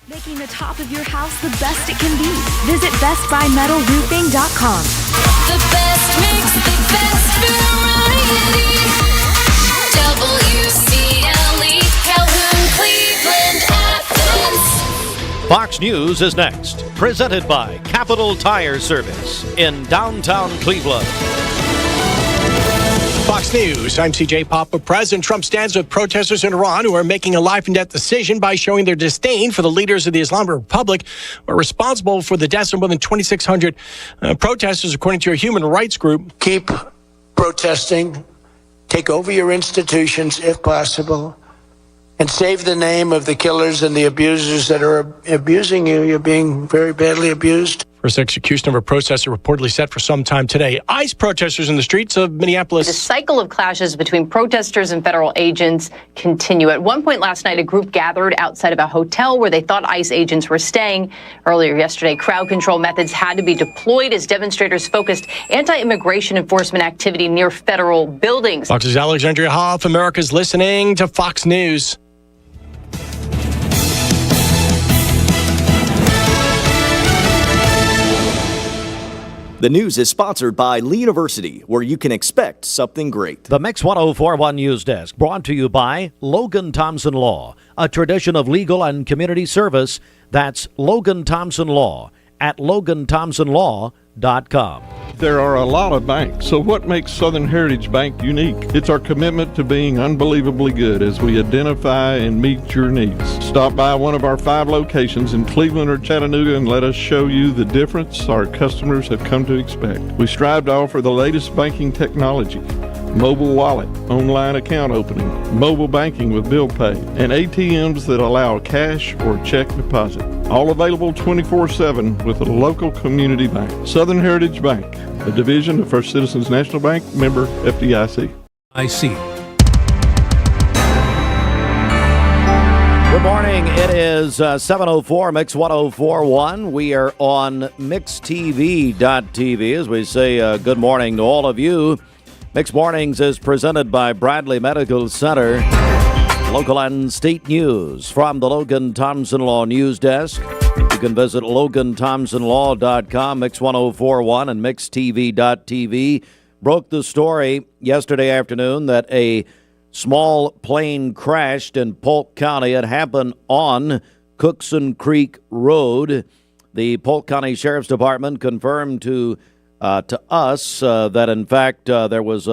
Making the top of your house the best it can be. Visit BestBuyMetalRoofing.com. The best mix, the best variety. WCLE, Calhoun, Cleveland, Athens. Fox News is next. Presented by Capital Tire Service in downtown Cleveland. Fox News, I'm CJ Papa. President Trump stands with protesters in Iran who are making a life-and-death decision by showing their disdain for the leaders of the Islamic Republic who are responsible for the deaths of more than 2,600 protesters, according to a human rights group. Keep protesting, take over your institutions if possible, and save the name of the killers and the abusers that are abusing you. You're being very badly abused. First execution of a protester reportedly set for some time today. ICE protesters in the streets of Minneapolis. The cycle of clashes between protesters and federal agents continue. At one point last night, a group gathered outside of a hotel where they thought ICE agents were staying. Earlier yesterday, crowd control methods had to be deployed as demonstrators focused anti-immigration enforcement activity near federal buildings. Fox's Alexandria Hoff. America's listening to Fox News. The news is sponsored by Lee University, where you can expect something great. The Mix 1041 News Desk brought to you by Logan Thompson Law, a tradition of legal and community service. That's Logan Thompson Law at LoganThompsonLaw.com. There are a lot of banks, so what makes Southern Heritage Bank unique? It's our commitment to being unbelievably good as we identify and meet your needs. Stop by one of our 5 locations in Cleveland or Chattanooga and let us show you the difference our customers have come to expect. We strive to offer the latest banking technology, mobile wallet, online account opening, mobile banking with bill pay, and ATMs that allow cash or check deposit. All available 24/7 with a local community bank. Southern Heritage Bank, a division of First Citizens National Bank, member FDIC. I see. Good morning. It is 7:04, Mix 1041. We are on MixTV.tv as we say good morning to all of you. Mix Mornings is presented by Bradley Medical Center. Local and state news from the Logan Thompson Law News Desk. You can visit LoganThompsonLaw.com. Mix 1041 and MixTV.tv broke the story yesterday afternoon that a small plane crashed in Polk County. It happened on Cookson Creek Road. The Polk County Sheriff's Department confirmed to us that, in fact, there was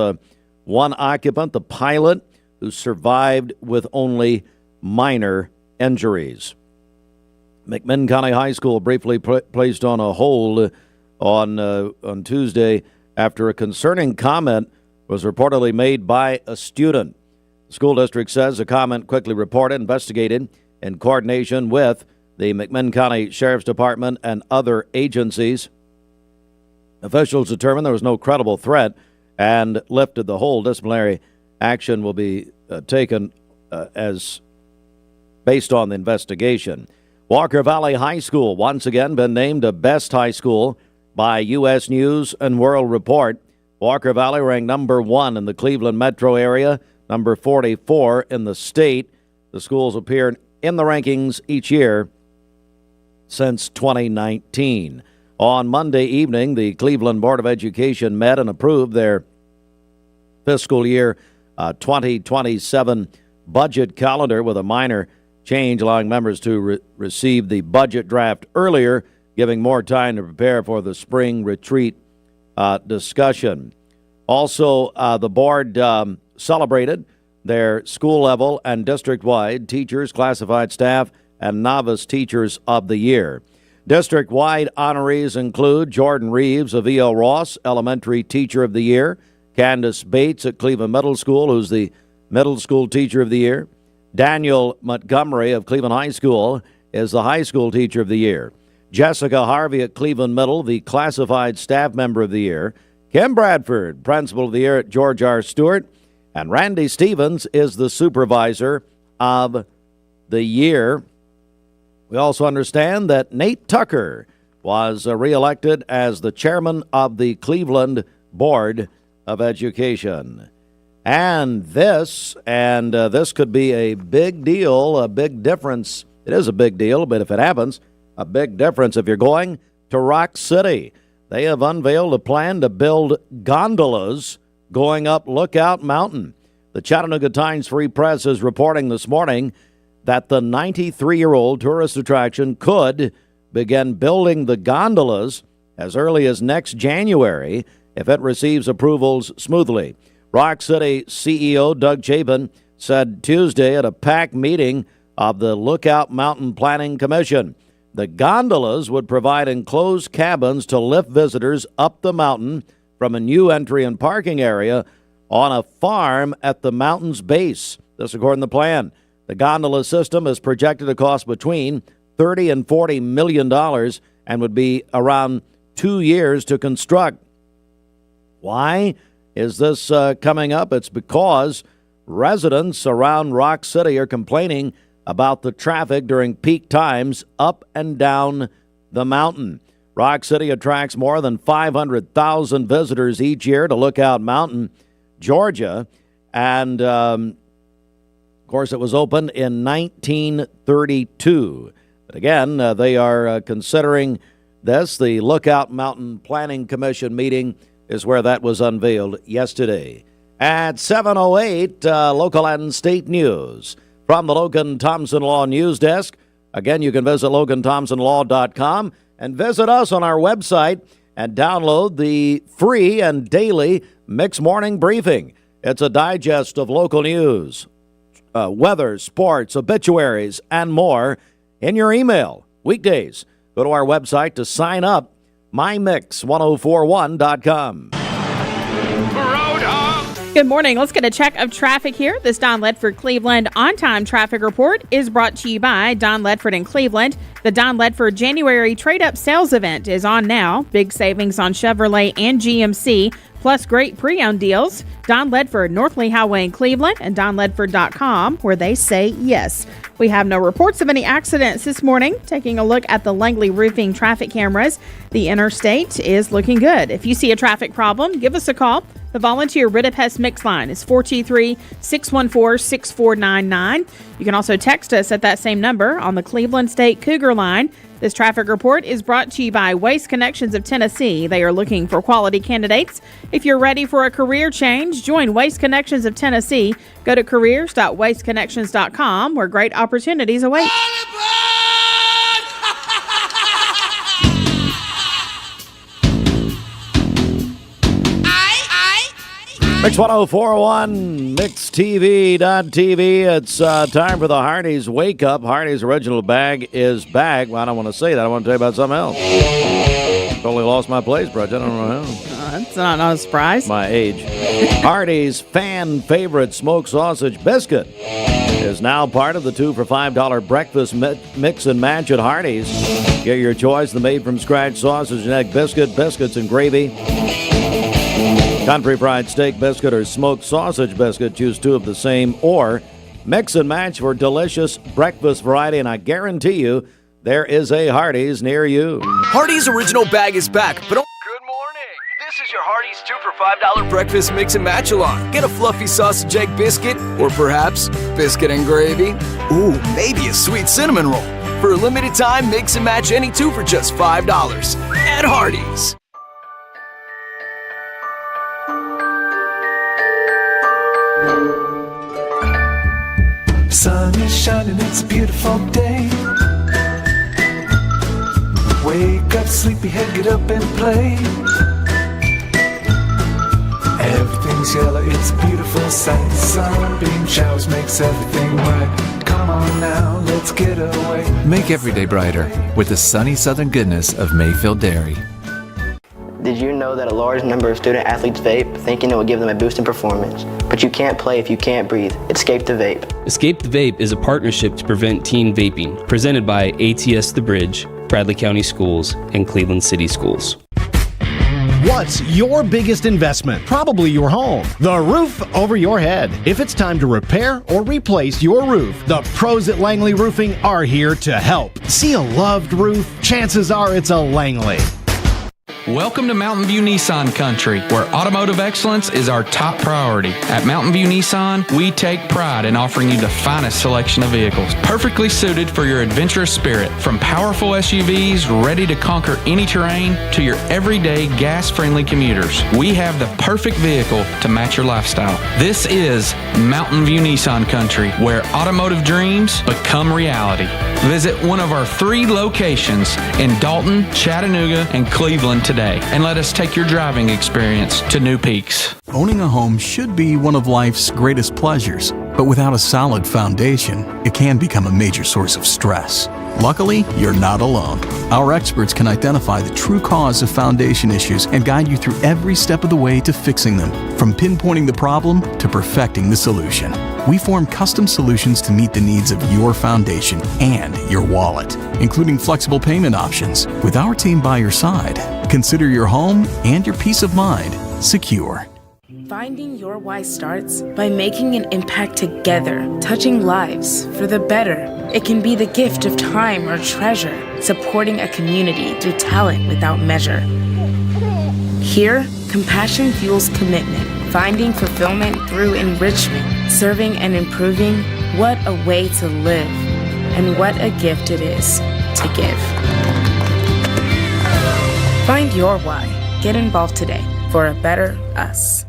one occupant, the pilot, who survived with only minor injuries. McMinn County High School briefly placed on a hold on Tuesday after a concerning comment was reportedly made by a student. The school district says the comment quickly reported, investigated in coordination with the McMinn County Sheriff's Department and other agencies. Officials determined there was no credible threat and lifted the hold. Disciplinary action will be taken as based on the investigation. Walker Valley High School once again been named a best high school by U.S. News and World Report. Walker Valley ranked number 1 in the Cleveland metro area, number 44 in the state. The schools appeared in the rankings each year since 2019. On Monday evening, the Cleveland Board of Education met and approved their fiscal year 2027 budget calendar with a minor change, allowing members to receive the budget draft earlier, giving more time to prepare for the spring retreat discussion. Also, the board celebrated their school level and district-wide teachers, classified staff, and novice teachers of the year. District-wide honorees include Jordan Reeves of E.L. Ross, Elementary Teacher of the Year, Candace Bates at Cleveland Middle School, who's the Middle School Teacher of the Year. Daniel Montgomery of Cleveland High School is the High School Teacher of the Year. Jessica Harvey at Cleveland Middle, the Classified Staff Member of the Year. Kim Bradford, Principal of the Year at George R. Stewart. And Randy Stevens is the Supervisor of the Year. We also understand that Nate Tucker was reelected as the Chairman of the Cleveland Board of Education. And this could be a big deal, a big difference It is a big deal, but if it happens, a big difference if you're going to Rock City. They have unveiled a plan to build gondolas going up Lookout Mountain. The Chattanooga Times Free Press is reporting this morning that the 93-year-old tourist attraction could begin building the gondolas as early as next January if it receives approvals smoothly. Rock City CEO Doug Chapin said Tuesday at a packed meeting of the Lookout Mountain Planning Commission. The gondolas would provide enclosed cabins to lift visitors up the mountain from a new entry and parking area on a farm at the mountain's base. This according to the plan. The gondola system is projected to cost between $30 and $40 million and would be around 2 years to construct. Why is this coming up? It's because residents around Rock City are complaining about the traffic during peak times up and down the mountain. Rock City attracts more than 500,000 visitors each year to Lookout Mountain, Georgia, and of course it was opened in 1932. But again, they are considering this. The Lookout Mountain Planning Commission meeting is where that was unveiled yesterday. At 7:08, local and state news. From the Logan Thompson Law News Desk. Again, you can visit LoganThompsonLaw.com and visit us on our website and download the free and daily Mixed Morning Briefing. It's a digest of local news, weather, sports, obituaries, and more in your email. Weekdays. Go to our website to sign up, mymix1041.com. Good morning. Let's get a check of traffic here. This Don Ledford Cleveland on-time traffic report is brought to you by Don Ledford in Cleveland. The Don Ledford January trade-up sales event is on now. Big savings on Chevrolet and GMC, plus great pre-owned deals. Don Ledford, North Lee Highway in Cleveland, and donledford.com, where they say yes. We have no reports of any accidents this morning. Taking a look at the Langley Roofing traffic cameras, the interstate is looking good. If you see a traffic problem, give us a call. The volunteer Rid-A-Pest Mix line is 423-614-6499. You can also text us at that same number on the Cleveland State Cougar line. This traffic report is brought to you by Waste Connections of Tennessee. They are looking for quality candidates. If you're ready for a career change, join Waste Connections of Tennessee. Go to careers.wasteconnections.com where great opportunities await. Mix 104.1, MixTV.tv. It's time for the Hardee's Wake Up. Hardee's original bag is back. Well, I don't want to say that. I want to tell you about something else. Totally lost my place, bro. I don't know how. That's not a surprise. My age. Hardee's fan favorite smoked sausage biscuit is now part of the 2 for $5 breakfast mix and match at Hardee's. Get your choice, the made-from-scratch sausage and egg biscuit, biscuits and gravy, country fried steak biscuit, or smoked sausage biscuit. Choose 2 of the same, or mix and match for delicious breakfast variety, and I guarantee you there is a Hardee's near you. Hardee's original bag is back, but good morning. This is your Hardee's 2 for $5 breakfast mix and match along. Get a fluffy sausage egg biscuit, or perhaps biscuit and gravy. Ooh, maybe a sweet cinnamon roll. For a limited time, mix and match any 2 for just $5 at Hardee's. Sun is shining, it's a beautiful day. Wake up, sleepyhead, get up and play. Everything's yellow, it's a beautiful sight. Sunbeam showers makes everything right. Come on now, let's get away. Make every day brighter with the sunny southern goodness of Mayfield Dairy. Did you know that a large number of student athletes vape, thinking it will give them a boost in performance? But you can't play if you can't breathe. Escape the Vape. Escape the Vape is a partnership to prevent teen vaping, presented by ATS The Bridge, Bradley County Schools, and Cleveland City Schools. What's your biggest investment? Probably your home. The roof over your head. If it's time to repair or replace your roof, the pros at Langley Roofing are here to help. See a loved roof? Chances are it's a Langley. Welcome to Mountain View Nissan Country, where automotive excellence is our top priority. At Mountain View Nissan, we take pride in offering you the finest selection of vehicles, perfectly suited for your adventurous spirit. From powerful SUVs ready to conquer any terrain to your everyday gas-friendly commuters, we have the perfect vehicle to match your lifestyle. This is Mountain View Nissan Country, where automotive dreams become reality. Visit one of our 3 locations in Dalton, Chattanooga, and Cleveland today, and let us take your driving experience to new peaks. Owning a home should be one of life's greatest pleasures, but without a solid foundation, it can become a major source of stress. Luckily, you're not alone. Our experts can identify the true cause of foundation issues and guide you through every step of the way to fixing them, from pinpointing the problem to perfecting the solution. We form custom solutions to meet the needs of your foundation and your wallet, including flexible payment options. With our team by your side, consider your home and your peace of mind secure. Finding your why starts by making an impact together, touching lives for the better. It can be the gift of time or treasure, supporting a community through talent without measure. Here, compassion fuels commitment, finding fulfillment through enrichment, serving and improving. What a way to live, and what a gift it is to give. Find your why. Get involved today for a better us.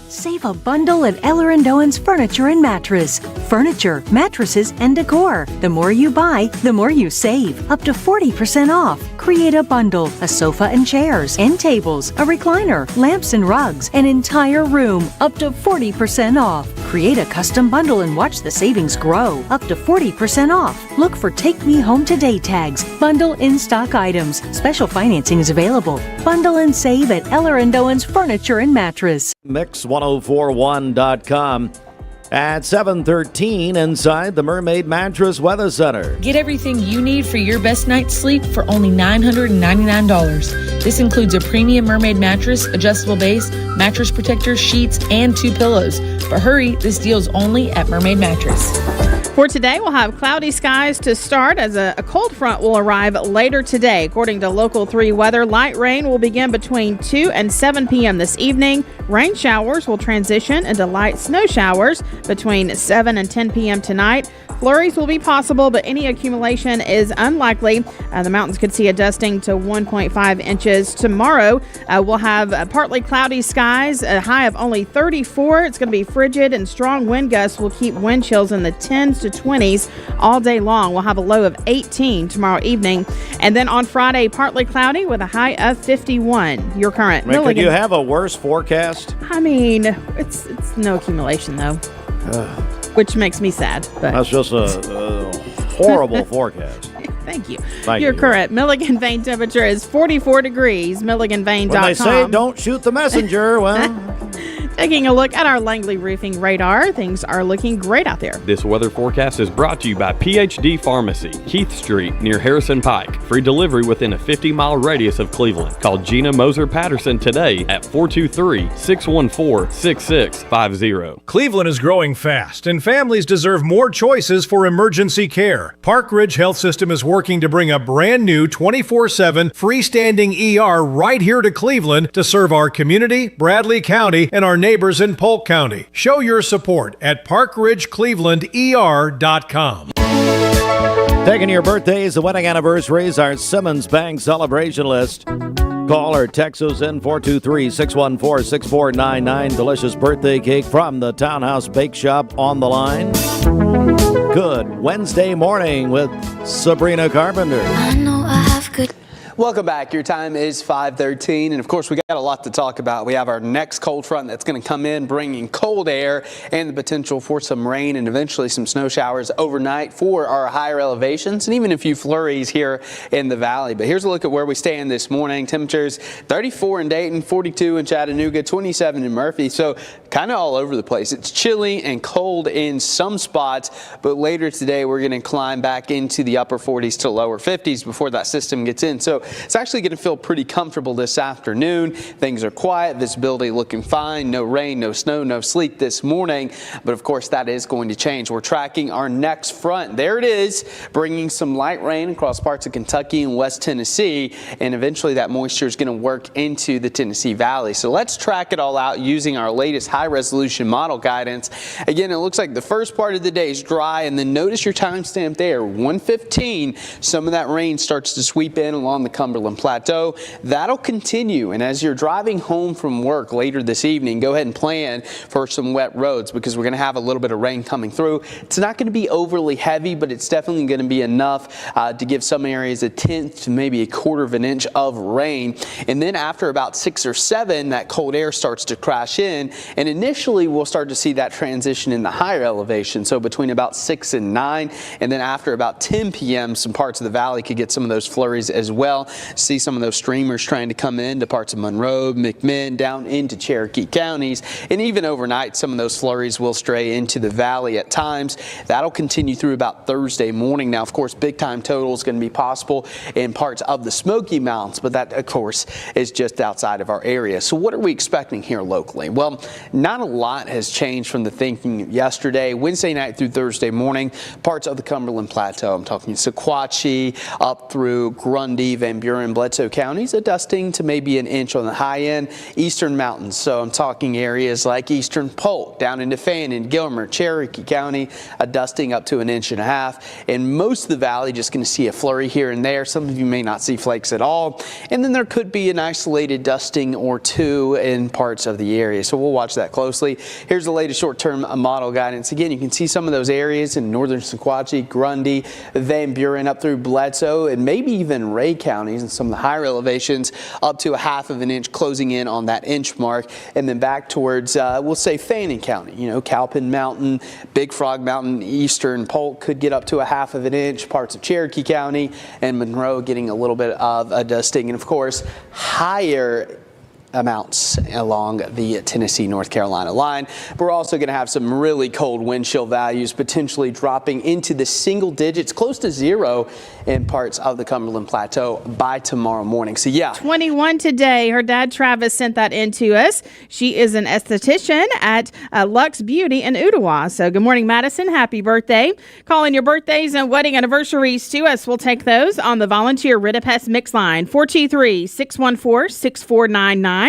Save a bundle at Eller & Owen's Furniture and Mattress. Furniture, mattresses, and decor. The more you buy, the more you save. Up to 40% off. Create a bundle, a sofa and chairs, end tables, a recliner, lamps and rugs, an entire room. Up to 40% off. Create a custom bundle and watch the savings grow. Up to 40% off. Look for Take Me Home Today tags. Bundle in-stock items. Special financing is available. Bundle and save at Eller & Owen's Furniture and Mattress. Mix1041.com. At 7:13 inside the Mermaid Mattress Weather Center. Get everything you need for your best night's sleep for only $999. This includes a premium Mermaid mattress, adjustable base, mattress protector, sheets, and 2 pillows. But hurry, this deal's only at Mermaid Mattress. For today, we'll have cloudy skies to start as a cold front will arrive later today. According to Local 3 weather, light rain will begin between 2 and 7 p.m. this evening. Rain showers will transition into light snow showers between 7 and 10 p.m. tonight. Flurries will be possible, but any accumulation is unlikely. The mountains could see a dusting to 1.5 inches. Tomorrow, we'll have partly cloudy skies, a high of only 34. It's going to be frigid, and strong wind gusts will keep wind chills in the 10s to 20s all day long. We'll have a low of 18 tomorrow evening. And then on Friday, partly cloudy with a high of 51. Your current Could you have a worse forecast? I mean, it's no accumulation, though. Which makes me sad. But that's just a horrible forecast. Thank you. Thank Your you. current Milligan Vane temperature is 44 degrees. MilliganVane.com. When they say don't shoot the messenger, well... Taking a look at our Langley Roofing radar, things are looking great out there. This weather forecast is brought to you by PhD Pharmacy, Keith Street, near Harrison Pike. Free delivery within a 50-mile radius of Cleveland. Call Gina Moser Patterson today at 423-614-6650. Cleveland is growing fast, and families deserve more choices for emergency care. Parkridge Health System is working to bring a brand new 24/7 freestanding ER right here to Cleveland to serve our community, Bradley County, and our neighbors in Polk County. Show your support at ParkridgeClevelandER.com. Taking your birthdays and wedding anniversaries, our Simmons Bank celebration list. Call or text us in 423-614-6499. Delicious birthday cake from the Townhouse Bake Shop on the line. Good Wednesday morning with Sabrina Carpenter. I know I have good. Welcome back. Your time is 5:13, and of course we got a lot to talk about. We have our next cold front that's going to come in, bringing cold air and the potential for some rain and eventually some snow showers overnight for our higher elevations and even a few flurries here in the valley. But here's a look at where we stand this morning. Temperatures 34 in Dayton, 42 in Chattanooga, 27 in Murphy. So kind of all over the place. It's chilly and cold in some spots, but later today we're going to climb back into the upper 40s to lower 50s before that system gets in. So it's actually going to feel pretty comfortable this afternoon. Things are quiet, visibility looking fine, no rain, no snow, no sleet this morning, but of course that is going to change. We're tracking our next front. There it is, bringing some light rain across parts of Kentucky and West Tennessee, and eventually that moisture is going to work into the Tennessee Valley. So let's track it all out using our latest high-resolution model guidance. Again, it looks like the first part of the day is dry, and then notice your timestamp there, 1:15. Some of that rain starts to sweep in along the Cumberland Plateau. That'll continue, and as you're driving home from work later this evening, go ahead and plan for some wet roads because we're going to have a little bit of rain coming through. It's not going to be overly heavy, but it's definitely going to be enough to give some areas a tenth to maybe a quarter of an inch of rain. And then after about 6 or 7, that cold air starts to crash in, and initially we'll start to see that transition in the higher elevation, so between about 6 and 9, and then after about 10 p.m. some parts of the valley could get some of those flurries as well. See some of those streamers trying to come into parts of Monroe, McMinn, down into Cherokee counties, and even overnight some of those flurries will stray into the valley at times. That'll continue through about Thursday morning. Now, of course, big time total is going to be possible in parts of the Smoky Mountains, but that, of course, is just outside of our area. So what are we expecting here locally? Well, not a lot has changed from the thinking yesterday. Wednesday night through Thursday morning, parts of the Cumberland Plateau, I'm talking Sequatchie up through Grundy, Van Buren, Bledsoe counties, a dusting to maybe an inch on the high end. Eastern Mountains, so I'm talking areas like Eastern Polk, down into Fannin, Gilmer, Cherokee County, a dusting up to an inch and a half. And most of the valley just going to see a flurry here and there. Some of you may not see flakes at all. And then there could be an isolated dusting or two in parts of the area. So we'll watch that closely. Here's the latest short-term model guidance. Again, you can see some of those areas in northern Sequatchie, Grundy, Van Buren up through Bledsoe, and maybe even Ray counties and some of the higher elevations up to a half of an inch, closing in on that inch mark. And then back towards, we'll say Fannin County, Cowpen Mountain, Big Frog Mountain, Eastern Polk could get up to a half of an inch, parts of Cherokee County, and Monroe getting a little bit of a dusting. And of course, higher amounts along the Tennessee-North Carolina line. We're also going to have some really cold wind chill values potentially dropping into the single digits, close to 0 in parts of the Cumberland Plateau by tomorrow morning. So yeah. 21 today. Her dad, Travis, sent that in to us. She is an esthetician at Lux Beauty in Ottawa. So good morning, Madison. Happy birthday. Calling your birthdays and wedding anniversaries to us. We'll take those on the volunteer Ridipest Mix line, 423-614-6499.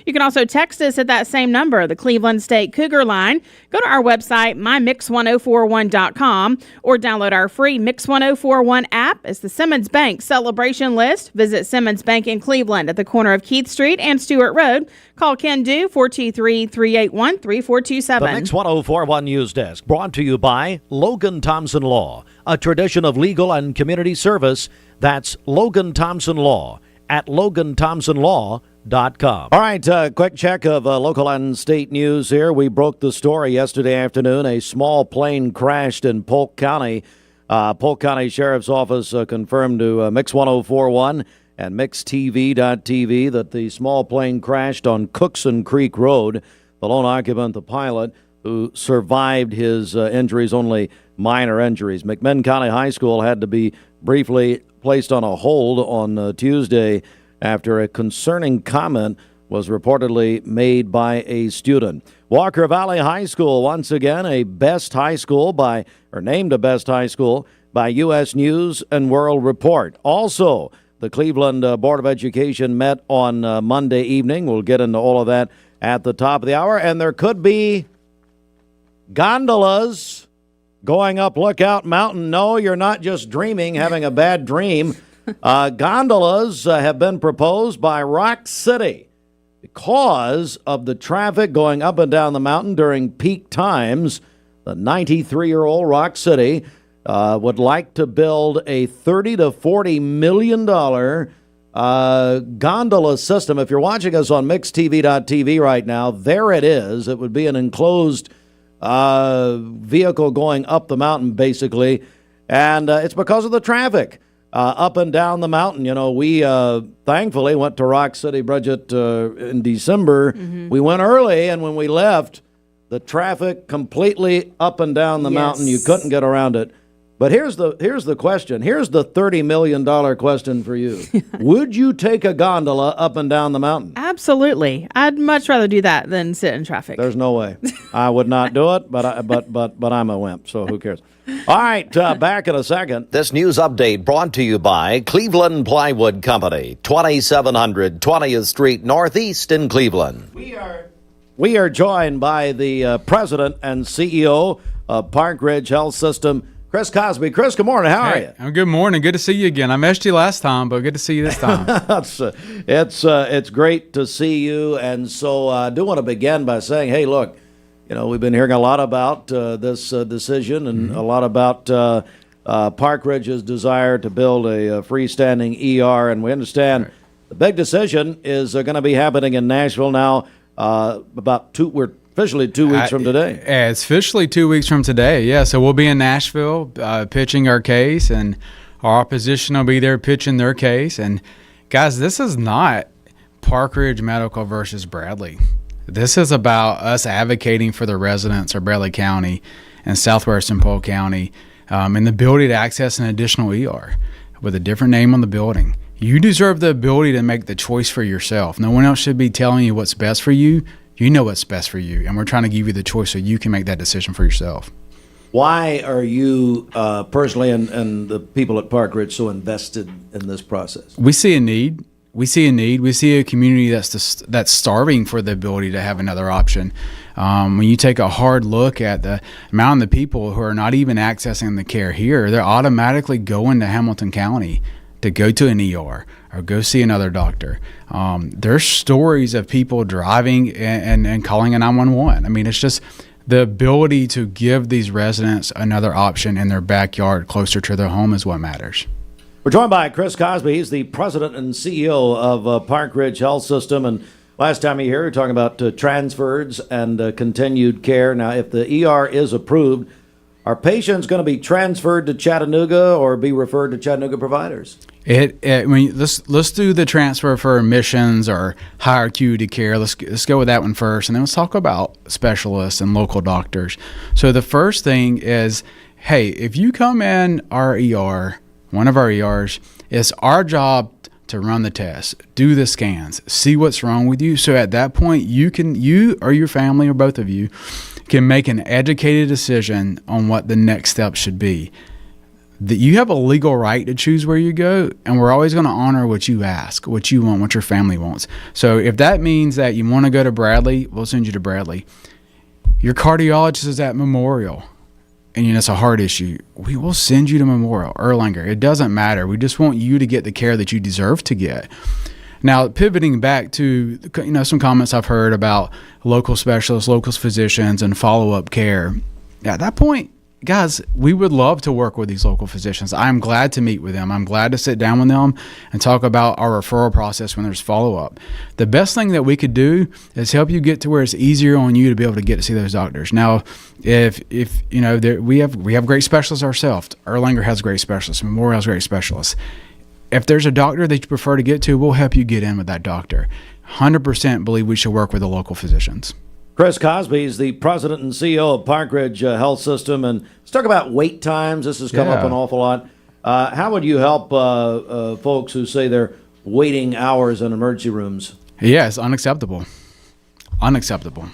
You can also text us at that same number, the Cleveland State Cougar line. Go to our website, mymix1041.com, or download our free Mix 1041 app. It's the Simmons Bank celebration list. Visit Simmons Bank in Cleveland at the corner of Keith Street and Stewart Road. Call Ken Do, 423-381-3427. The Mix 1041 News Desk, brought to you by Logan Thompson Law, a tradition of legal and community service. That's Logan Thompson Law at LoganThompsonLaw.com. All right, quick check of local and state news here. We broke the story yesterday afternoon. A small plane crashed in Polk County. Polk County Sheriff's Office confirmed to Mix 1041 and MixTV.tv that the small plane crashed on Cookson Creek Road. The lone occupant, the pilot, who survived his injuries, only minor injuries. McMinn County High School had to be briefly placed on a hold on Tuesday after a concerning comment was reportedly made by a student. Walker Valley High School, once again, named a best high school by U.S. News and World Report. Also, the Cleveland Board of Education met on Monday evening. We'll get into all of that at the top of the hour. And there could be gondolas going up Lookout Mountain. No, you're not just dreaming, having a bad dream. Gondolas have been proposed by Rock City because of the traffic going up and down the mountain during peak times. The 93-year-old Rock City would like to build a $30 to $40 million gondola system. If you're watching us on MixTV.tv right now, there it is. It would be an enclosed vehicle going up the mountain, basically. And it's because of the traffic up and down the mountain. We thankfully went to Rock City, Bridget, in December. Mm-hmm. We went early, and when we left, The traffic completely up and down the mountain. You couldn't get around it. But here's the question. Here's the $30 million question for you. Would you take a gondola up and down the mountain? Absolutely. I'd much rather do that than sit in traffic. There's no way. I would not do it, but I'm a wimp, so who cares? All right, back in a second. This news update brought to you by Cleveland Plywood Company, 2700 20th Street Northeast in Cleveland. We are joined by the president and CEO of Parkridge Health System, Chris Cosby. Chris, good morning. How are you? Good morning. Good to see you again. I missed you last time, but good to see you this time. It's great to see you. And so I do want to begin by saying, hey, look, we've been hearing a lot about this decision and a lot about Parkridge's desire to build a freestanding ER. And we understand the big decision is going to be happening in Nashville now we're officially 2 weeks from today. Yeah, it's officially 2 weeks from today. Yeah, so we'll be in Nashville pitching our case, and our opposition will be there pitching their case. And guys, this is not Parkridge Medical versus Bradley. This is about us advocating for the residents of Bradley County and southwestern Polk County and the ability to access an additional ER with a different name on the building. You deserve the ability to make the choice for yourself. No one else should be telling you what's best for you. You know what's best for you, and we're trying to give you the choice so you can make that decision for yourself. Why are you personally and the people at Parkridge so invested in this process? We see a need. We see a community that's starving for the ability to have another option. When you take a hard look at the amount of the people who are not even accessing the care here, they're automatically going to Hamilton County to go to an ER or go see another doctor. There's stories of people driving and calling a 911. I mean, it's just the ability to give these residents another option in their backyard closer to their home is what matters. We're joined by Chris Cosby. He's the president and CEO of Parkridge Health System. And last time you were here, we were talking about transfers and continued care. Now, if the ER is approved, are patients going to be transferred to Chattanooga or be referred to Chattanooga providers? Let's do the transfer for admissions or higher acuity care. Let's go with that one first, and then let's talk about specialists and local doctors. So the first thing is, hey, if you come in our ER, one of our ERs, it's our job to run the tests, do the scans, see what's wrong with you. So at that point, you or your family or both of you can make an educated decision on what the next step should be. That you have a legal right to choose where you go, and we're always going to honor what you ask, what you want, what your family wants. So if that means that you want to go to Bradley, we'll send you to Bradley. Your cardiologist is at Memorial, and it's a heart issue. We will send you to Memorial, Erlanger. It doesn't matter. We just want you to get the care that you deserve to get. Now, pivoting back to some comments I've heard about local specialists, local physicians, and follow-up care. At that point, guys, we would love to work with these local physicians. I'm glad to meet with them. I'm glad to sit down with them and talk about our referral process when there's follow-up. The best thing that we could do is help you get to where it's easier on you to be able to get to see those doctors. Now, if we have great specialists ourselves. Erlanger has great specialists. Memorial has great specialists. If there's a doctor that you prefer to get to, we'll help you get in with that doctor. 100% believe we should work with the local physicians. Chris Cosby is the president and CEO of Parkridge Health System. And let's talk about wait times. This has come up an awful lot. How would you help folks who say they're waiting hours in emergency rooms? Yeah, it's unacceptable. Unacceptable.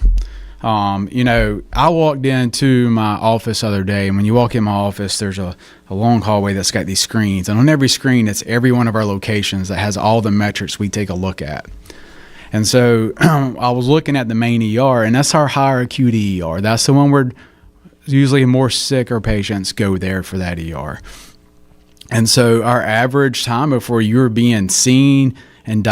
I walked into my office the other day, and when you walk in my office, there's a long hallway that's got these screens. And on every screen, it's every one of our locations that has all the metrics we take a look at. And so I was looking at the main ER, and that's our higher acuity ER. That's the one where usually more sicker patients go there for that ER. And so our average time before you're being seen and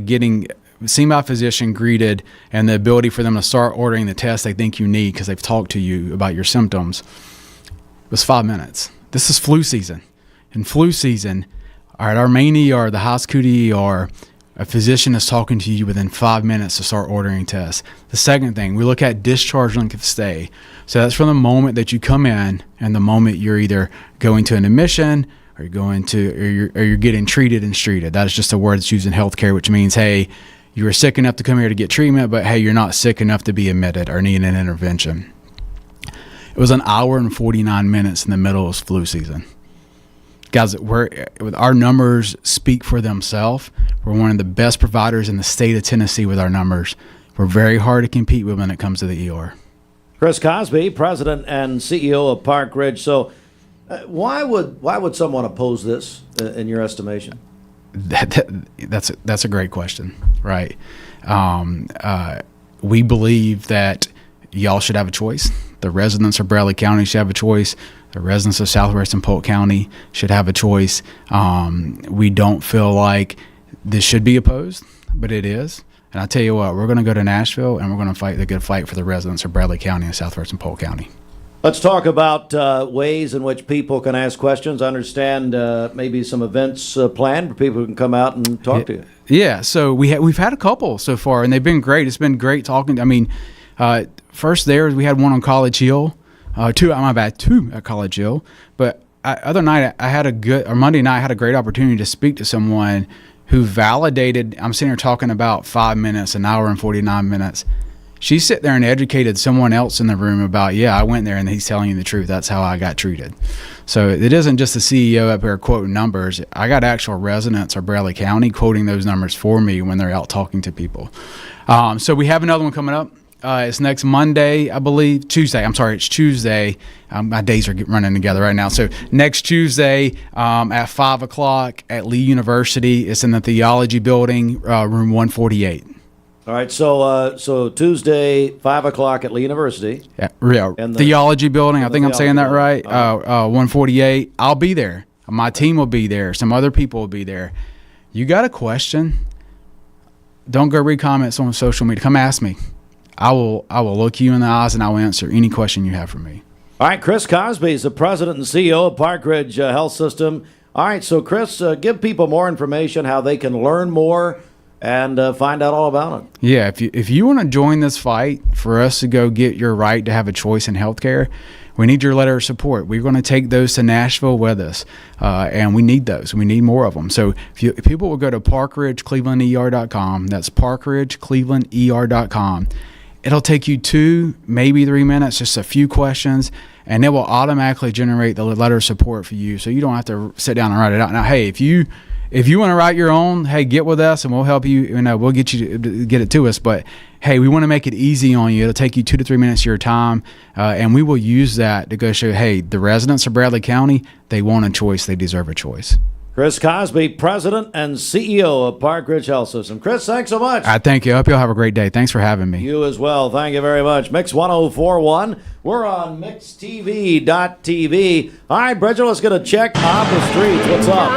getting seen by a physician, greeted, and the ability for them to start ordering the test they think you need because they've talked to you about your symptoms was 5 minutes. This is flu season. In flu season, at our main ER, the high acuity ER, a physician is talking to you within 5 minutes to start ordering tests. The second thing, we look at discharge length of stay. So that's from the moment that you come in and the moment you're either going to an admission or you're getting treated and treated. That is just a word that's used in healthcare, which means, hey, you were sick enough to come here to get treatment, but hey, you're not sick enough to be admitted or need an intervention. It was an hour and 49 minutes in the middle of flu season. Guys, our numbers speak for themselves. We're one of the best providers in the state of Tennessee with our numbers. We're very hard to compete with when it comes to the ER. Chris Cosby, president and CEO of Parkridge. So why would someone oppose this in your estimation? That's a great question, right? We believe that y'all should have a choice. The residents of Bradley County should have a choice. The residents of Southwest and Polk County should have a choice. We don't feel like this should be opposed, but it is. And I tell you what, we're going to go to Nashville and we're going to fight the good fight for the residents of Bradley County and Southwest and Polk County. Let's talk about ways in which people can ask questions. I understand maybe some events planned for people who can come out and talk to you. Yeah, so we've had a couple so far, and they've been great. It's been great talking. I mean, first we had one on College Hill, two at College Hill. But other night Monday night I had a great opportunity to speak to someone who validated. I'm sitting here talking about 5 minutes, an hour and 49 minutes. She sat there and educated someone else in the room about, I went there and he's telling you the truth. That's how I got treated. So it isn't just the CEO up here quoting numbers. I got actual residents of Bradley County quoting those numbers for me when they're out talking to people. So we have another one coming up. It's next Monday, I believe. Tuesday. I'm sorry, it's Tuesday. My days are running together right now. So next Tuesday at 5 o'clock at Lee University. It's in the Theology Building, room 148. All right, so Tuesday, 5 o'clock at Lee University. Yeah, Theology Building. I think I'm saying that right. 148. I'll be there. My team will be there. Some other people will be there. You got a question? Don't go read comments on social media. Come ask me. I will look you in the eyes and I will answer any question you have for me. All right, Chris Cosby is the president and CEO of Parkridge Health System. All right, so Chris, give people more information, how they can learn more and find out all about it. Yeah, if you want to join this fight for us to go get your right to have a choice in healthcare, we need your letter of support. We're going to take those to Nashville with us, and we need those. We need more of them. So if people will go to ParkridgeClevelandER.com, that's ParkridgeClevelandER.com. It'll take you 2, maybe 3 minutes, just a few questions, and it will automatically generate the letter of support for you, so you don't have to sit down and write it out. Now, hey, if you want to write your own, hey, get with us and we'll help you. We'll get you to get it to us. But hey, we want to make it easy on you. It'll take you 2 to 3 minutes of your time, and we will use that to go show, hey, the residents of Bradley County, they want a choice. They deserve a choice. Chris Cosby, president and CEO of Parkridge Health System. Chris, thanks so much. Thank you. I hope you'll have a great day. Thanks for having me. You as well. Thank you very much. Mix 1041. We're on mixtv.tv. All right, Bridget, let's get a check on the streets. What's up?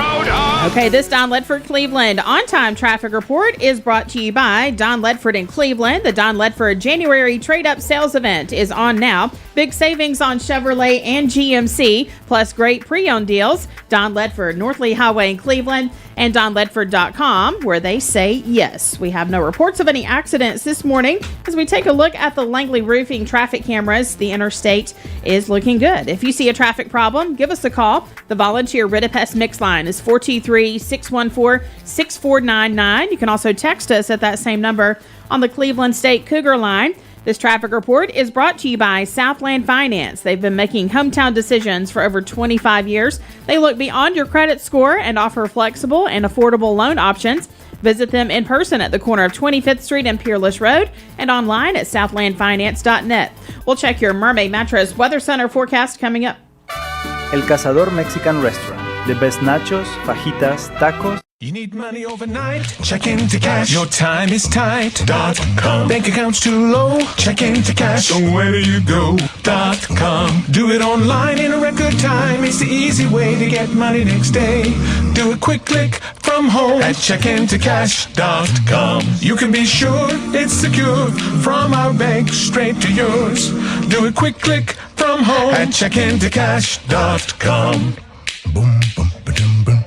Okay, this Don Ledford Cleveland on-time traffic report is brought to you by Don Ledford in Cleveland. The Don Ledford January trade-up sales event is on now. Big savings on Chevrolet and GMC, plus great pre-owned deals. Don Ledford, North Lee Highway in Cleveland, and DonLedford.com, where they say yes. We have no reports of any accidents this morning. As we take a look at the Langley Roofing traffic cameras, the interstate is looking good. If you see a traffic problem, give us a call. The volunteer Ridipest Mix line is 423-614-6499. You can also text us at that same number on the Cleveland State Cougar line. This traffic report is brought to you by Southland Finance. They've been making hometown decisions for over 25 years. They look beyond your credit score and offer flexible and affordable loan options. Visit them in person at the corner of 25th Street and Peerless Road and online at southlandfinance.net. We'll check your Mermaid Mattress Weather Center forecast coming up. El Cazador Mexican Restaurant. The best nachos, fajitas, tacos. You need money overnight? Check into cash. Your time is tight.com. Bank accounts too low? Check into cash. So where do you go.com? Do it online in a record time. It's the easy way to get money next day. Do a quick click from home at checkintocash.com. You can be sure it's secure from our bank straight to yours. Do a quick click from home at checkintocash.com. Boom, boom, ba-dum, boom.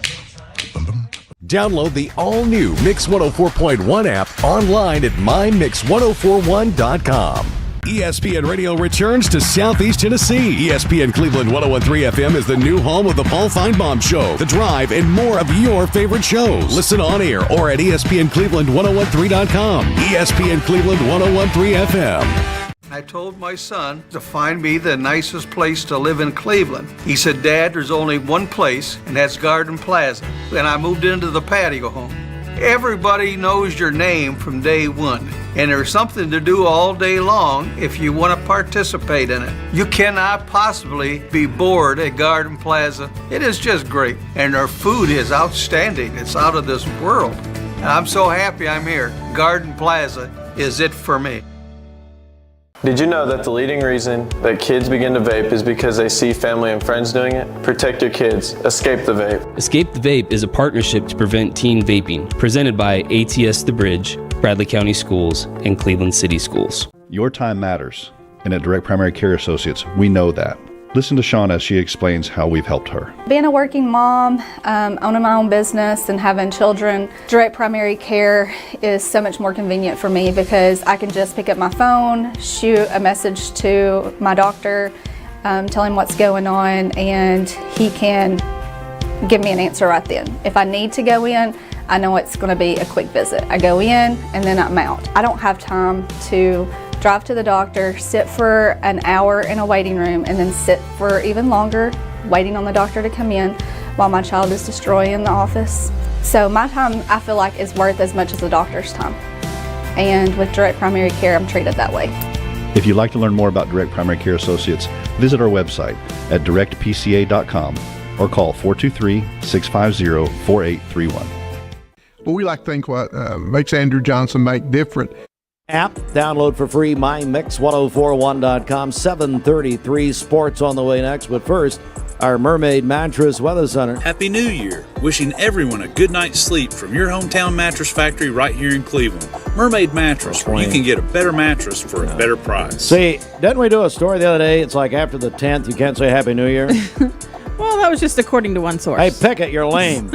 Download the all-new Mix 104.1 app online at mymix1041.com. ESPN Radio returns to Southeast Tennessee. ESPN Cleveland 101.3 FM is the new home of the Paul Feinbaum Show, The Drive, and more of your favorite shows. Listen on air or at ESPNCleveland1013.com. ESPN Cleveland 101.3 FM. I told my son to find me the nicest place to live in Cleveland. He said, Dad, there's only one place, and that's Garden Plaza. And I moved into the patio home. Everybody knows your name from day one, and there's something to do all day long if you want to participate in it. You cannot possibly be bored at Garden Plaza. It is just great, and their food is outstanding. It's out of this world. And I'm so happy I'm here. Garden Plaza is it for me. Did you know that the leading reason that kids begin to vape is because they see family and friends doing it? Protect your kids. Escape the Vape. Escape the Vape is a partnership to prevent teen vaping, presented by ATS The Bridge, Bradley County Schools, and Cleveland City Schools. Your time matters, and at Direct Primary Care Associates, we know that. Listen to Shawn as she explains how we've helped her. Being a working mom, owning my own business and having children, direct primary care is so much more convenient for me because I can just pick up my phone, shoot a message to my doctor, tell him what's going on, and he can give me an answer right then. If I need to go in, I know it's going to be a quick visit. I go in and then I'm out. I don't have time to drive to the doctor, sit for an hour in a waiting room, and then sit for even longer waiting on the doctor to come in while my child is destroying the office. So my time, I feel like, is worth as much as the doctor's time. And with direct primary care, I'm treated that way. If you'd like to learn more about Direct Primary Care Associates, visit our website at directpca.com or call 423-650-4831. Well, we like to think what makes Andrew Johnson make different. App, download for free, mymix1041.com. 7:33 sports on the way next. But first, our Mermaid Mattress Weather Center. Happy New Year. Wishing everyone a good night's sleep from your hometown mattress factory right here in Cleveland. Mermaid Mattress, where you can get a better mattress for a better price. See, didn't we do a story the other day? It's like after the 10th, you can't say Happy New Year. Well, that was just according to one source. Hey, Pickett, you're lame.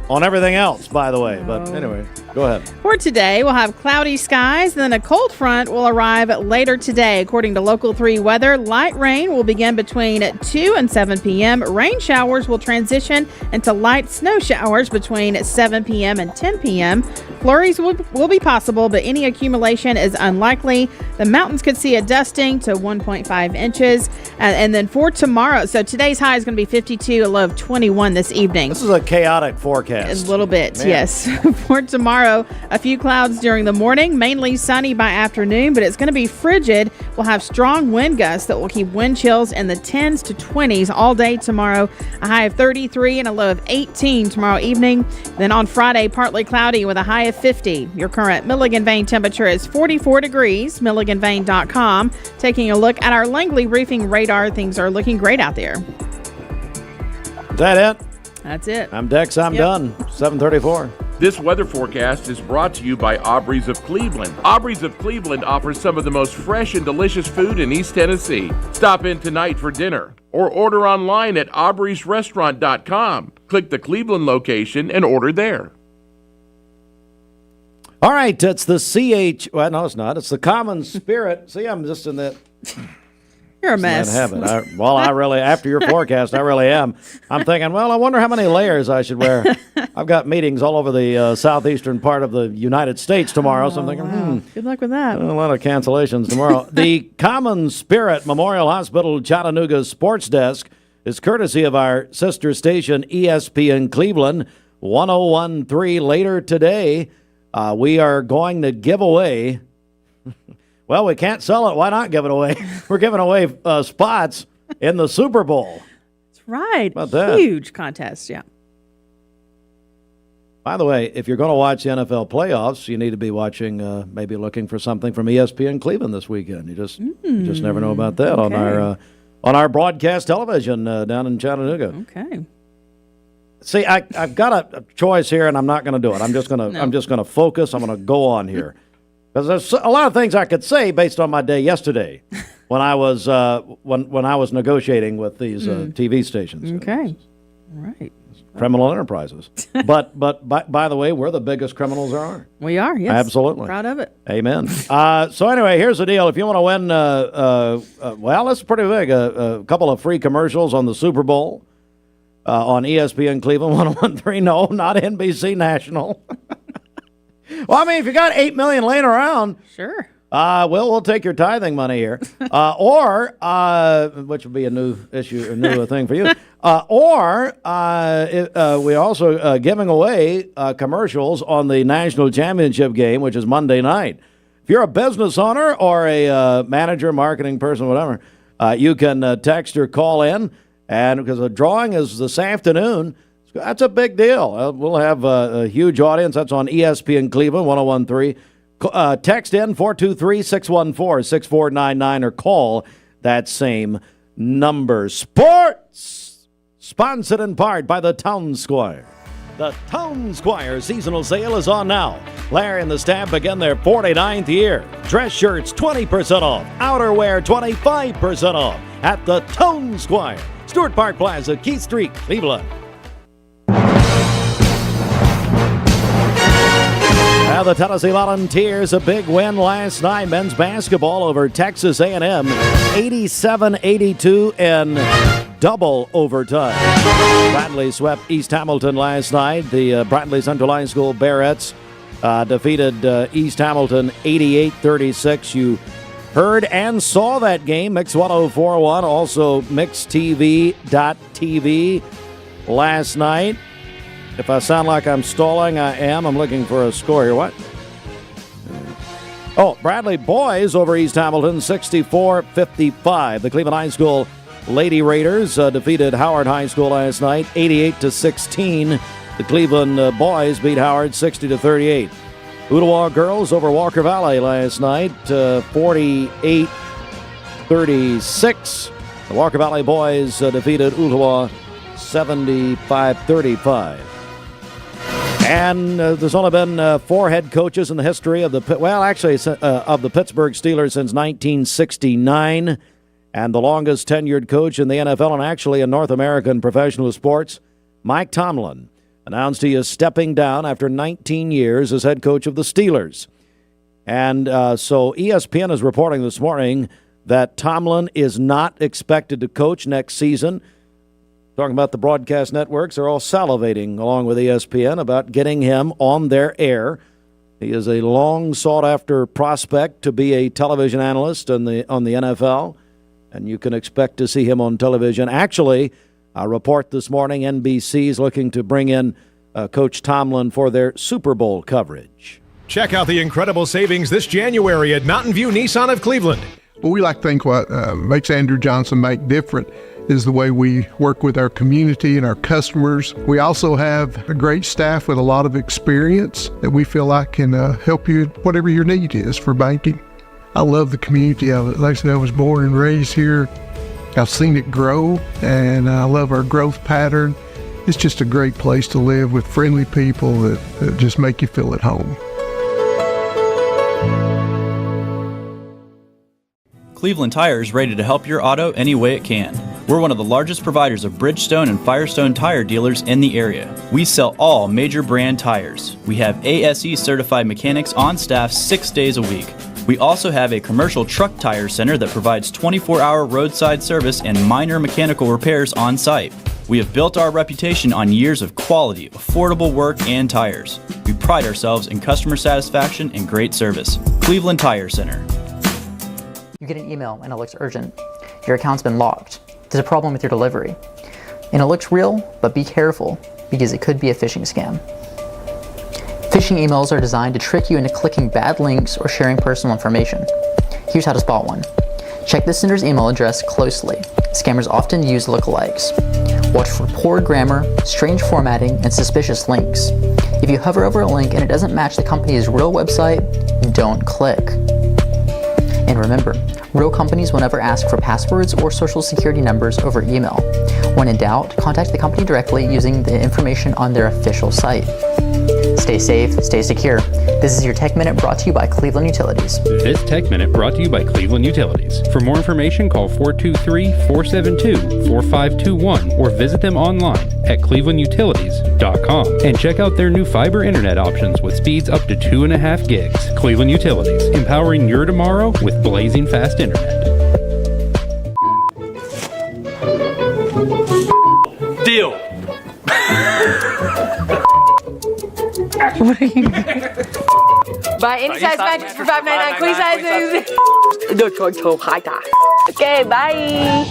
On everything else, by the way. But anyway, go ahead. For today, we'll have cloudy skies, then a cold front will arrive later today. According to Local 3 weather, light rain will begin between 2 and 7 p.m. Rain showers will transition into light snow showers between 7 p.m. and 10 p.m. Flurries will be possible, but any accumulation is unlikely. The mountains could see a dusting to 1.5 inches. And then for tomorrow, so today's high is going to be 52, a low of 21 this evening. This is a chaotic forecast. A little bit, Man. yes. For tomorrow, a few clouds during the morning, mainly sunny by afternoon, but it's going to be frigid. We'll have strong wind gusts that will keep wind chills in the 10s to 20s all day tomorrow. A high of 33 and a low of 18 tomorrow evening. Then on Friday, partly cloudy with a high of 50. Your current Milligan Vane temperature is 44 degrees, milliganvane.com. Taking a look at our Langley roofing radar, things are looking great out there. Is that it? That's it. I'm Dex. I'm done. 7:34. This weather forecast is brought to you by Aubrey's of Cleveland. Aubrey's of Cleveland offers some of the most fresh and delicious food in East Tennessee. Stop in tonight for dinner or order online at aubreysrestaurant.com. Click the Cleveland location and order there. All right, it's the well, no, it's not. It's the Common Spirit. See, I'm just in that. You're a mess. I really, after your forecast, I really am. I'm thinking, well, I wonder how many layers I should wear. I've got meetings all over the southeastern part of the United States tomorrow, so I'm thinking, Good luck with that. A lot of cancellations tomorrow. The Common Spirit Memorial Hospital Chattanooga Sports Desk is courtesy of our sister station, ESPN Cleveland, 101.3. Later today, we are going to give away... Well, we can't sell it. Why not give it away? We're giving away spots in the Super Bowl. That's right. About that? Huge contest, yeah. By the way, if you're going to watch the NFL playoffs, you need to be watching, maybe looking for something from ESPN Cleveland this weekend. You just never know about that on our broadcast television down in Chattanooga. Okay. See, I've got a choice here, and I'm not going to do it. I'm just going to focus. I'm going to go on here. Because there's a lot of things I could say based on my day yesterday when I was when I was negotiating with these TV stations. Okay. Right. Criminal enterprises. but by the way, we're the biggest criminals there are. We are, yes. Absolutely. Proud of it. Amen. So anyway, here's the deal. If you want to win, well, that's pretty big. A couple of free commercials on the Super Bowl on ESPN Cleveland 101.3. No, not NBC National. Well, I mean, if you got $8 million laying around, sure. We'll take your tithing money here, or which would be a new issue, a new thing for you, we also giving away commercials on the national championship game, which is Monday night. If you're a business owner or a manager, marketing person, whatever, you can text or call in, and because the drawing is this afternoon. That's a big deal. We'll have a huge audience. That's on ESPN Cleveland 101.3. Text in 423-614-6499 or call that same number. Sports, sponsored in part by the Town Squire. The Town Squire seasonal sale is on now. Larry and the staff begin their 49th year. Dress shirts 20% off. Outerwear 25% off at the Town Squire. Stewart Park Plaza, Keith Street, Cleveland. Now the Tennessee Volunteers, a big win last night. Men's basketball over Texas A&M, 87-82 in double overtime. Bradley swept East Hamilton last night. The Bradley Central High School Barretts defeated East Hamilton 88-36. You heard and saw that game, Mix 104.1, also MixTV.tv last night. If I sound like I'm stalling, I am. I'm looking for a score here. What? Oh, Bradley boys over East Hamilton, 64-55. The Cleveland High School Lady Raiders defeated Howard High School last night, 88-16. The Cleveland boys beat Howard 60-38. Ooltewah girls over Walker Valley last night, 48-36. The Walker Valley boys defeated Ooltewah 75-35. And there's only been 4 head coaches in the history of the of the Pittsburgh Steelers since 1969, and the longest tenured coach in the NFL and actually in North American professional sports, Mike Tomlin, announced he is stepping down after 19 years as head coach of the Steelers. And so ESPN is reporting this morning that Tomlin is not expected to coach next season. Talking about the broadcast networks, they're all salivating along with ESPN about getting him on their air. He is a long sought-after prospect to be a television analyst on the NFL, and you can expect to see him on television. Actually, a report this morning, NBC is looking to bring in Coach Tomlin for their Super Bowl coverage. Check out the incredible savings this January at Mountain View Nissan of Cleveland. Well, we like to think what makes Andrew Johnson make different is the way we work with our community and our customers. We also have a great staff with a lot of experience that we feel like can help you whatever your need is for banking. I love the community of it. Like I said, I was born and raised here. I've seen it grow, and I love our growth pattern. It's just a great place to live with friendly people that just make you feel at home. Cleveland Tire is ready to help your auto any way it can. We're one of the largest providers of Bridgestone and Firestone tire dealers in the area. We sell all major brand tires. We have ASE certified mechanics on staff 6 days a week. We also have a commercial truck tire center that provides 24-hour roadside service and minor mechanical repairs on site. We have built our reputation on years of quality, affordable work and tires. We pride ourselves in customer satisfaction and great service. Cleveland Tire Center. You get an email and it looks urgent. Your account's been locked. There's a problem with your delivery. And it looks real, but be careful because it could be a phishing scam. Phishing emails are designed to trick you into clicking bad links or sharing personal information. Here's how to spot one. Check the sender's email address closely. Scammers often use lookalikes. Watch for poor grammar, strange formatting, and suspicious links. If you hover over a link and it doesn't match the company's real website, don't click. And remember, real companies will never ask for passwords or social security numbers over email. When in doubt, contact the company directly using the information on their official site. Stay safe, stay secure. This is your Tech Minute brought to you by Cleveland Utilities. This Tech Minute brought to you by Cleveland Utilities. For more information, call 423-472-4521 or visit them online at clevelandutilities.com and check out their new fiber internet options with speeds up to 2.5 gigs. Cleveland Utilities, empowering your tomorrow with blazing fast internet. Deal. Buy any size mattress for $5.99, queen sizes. Okay, bye.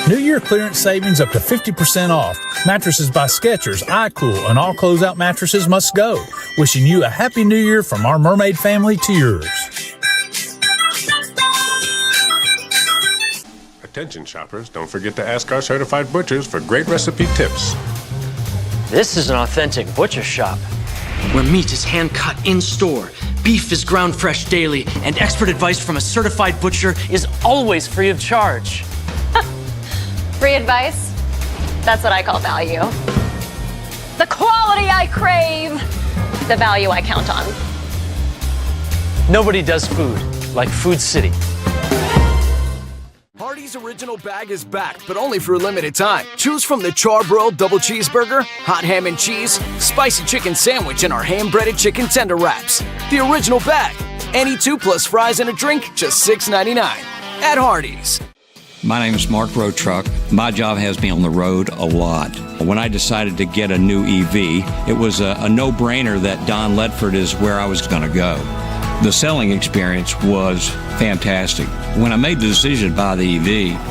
New Year clearance savings up to 50% off. Mattresses by Skechers, iCool, and all closeout mattresses must go. Wishing you a happy new year from our mermaid family to yours. Attention shoppers, don't forget to ask our certified butchers for great recipe tips. This is an authentic butcher shop, where meat is hand-cut in-store, beef is ground fresh daily, and expert advice from a certified butcher is always free of charge. Free advice? That's what I call value. The quality I crave, the value I count on. Nobody does food like Food City. Hardee's Original Bag is back, but only for a limited time. Choose from the Charbroiled Double Cheeseburger, Hot Ham and Cheese, Spicy Chicken Sandwich, and our Hand-Breaded Chicken Tender Wraps. The Original Bag. Any 2 plus fries and a drink, just $6.99. At Hardee's. My name is Mark Road Truck. My job has me on the road a lot. When I decided to get a new EV, it was a no-brainer that Don Ledford is where I was going to go. The selling experience was fantastic. When I made the decision to buy the EV,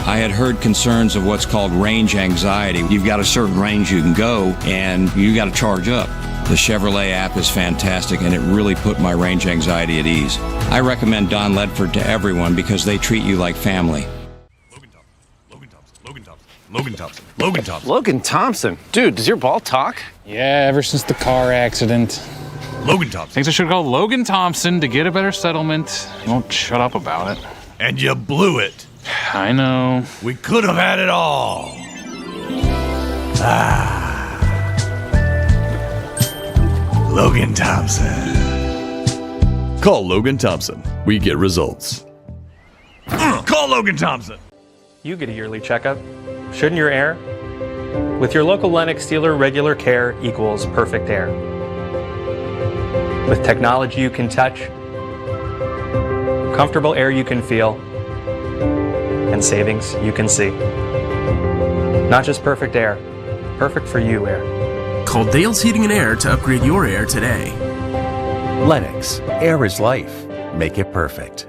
I had heard concerns of what's called range anxiety. You've got a certain range you can go, and you got to charge up. The Chevrolet app is fantastic, and it really put my range anxiety at ease. I recommend Don Ledford to everyone because they treat you like family. Logan Thompson. Dude, does your ball talk? Yeah, ever since the car accident. Logan Thompson. Thinks I should call Logan Thompson to get a better settlement. He won't shut up about it. And you blew it. I know. We could have had it all. Logan Thompson. Call Logan Thompson. We get results. Call Logan Thompson. You get a yearly checkup. Shouldn't your air? With your local Lennox dealer, regular care equals perfect air. With technology you can touch, comfortable air you can feel, and savings you can see. Not just perfect air, perfect for you air. Call Dale's Heating and Air to upgrade your air today. Lennox, air is life. Make it perfect.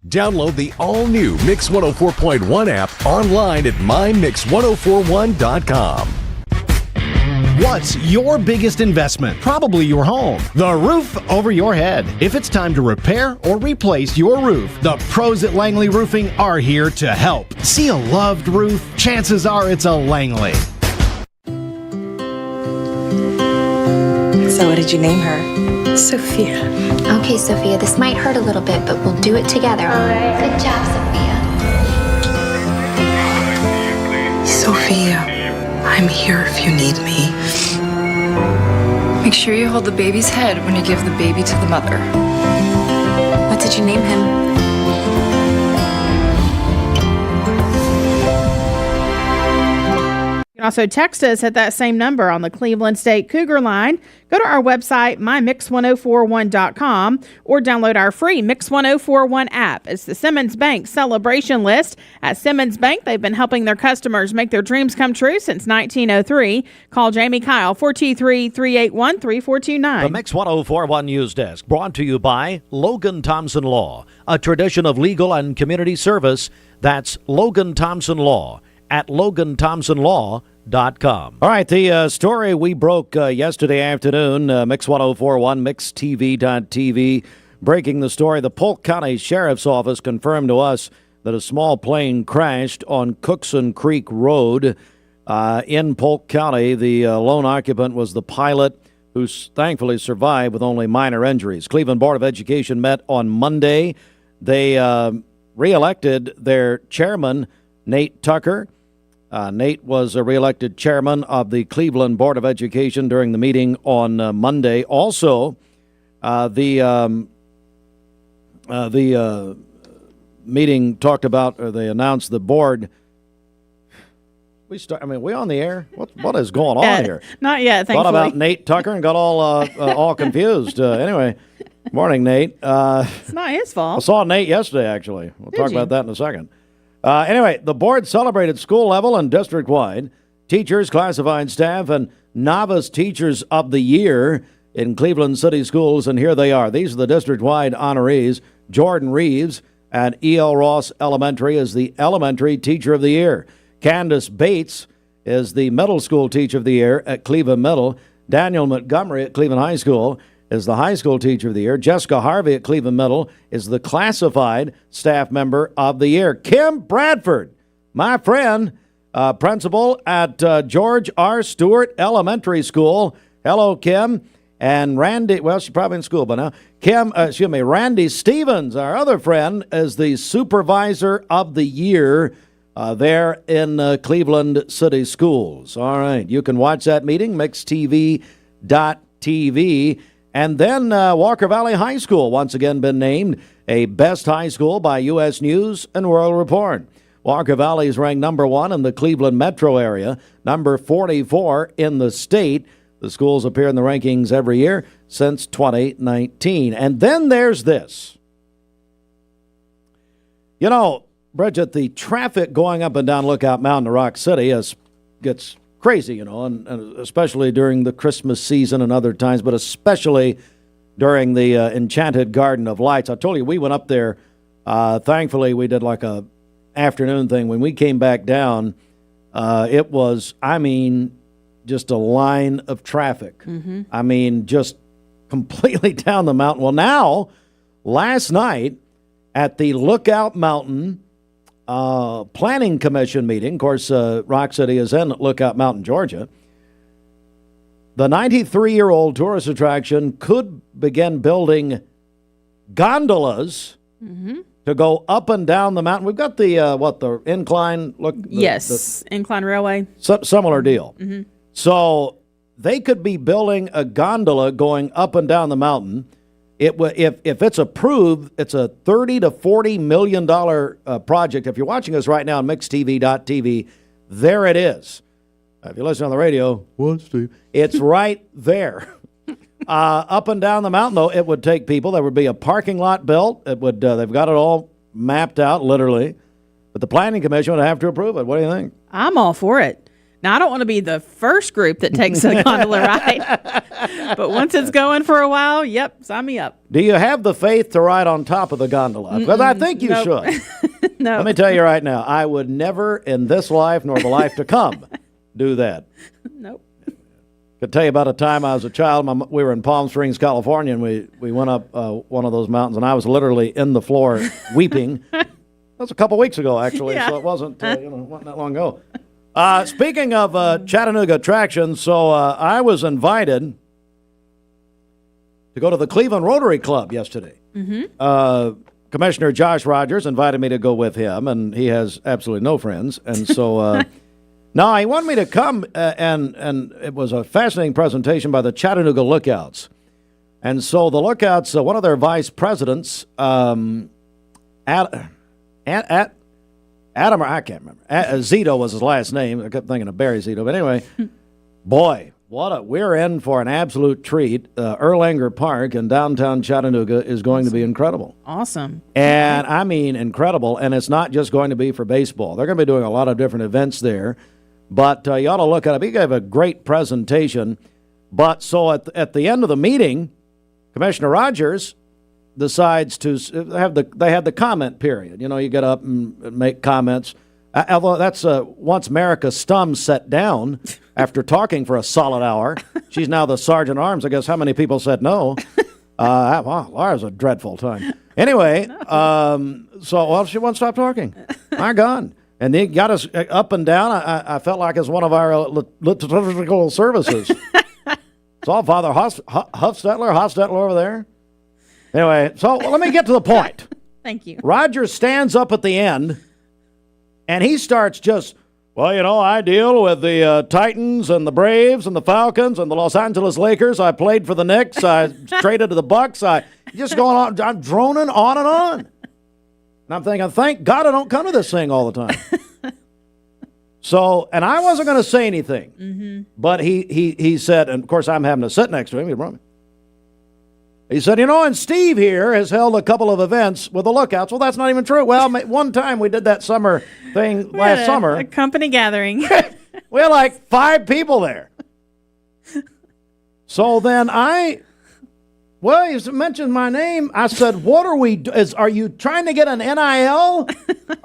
Download the all-new Mix 104.1 app online at mymix1041.com. What's your biggest investment? Probably your home. The roof over your head. If it's time to repair or replace your roof, the pros at Langley Roofing are here to help. See a loved roof? Chances are it's a Langley. So what did you name her? Sophia. Okay, Sophia, this might hurt a little bit, but we'll do it together. All right. Good job, Sophia, I'm here if you need me. Make sure you hold the baby's head when you give the baby to the mother. What did you name him? You can also text us at that same number on the Cleveland State Cougar line. Go to our website, mymix1041.com, or download our free Mix 1041 app. It's the Simmons Bank celebration list. At Simmons Bank, they've been helping their customers make their dreams come true since 1903. Call Jamie Kyle, 423-381-3429. The Mix 1041 News Desk, brought to you by Logan Thompson Law, a tradition of legal and community service. That's Logan Thompson Law at loganthompsonlaw.com. All right, the story we broke yesterday afternoon, Mix 1041, MixTV.tv, breaking the story. The Polk County Sheriff's Office confirmed to us that a small plane crashed on Cookson Creek Road in Polk County. The lone occupant was the pilot, who thankfully survived with only minor injuries. Cleveland Board of Education met on Monday. They reelected their chairman, Nate Tucker. Nate was reelected chairman of the Cleveland Board of Education during the meeting on Monday. Also, the meeting talked about, or they announced the board. We on the air? What is going on here? Not yet, thankfully. Thought about Nate Tucker and got all confused. Anyway, morning, Nate. It's not his fault. I saw Nate yesterday, actually. We'll talk about that in a second. Anyway, the board celebrated school level and district-wide teachers, classified staff, and novice teachers of the year in Cleveland City Schools, and here they are. These are the district-wide honorees. Jordan Reeves at E.L. Ross Elementary is the elementary teacher of the year. Candace Bates is the middle school teacher of the year at Cleveland Middle. Daniel Montgomery at Cleveland High School is the high school teacher of the year. Jessica Harvey at Cleveland Middle is the classified staff member of the year. Kim Bradford, my friend, principal at George R. Stewart Elementary School. Hello, Kim. And Randy, well, she's probably in school by now. Randy Stevens, our other friend, is the supervisor of the year there in Cleveland City Schools. All right, you can watch that meeting, mixtv.tv. And then Walker Valley High School, once again been named a best high school by U.S. News and World Report. Walker Valley is ranked number 1 in the Cleveland metro area, number 44 in the state. The schools appear in the rankings every year since 2019. And then there's this. You know, Bridget, the traffic going up and down Lookout Mountain to Rock City gets crazy, and especially during the Christmas season and other times, but especially during the Enchanted Garden of Lights. I told you, we went up there. Thankfully, we did like a afternoon thing. When we came back down, it was, just a line of traffic. Mm-hmm. Just completely down the mountain. Well, now, last night at the Lookout Mountain Planning Commission meeting, of course, Rock City is in Lookout Mountain, Georgia, the 93-year-old tourist attraction could begin building gondolas to go up and down the mountain. We've got the incline? Yes, incline railway. Similar deal. Mm-hmm. So they could be building a gondola going up and down the mountain. If it's approved, it's a $30 to $40 million project. If you're watching us right now on mixtv.tv, there it is. If you listen on the radio, it's right there. Up and down the mountain, though, it would take people. There would be a parking lot built. It would. They've got it all mapped out, literally. But the Planning Commission would have to approve it. What do you think? I'm all for it. Now, I don't want to be the first group that takes a gondola ride, but once it's going for a while, yep, sign me up. Do you have the faith to ride on top of the gondola? Because I think you should. No. Let me tell you right now, I would never in this life nor the life to come do that. Nope. Could tell you about a time I was a child. We were in Palm Springs, California, and we went up one of those mountains, and I was literally in the floor weeping. That was a couple weeks ago, actually, so it wasn't wasn't that long ago. Speaking of Chattanooga attractions, so I was invited to go to the Cleveland Rotary Club yesterday. Mm-hmm. Commissioner Josh Rogers invited me to go with him, and he has absolutely no friends. And so, no, he wanted me to come, and it was a fascinating presentation by the Chattanooga Lookouts. And so the Lookouts, one of their vice presidents, Adam, I can't remember. Zito was his last name. I kept thinking of Barry Zito. But anyway, boy, we're in for an absolute treat. Erlanger Park in downtown Chattanooga is going to be incredible. Awesome. And I mean incredible. And it's not just going to be for baseball. They're going to be doing a lot of different events there. But you ought to look at it. He gave a great presentation. But so at the end of the meeting, Commissioner Rogers decides to have the comment period. You get up and make comments. Although that's once Marika Stum sat down after talking for a solid hour. She's now the Sergeant at Arms. I guess how many people said no? Wow, Laura's a dreadful time. Anyway, she won't stop talking. My God. And they got us up and down. I felt like it's one of our liturgical services. It's all Father Hofstetler over there. Anyway, so let me get to the point. Thank you. Roger stands up at the end, and he starts just Well, I deal with the Titans and the Braves and the Falcons and the Los Angeles Lakers. I played for the Knicks. I traded to the Bucks. Just going on. I'm droning on and on. And I'm thinking, thank God I don't come to this thing all the time. So, and I wasn't going to say anything, but he said, and of course I'm having to sit next to him. He brought me. He said, and Steve here has held a couple of events with the Lookouts. Well, that's not even true. Well, one time we did that summer thing last summer. A company gathering. We had like 5 people there. So then he mentioned my name. I said, what are you trying to get an NIL?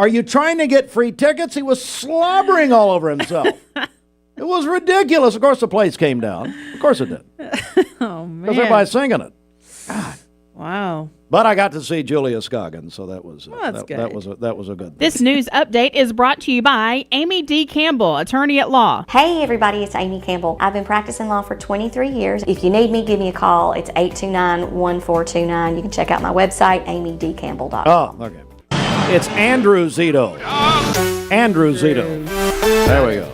Are you trying to get free tickets? He was slobbering all over himself. It was ridiculous. Of course, the place came down. Of course it did. Oh, man. Because everybody's singing it. God. Wow. But I got to see Julia Scoggins, so that was good. that was a good thing. This news update is brought to you by Amy D. Campbell, attorney at law. Hey everybody, it's Amy Campbell. I've been practicing law for 23 years. If you need me, give me a call. It's 829-1429. You can check out my website, amydcampbell.com. Oh, okay. It's Andrew Zito. Andrew Zito. There we go.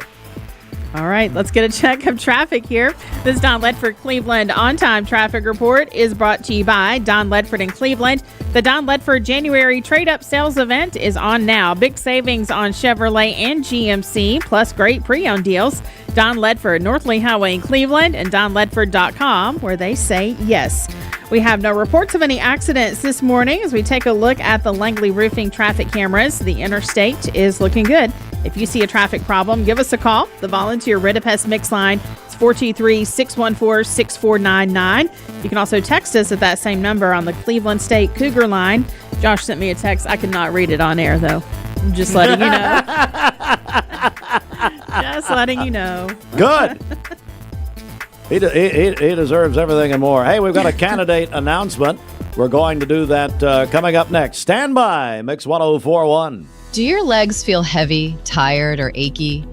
All right, let's get a check of traffic here. This Don Ledford Cleveland on-time traffic report is brought to you by Don Ledford in Cleveland. The Don Ledford January trade-up sales event is on now. Big savings on Chevrolet and GMC, plus great pre-owned deals. Don Ledford, North Lee Highway in Cleveland, and donledford.com, where they say yes. We have no reports of any accidents this morning as we take a look at the Langley Roofing traffic cameras. The interstate is looking good. If you see a traffic problem, give us a call. The volunteer Ridipest Mix line is 423-614-6499. You can also text us at that same number on the Cleveland State Cougar line. Josh sent me a text. I could not read it on air, though. I'm just letting you know. Just letting you know. Good. He deserves everything and more. Hey, we've got a candidate announcement. We're going to do that coming up next. Stand by, Mix 1041. Do your legs feel heavy, tired, or achy?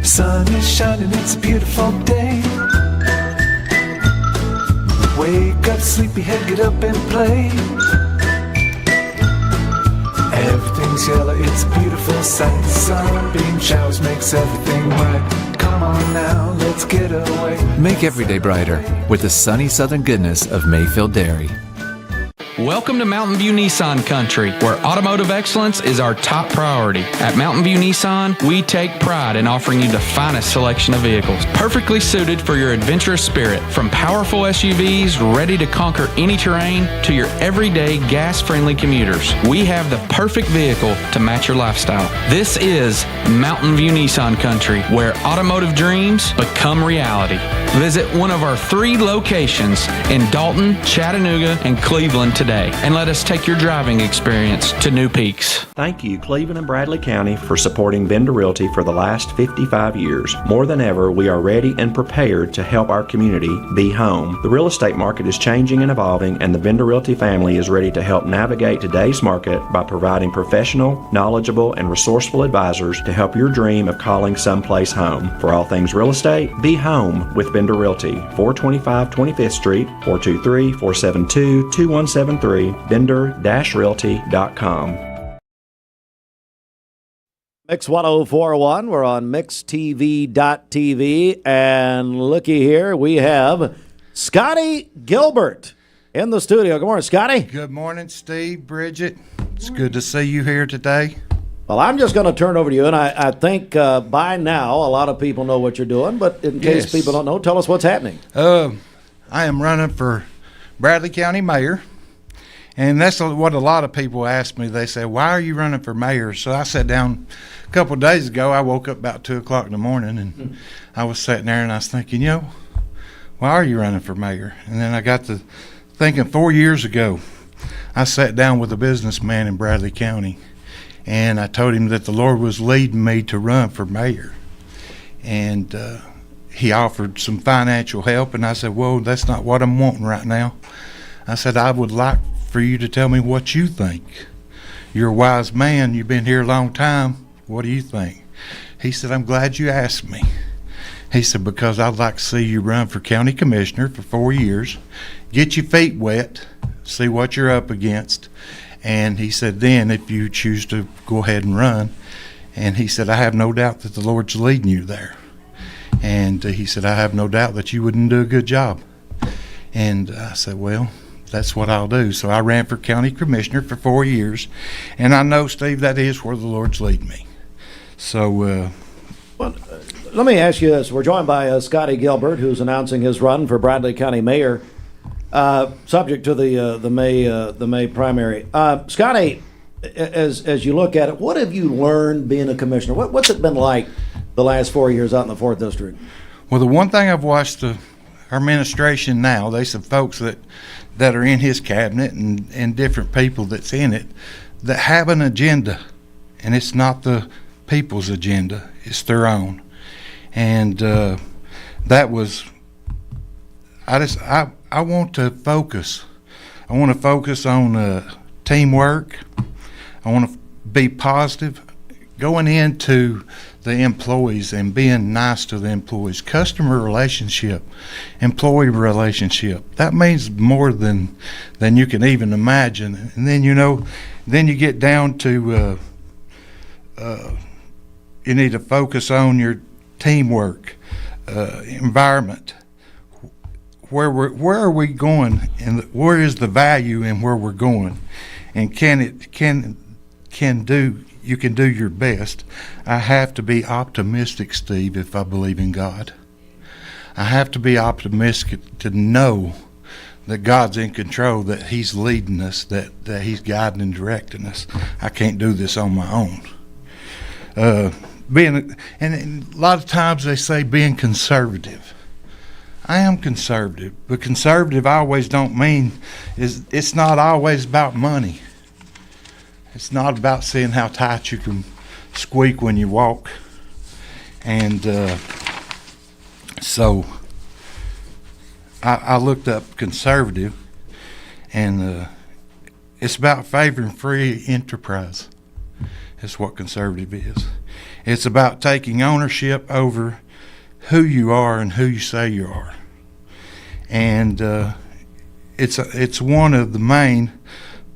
Sun is shining, it's a beautiful day. Wake up, sleepyhead, get up and play. Everything's yellow, it's a beautiful sight. Sunbeam showers makes everything right. Come on now, let's get away. Make every day brighter with the sunny southern goodness of Mayfield Dairy. Welcome to Mountain View Nissan Country, where automotive excellence is our top priority. At Mountain View Nissan, we take pride in offering you the finest selection of vehicles, perfectly suited for your adventurous spirit. From powerful SUVs ready to conquer any terrain to your everyday gas-friendly commuters, we have the perfect vehicle to match your lifestyle. This is Mountain View Nissan Country, where automotive dreams become reality. Visit one of our 3 locations in Dalton, Chattanooga, and Cleveland today, and let us take your driving experience to new peaks. Thank you, Cleveland and Bradley County, for supporting Bender Realty for the last 55 years. More than ever, we are ready and prepared to help our community be home. The real estate market is changing and evolving, and the Bender Realty family is ready to help navigate today's market by providing professional, knowledgeable, and resourceful advisors to help your dream of calling someplace home. For all things real estate, be home with Bender Realty, 425 25th Street, 423-472-2173, bender-realty.com. Mix 1041, we're on mixtv.tv, and looky here, we have Scottie Gilbert in the studio. Good morning, Scottie. Good morning, Steve, Bridget. It's good to see you here today. Well, I'm just going to turn it over to you, and I think by now a lot of people know what you're doing, but in case people don't know, tell us what's happening. I am running for Bradley County Mayor, and that's what a lot of people ask me. They say, why are you running for mayor? So I sat down a couple of days ago. I woke up about 2 o'clock in the morning, and I was sitting there, and I was thinking, why are you running for mayor? And then I got to thinking 4 years ago, I sat down with a businessman in Bradley County, and I told him that the Lord was leading me to run for mayor. And he offered some financial help, and I said, well, that's not what I'm wanting right now. I said, I would like for you to tell me what you think. You're a wise man. You've been here a long time. What do you think? He said, I'm glad you asked me. He said, because I'd like to see you run for county commissioner for 4 years, get your feet wet, see what you're up against. And he said, then if you choose to go ahead and run, and he said, I have no doubt that the Lord's leading you there. And he said, I have no doubt that you wouldn't do a good job. And I said, well, that's what I'll do. So I ran for county commissioner for 4 years, and I know, Steve, that is where the Lord's leading me. So, well, let me ask you this. We're joined by Scottie Gilbert, who's announcing his run for Bradley County Mayor, subject to the May primary. Scottie, as you look at it, what have you learned being a commissioner? What's it been like the last 4 years out in the 4th District? Well, the one thing I've watched our administration now, they some folks that are in his cabinet and different people that's in it that have an agenda, and it's not the people's agenda, it's their own. And that was, I want to focus. I want to focus on teamwork. I want to be positive. Going into the employees and being nice to the employees, customer relationship, employee relationship, that means more than you can even imagine. And then, then you get down to you need to focus on your teamwork, environment. Where are we going, and where is the value in where we're going, and you can do your best. I have to be optimistic, Steve, if I believe in God. I have to be optimistic to know that God's in control, that He's leading us, that He's guiding and directing us. I can't do this on my own. And a lot of times they say being conservative. I am conservative, but conservative I always don't mean it's not always about money. It's not about seeing how tight you can squeak when you walk. And so I looked up conservative, and it's about favoring free enterprise. That's what conservative is. It's about taking ownership over who you are and who you say you are. And it's one of the main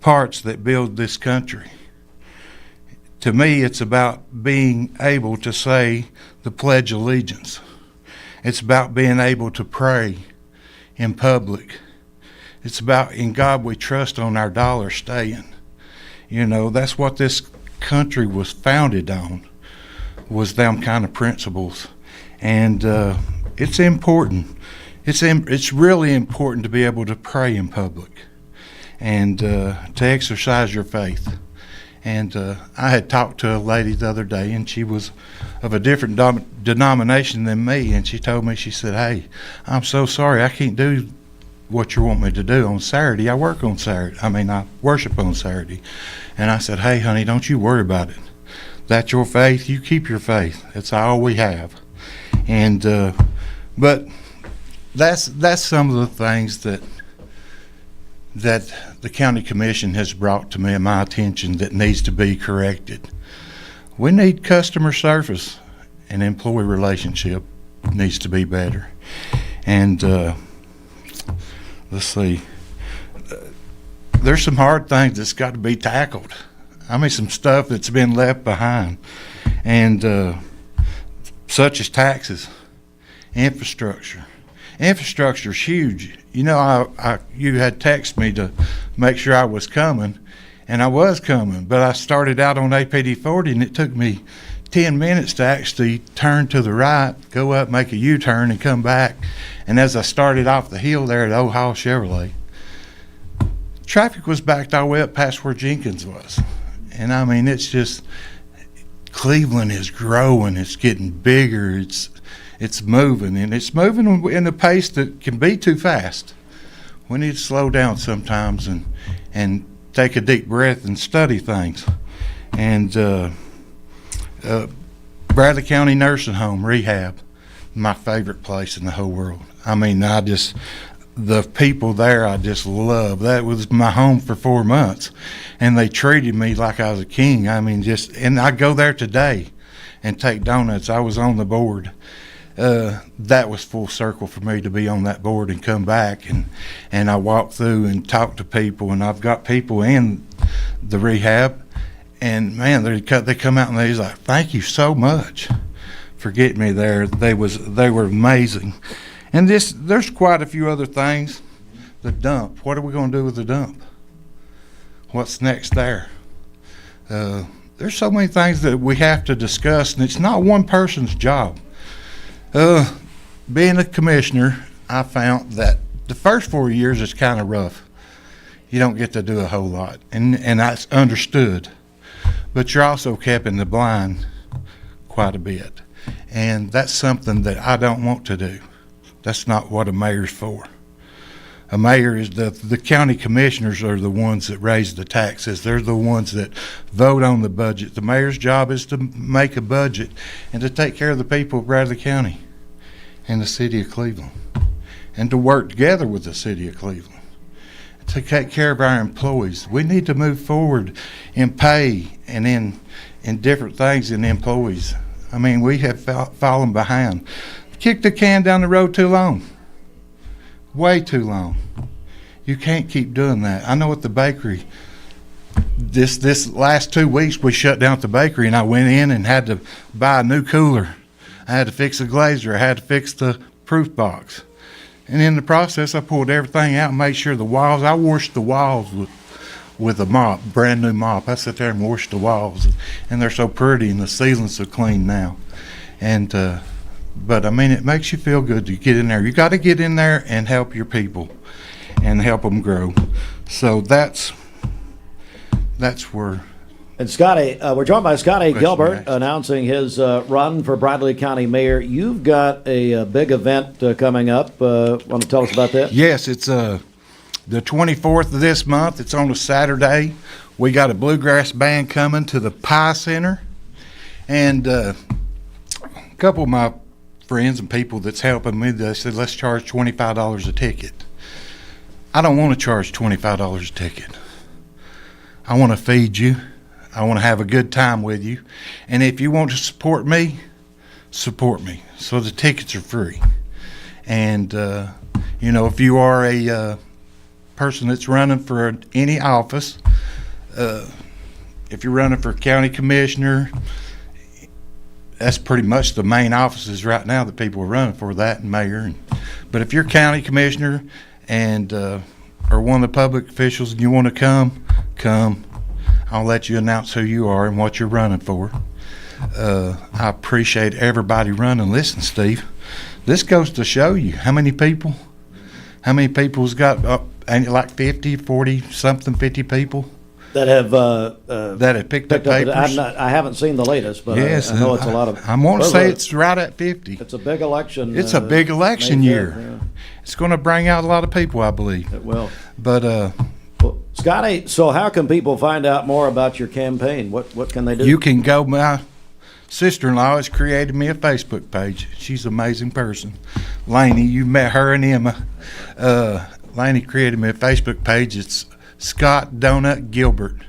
parts that build this country. To me, it's about being able to say the Pledge of Allegiance. It's about being able to pray in public. It's about in God we trust on our dollar staying. That's what this country was founded on, was them kind of principles. And it's important. It's really important to be able to pray in public and to exercise your faith. And I had talked to a lady the other day, and she was of a different denomination than me, and she told me, she said, hey, I'm so sorry, I can't do what you want me to do on Saturday. I work on Saturday. I worship on Saturday. And I said, hey, honey, don't you worry about it. That's your faith. You keep your faith. That's all we have. And but that's some of the things that the county commission has brought to me and my attention that needs to be corrected. We need customer service, and employee relationship needs to be better. And let's see, there's some hard things that's got to be tackled. Some stuff that's been left behind, and such as taxes, infrastructure. Infrastructure's huge. You had texted me to make sure I was coming, and I was coming, but I started out on APD 40, and it took me 10 minutes to actually turn to the right, go up, make a U-turn, and come back. And as I started off the hill there at Old Hall Chevrolet, traffic was backed all the way up past where Jenkins was. And it's just, Cleveland is growing, it's getting bigger, it's moving, and it's moving in a pace that can be too fast. We need to slow down sometimes and take a deep breath and study things. And Bradley County Nursing Home Rehab, my favorite place in the whole world. The people there I just love. That was my home for 4 months, and they treated me like I was a king. And I go there today and take donuts. I was on the board. that was full circle for me to be on that board and come back, and I walked through and talked to people, and I've got people in the rehab, and man, they come out and they was like, thank you so much for getting me there. They were amazing. And there's quite a few other things. The dump, what are we going to do with the dump? What's next there? There's so many things that we have to discuss, and it's not one person's job. Being a commissioner, I found that the first 4 years is kind of rough. You don't get to do a whole lot, and that's understood. But you're also kept in the blind quite a bit, and that's something that I don't want to do. That's not what a mayor's for. A mayor is the county commissioners are the ones that raise the taxes. They're the ones that vote on the budget. The mayor's job is to make a budget and to take care of the people of Bradley County and the city of Cleveland, and to work together with the city of Cleveland to take care of our employees. We need to move forward in pay and in different things in employees. I mean, we have fallen behind. Kicked the can down the road too long. Way too long. You can't keep doing that. I know at the bakery, this last 2 weeks we shut down at the bakery, and I went in and had to buy a new cooler. I had to fix the glazer. I had to fix the proof box. And in the process, I pulled everything out and made sure the walls, I washed the walls with a mop, brand new mop. I sit there and wash the walls, and they're so pretty, and the ceilings are clean now. And but I mean, it makes you feel good to get in there. You got to get in there and help your people and help them grow. So that's where. And Scottie, we're joined by Scottie Gilbert announcing his run for Bradley County Mayor. You've got a big event coming up. Want to tell us about that? Yes, it's the 24th of this month. It's on a Saturday. We got a bluegrass band coming to the Pie Center, and a couple of my friends and people that's helping me, they said, let's charge $25 a ticket. I don't want to charge $25 a ticket. I want to feed you. I want to have a good time with you. And if you want to support me. So the tickets are free. And, if you are a person that's running for any office, if you're running for county commissioner, that's pretty much the main offices right now that people are running for, that and mayor. But if you're county commissioner and or one of the public officials and you want to come. I'll let you announce who you are and what you're running for. I appreciate everybody running. Listen, Steve, this goes to show you how many people's got like 50, 40 something, 50 people that have picked up papers. I haven't seen the latest, but yes, I know it's a lot of. I want to say it's right at 50. It's a big election. It's a big election year. Yeah. It's going to bring out a lot of people, I believe. It will. But well, Scottie, so how can people find out more about your campaign? What can they do? You can go. My sister-in-law has created me a Facebook page. She's an amazing person. Lainey, you met her and Emma. Lainey created me a Facebook page. It's Scott Donut Gilbert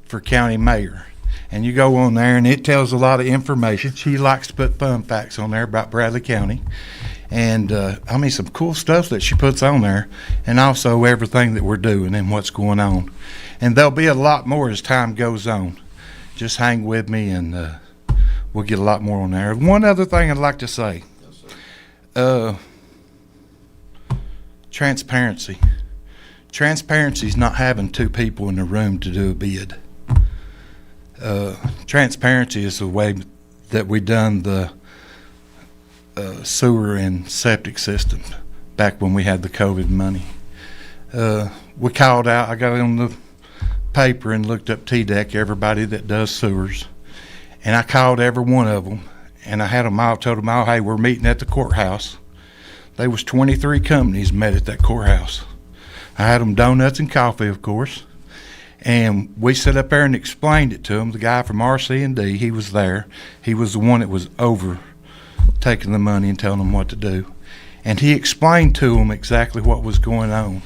for county mayor. And you go on there, and it tells a lot of information. She likes to put fun facts on there about Bradley County. And, some cool stuff that she puts on there, and also everything that we're doing and what's going on. And there'll be a lot more as time goes on. Just hang with me, and we'll get a lot more on there. One other thing I'd like to say. Transparency. Transparency is not having two people in the room to do a bid. Transparency is the way that we done the sewer and septic system back when we had the COVID money. We called out, I got on the paper and looked up TDEC, everybody that does sewers, and I called every one of them, and I had them all, told them all, hey, we're meeting at the courthouse. There was 23 companies met at that courthouse. I had them donuts and coffee, of course, and we sat up there and explained it to them. The guy from RC&D, he was there. He was the one that was over taking the money and telling them what to do. And he explained to them exactly what was going on.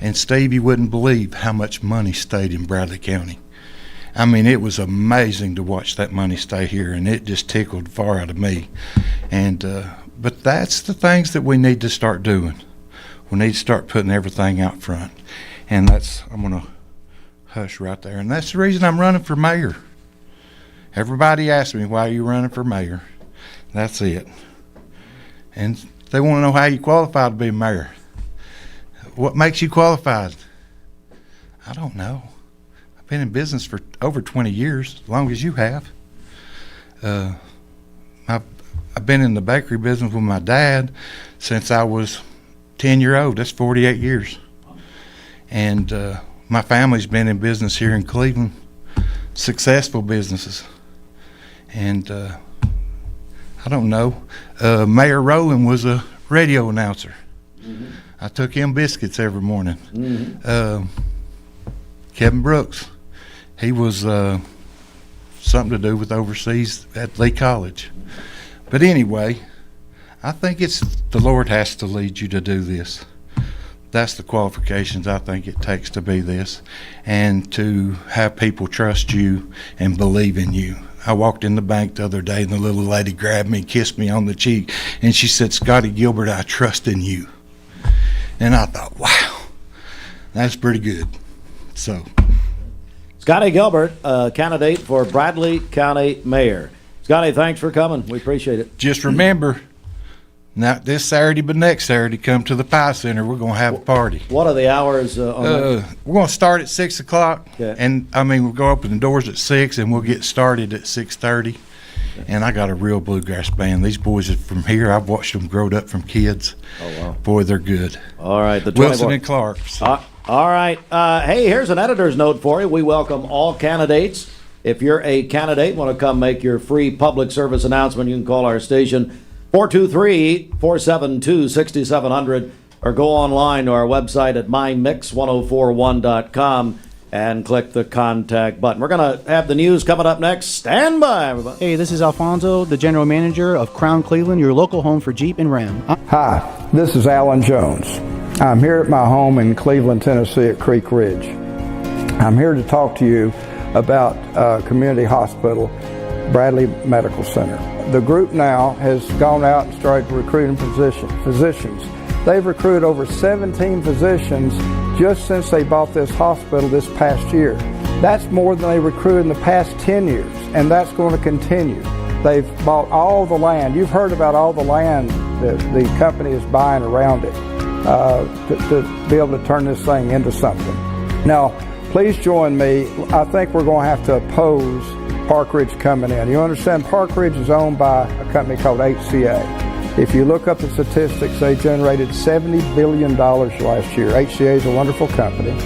And Steve, you wouldn't believe how much money stayed in Bradley County. I mean, it was amazing to watch that money stay here, and it just tickled far out of me. And But that's the things that we need to start doing. We need to start putting everything out front. And I'm going to hush right there. And that's the reason I'm running for mayor. Everybody asks me, why are you running for mayor? That's it. And they want to know how you qualify to be mayor. What makes you qualified? I don't know. I've been in business for over 20 years, as long as you have. I've been in the bakery business with my dad since I was 10 years old. That's 48 years. And my family's been in business here in Cleveland, successful businesses. And I don't know. Mayor Rowland was a radio announcer. Mm-hmm. I took him biscuits every morning. Mm-hmm. Kevin Brooks, he was something to do with overseas at Lee College. But anyway, I think the Lord has to lead you to do this. That's the qualifications I think it takes to be this, and to have people trust you and believe in you. I walked in the bank the other day and the little lady grabbed me and kissed me on the cheek, and she said, "Scottie Gilbert, I trust in you." And I thought, wow, that's pretty good. So, Scottie Gilbert, candidate for Bradley County Mayor. Scottie, thanks for coming. We appreciate it. Just remember, not this Saturday, but next Saturday, come to the Pie Center. We're going to have a party. What are the hours on that? We're going to start at 6 o'clock. Okay. And, we'll go open the doors at 6, and we'll get started at 6:30. Okay. And I got a real bluegrass band. These boys are from here. I've watched them grow up from kids. Oh, wow. Boy, they're good. All right. Wilson and Clark. So. All right. Hey, here's an editor's note for you. We welcome all candidates. If you're a candidate, want to come make your free public service announcement, you can call our station 423-472-6700 or go online to our website at mymix1041.com and click the contact button. We're going to have the news coming up next. Stand by, everybody. Hey, this is Alfonso, the general manager of Crown Cleveland, your local home for Jeep and Ram. Hi, this is Alan Jones. I'm here at my home in Cleveland, Tennessee at Creek Ridge. I'm here to talk to you about Community Hospital, Bradley Medical Center. The group now has gone out and started recruiting physicians. They've recruited over 17 physicians just since they bought this hospital this past year. That's more than they recruited in the past 10 years, and that's going to continue. They've bought all the land. You've heard about all the land that the company is buying around it to be able to turn this thing into something. Now, please join me. I think we're going to have to oppose Parkridge coming in. You understand, Parkridge is owned by a company called HCA. If you look up the statistics, they generated $70 billion last year. HCA is a wonderful company,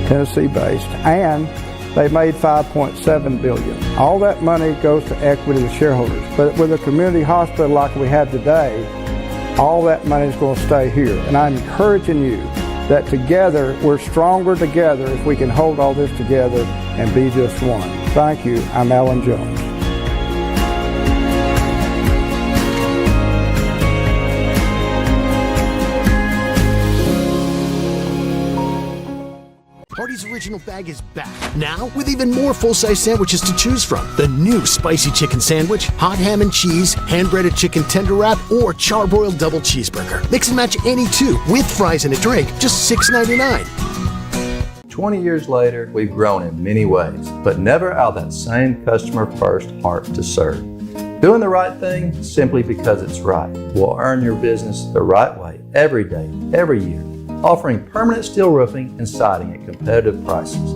Tennessee-based, and they made $5.7 billion. All that money goes to equity to shareholders. But with a community hospital like we have today, all that money is going to stay here. And I'm encouraging you that together, we're stronger together if we can hold all this together and be just one. Thank you. I'm Alan Jones. Hardee's Original Bag is back, now with even more full-size sandwiches to choose from. The new spicy chicken sandwich, hot ham and cheese, hand-breaded chicken tender wrap, or charbroiled double cheeseburger. Mix and match any two with fries and a drink, just $6.99. 20 years later, we've grown in many ways, but never out of that same customer-first heart to serve. Doing the right thing simply because it's right will earn your business the right way every day, every year. Offering permanent steel roofing and siding at competitive prices.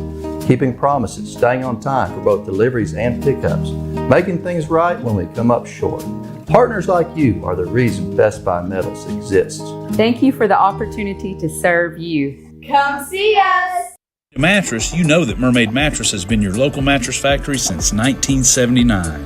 Keeping promises, staying on time for both deliveries and pickups. Making things right when we come up short. Partners like you are the reason Best Buy Metals exists. Thank you for the opportunity to serve you. Come see us! A mattress, you know that Mermaid Mattress has been your local mattress factory since 1979.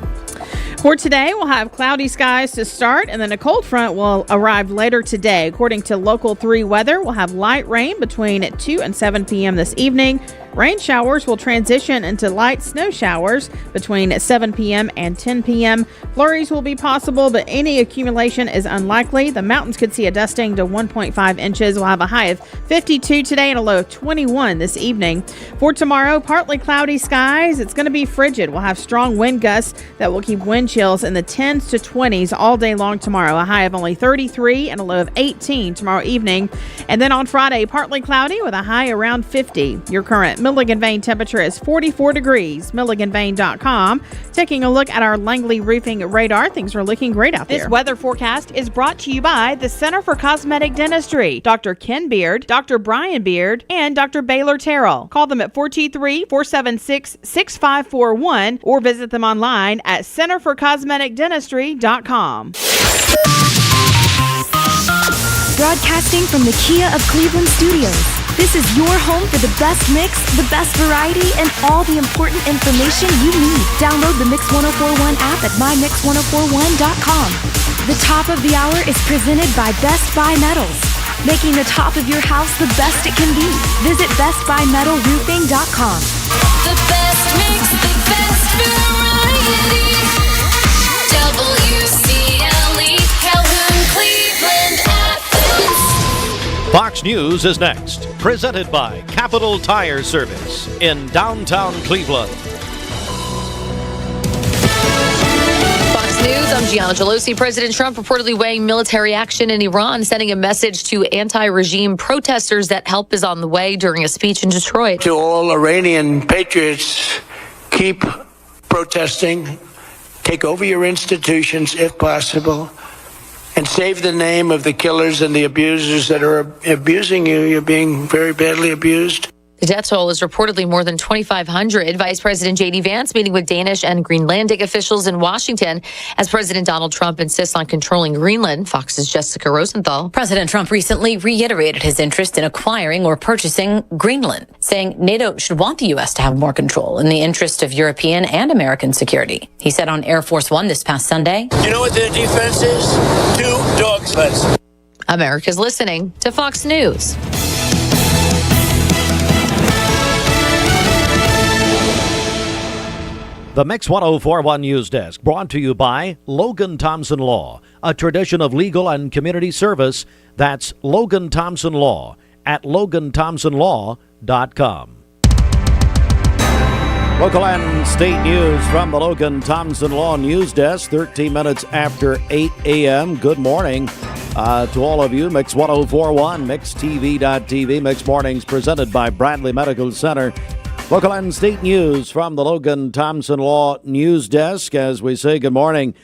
For today, we'll have cloudy skies to start, and then a cold front will arrive later today. According to Local 3 weather, we'll have light rain between 2 and 7 p.m. this evening. Rain showers will transition into light snow showers between 7 p.m. and 10 p.m. Flurries will be possible, but any accumulation is unlikely. The mountains could see a dusting to 1.5 inches. We'll have a high of 52 today and a low of 21 this evening. For tomorrow, partly cloudy skies. It's going to be frigid. We'll have strong wind gusts that will keep wind chills in the 10s to 20s all day long tomorrow. A high of only 33 and a low of 18 tomorrow evening. And then on Friday, partly cloudy with a high around 50. Your current Milligan Vane temperature is 44 degrees. MilliganVane.com. Taking a look at our Langley Roofing radar, things are looking great out there. This weather forecast is brought to you by the Center for Cosmetic Dentistry, Dr. Ken Beard, Dr. Brian Beard, and Dr. Baylor Terrell. Call them at 423-476-6541 or visit them online at centerforcosmeticdentistry.com. Broadcasting from the Kia of Cleveland studios. This is your home for the best mix, the best variety, and all the important information you need. Download the Mix 1041 app at mymix1041.com. The top of the hour is presented by Best Buy Metals, making the top of your house the best it can be. Visit bestbuymetalroofing.com. The best mix, the best variety. WCLE, Calhoun, Cleveland, Athens. Fox News is next, presented by Capital Tire Service in downtown Cleveland. Fox News, I'm Gianna Gelosi. President Trump reportedly weighing military action in Iran, sending a message to anti-regime protesters that help is on the way during a speech in Detroit. To all Iranian patriots, keep protesting, take over your institutions if possible, and save the name of the killers and the abusers that are abusing you. You're being very badly abused. The death toll is reportedly more than 2,500. Vice President J.D. Vance meeting with Danish and Greenlandic officials in Washington as President Donald Trump insists on controlling Greenland. Fox's Jessica Rosenthal. President Trump recently reiterated his interest in acquiring or purchasing Greenland, saying NATO should want the U.S. to have more control in the interest of European and American security. He said on Air Force One this past Sunday. You know what their defense is? 2 dogs fence. America's listening to Fox News. The Mix 1041 News Desk, brought to you by Logan Thompson Law, a tradition of legal and community service. That's Logan Thompson Law at LoganThompsonLaw.com. Local and state news from the Logan Thompson Law News Desk, 13 minutes after 8 a.m. Good morning to all of you. Mix 1041, MixTV.tv, Mix Mornings presented by Bradley Medical Center. Local and state news from the Logan Thompson Law News Desk as we say good morning.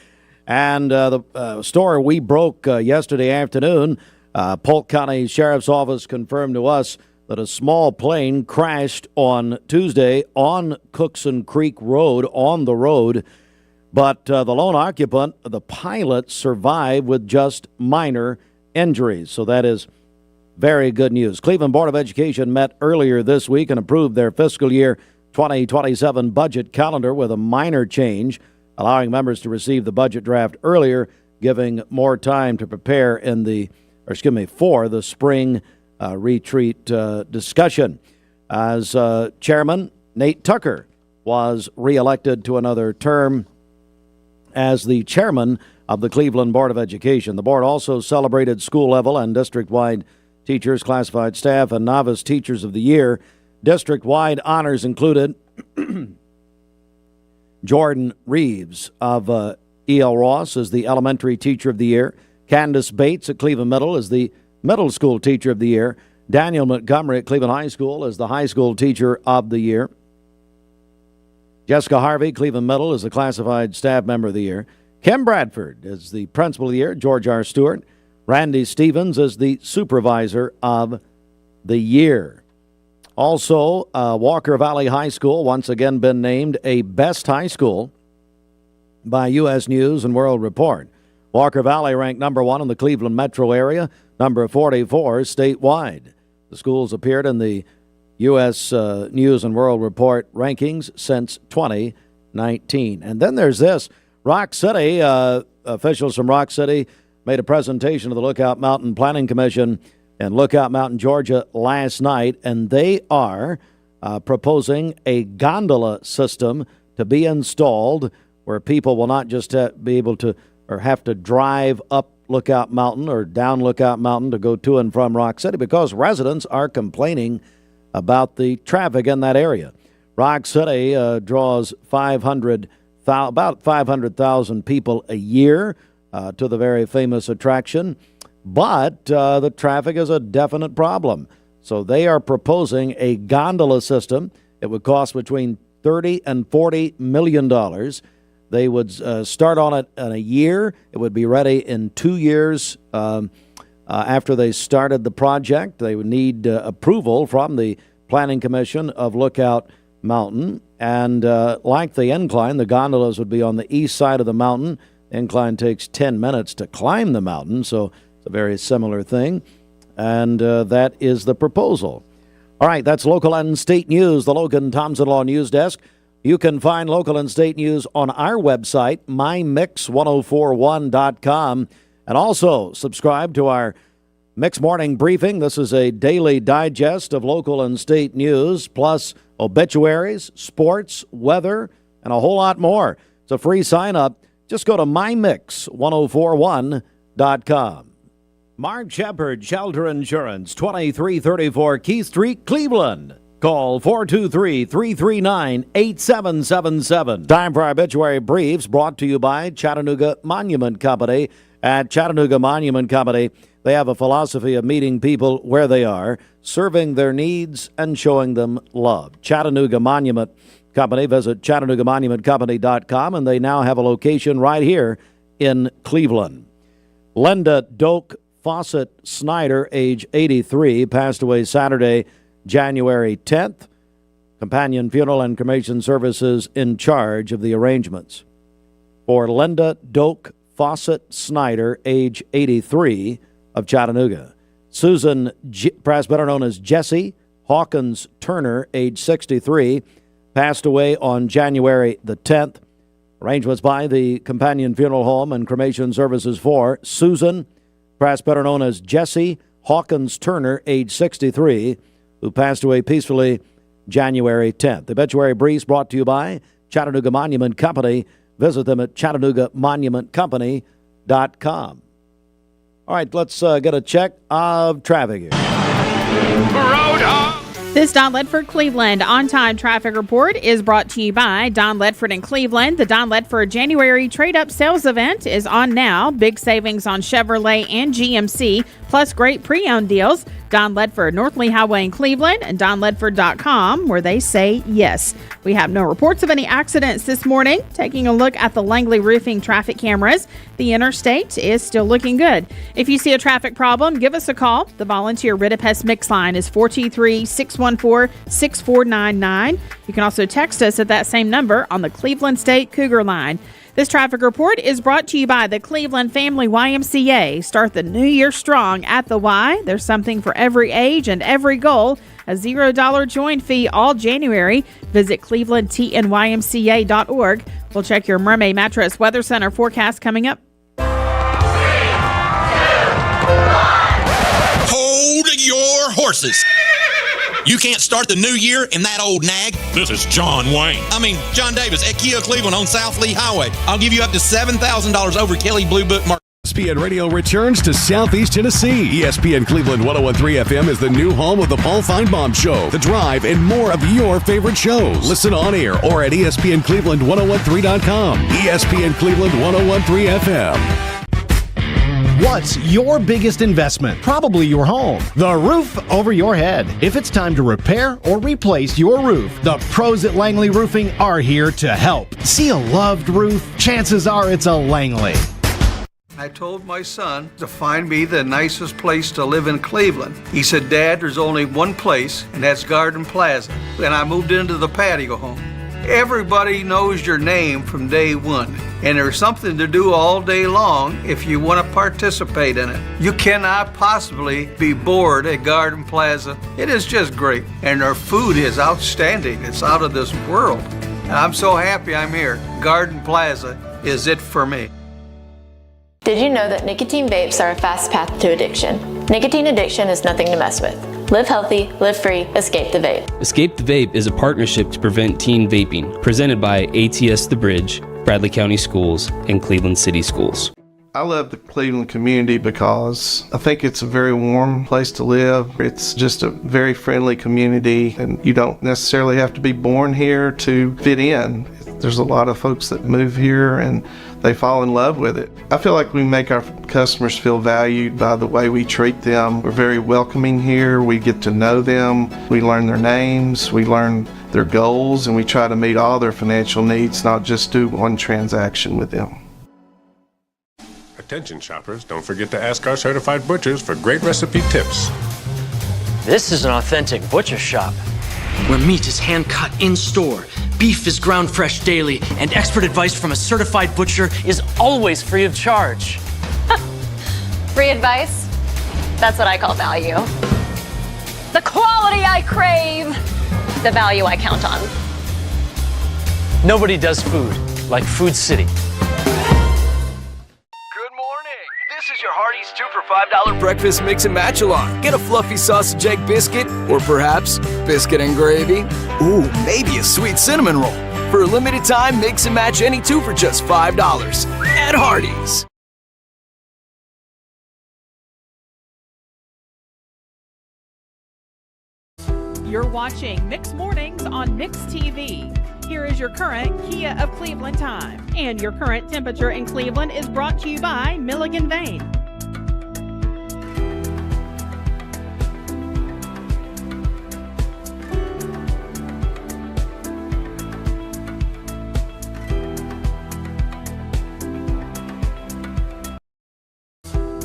And the story we broke yesterday afternoon, Polk County Sheriff's Office confirmed to us that a small plane crashed on Tuesday on Cookson Creek Road, on the road. But the lone occupant, the pilot, survived with just minor injuries. So that is very good news. Cleveland Board of Education met earlier this week and approved their fiscal year 2027 budget calendar with a minor change, allowing members to receive the budget draft earlier, giving more time to prepare for the spring retreat discussion. As chairman, Nate Tucker was reelected to another term as the chairman of the Cleveland Board of Education. The board also celebrated school level and district-wide teachers, classified staff, and novice teachers of the year. District-wide honors included Jordan Reeves of E.L. Ross as the elementary teacher of the year. Candace Bates at Cleveland Middle as the middle school teacher of the year. Daniel Montgomery at Cleveland High School as the high school teacher of the year. Jessica Harvey, Cleveland Middle, as the classified staff member of the year. Kim Bradford as the principal of the year. George R. Stewart. Randy Stevens as the supervisor of the year. Also, Walker Valley High School once again been named a best high school by U.S. News and World Report. Walker Valley ranked number 1 in the Cleveland metro area, number 44 statewide. The schools appeared in the U.S. News and World Report rankings since 2019. And then there's this. Rock City, officials from Rock City made a presentation to the Lookout Mountain Planning Commission in Lookout Mountain, Georgia last night, and they are proposing a gondola system to be installed where people will not just be able to or have to drive up Lookout Mountain or down Lookout Mountain to go to and from Rock City, because residents are complaining about the traffic in that area. Rock City draws about 500,000 people a year to the very famous attraction, but the traffic is a definite problem. So they are proposing a gondola system. It would cost between $30 and $40 million. They would start on it in a year. It would be ready in 2 years after they started the project. They would need approval from the Planning Commission of Lookout Mountain. And like the incline, the gondolas would be on the east side of the mountain. The incline takes 10 minutes to climb the mountain, so it's a very similar thing. And that is the proposal. All right, that's local and state news, the Logan Thompson Law News Desk. You can find local and state news on our website, mymix1041.com, and also subscribe to our Mix Morning Briefing. This is a daily digest of local and state news, plus obituaries, sports, weather, and a whole lot more. It's a free sign-up. Just go to mymix1041.com. Mark Shepard, Shelter Insurance, 2334 Keith Street, Cleveland. Call 423-339-8777. Time for our obituary briefs, brought to you by Chattanooga Monument Company. At Chattanooga Monument Company, they have a philosophy of meeting people where they are, serving their needs, and showing them love. Chattanooga Monument Company. Visit ChattanoogaMonumentCompany.com, and they now have a location right here in Cleveland. Linda Doak Fawcett Snyder, age 83, passed away Saturday, January 10th. Companion Funeral and Cremation Services in charge of the arrangements. For Linda Doak Fawcett Snyder, age 83, of Chattanooga. Susan, perhaps better known as Jessie Hawkins Turner, age 63, passed away on January the 10th. Arrangements by the Companion Funeral Home and Cremation Services for Susan, perhaps better known as Jessie Hawkins Turner, age 63, who passed away peacefully January 10th. The obituary briefs brought to you by Chattanooga Monument Company. Visit them at ChattanoogaMonumentCompany.com. All right, let's get a check of traffic here. This Don Ledford Cleveland on-time traffic report is brought to you by Don Ledford in Cleveland. The Don Ledford January trade-up sales event is on now. Big savings on Chevrolet and GMC, plus great pre-owned deals. Don Ledford, North Lee Highway in Cleveland, and DonLedford.com, where they say yes. We have no reports of any accidents this morning. Taking a look at the Langley Roofing traffic cameras, the interstate is still looking good. If you see a traffic problem, give us a call. The volunteer Ridipest Mix line is 423-614-6499. You can also text us at that same number on the Cleveland State Cougar line. This traffic report is brought to you by the Cleveland Family YMCA. Start the new year strong at the Y. There's something for every age and every goal. A $0 join fee all January. Visit clevelandtnymca.org. We'll check your Mermaid Mattress Weather Center forecast coming up. Hold your horses. You can't start the new year in that old nag. This is John Wayne. John Davis at Kia Cleveland on South Lee Highway. I'll give you up to $7,000 over Kelly Blue Book Mark. ESPN Radio returns to Southeast Tennessee. ESPN Cleveland 101.3 FM is the new home of the Paul Feinbaum Show, The Drive, and more of your favorite shows. Listen on air or at ESPNCleveland1013.com. ESPN Cleveland 101.3 FM. What's your biggest investment? Probably your home. The roof over your head. If it's time to repair or replace your roof, the pros at Langley Roofing are here to help. See a loved roof? Chances are it's a Langley. I told my son to find me the nicest place to live in Cleveland. He said, Dad, there's only one place, and that's Garden Plaza. And I moved into the patio home. Everybody knows your name from day one, and there's something to do all day long if you want to participate in it. You cannot possibly be bored at Garden Plaza. It is just great, and their food is outstanding. It's out of this world. And I'm so happy I'm here. Garden Plaza is it for me. Did you know that nicotine vapes are a fast path to addiction? Nicotine addiction is nothing to mess with. Live healthy, live free, escape the vape. Escape the Vape is a partnership to prevent teen vaping, presented by ATS The Bridge, Bradley County Schools, and Cleveland City Schools. I love the Cleveland community because I think it's a very warm place to live. It's just a very friendly community, and you don't necessarily have to be born here to fit in. There's a lot of folks that move here and they fall in love with it. I feel like we make our customers feel valued by the way we treat them. We're very welcoming here. We get to know them. We learn their names. We learn their goals, and we try to meet all their financial needs, not just do one transaction with them. Attention shoppers, don't forget to ask our certified butchers for great recipe tips. This is an authentic butcher shop, where meat is hand-cut in-store, beef is ground fresh daily, and expert advice from a certified butcher is always free of charge. Free advice? That's what I call value. The quality I crave, the value I count on. Nobody does food like Food City. This is your Hardee's 2 for $5 breakfast mix and match along. Get a fluffy sausage egg biscuit, or perhaps biscuit and gravy. Ooh, maybe a sweet cinnamon roll. For a limited time, mix and match any 2 for just $5 at Hardee's. You're watching Mix Mornings on Mix TV. Here is your current Kia of Cleveland time. And your current temperature in Cleveland is brought to you by Milligan Vane.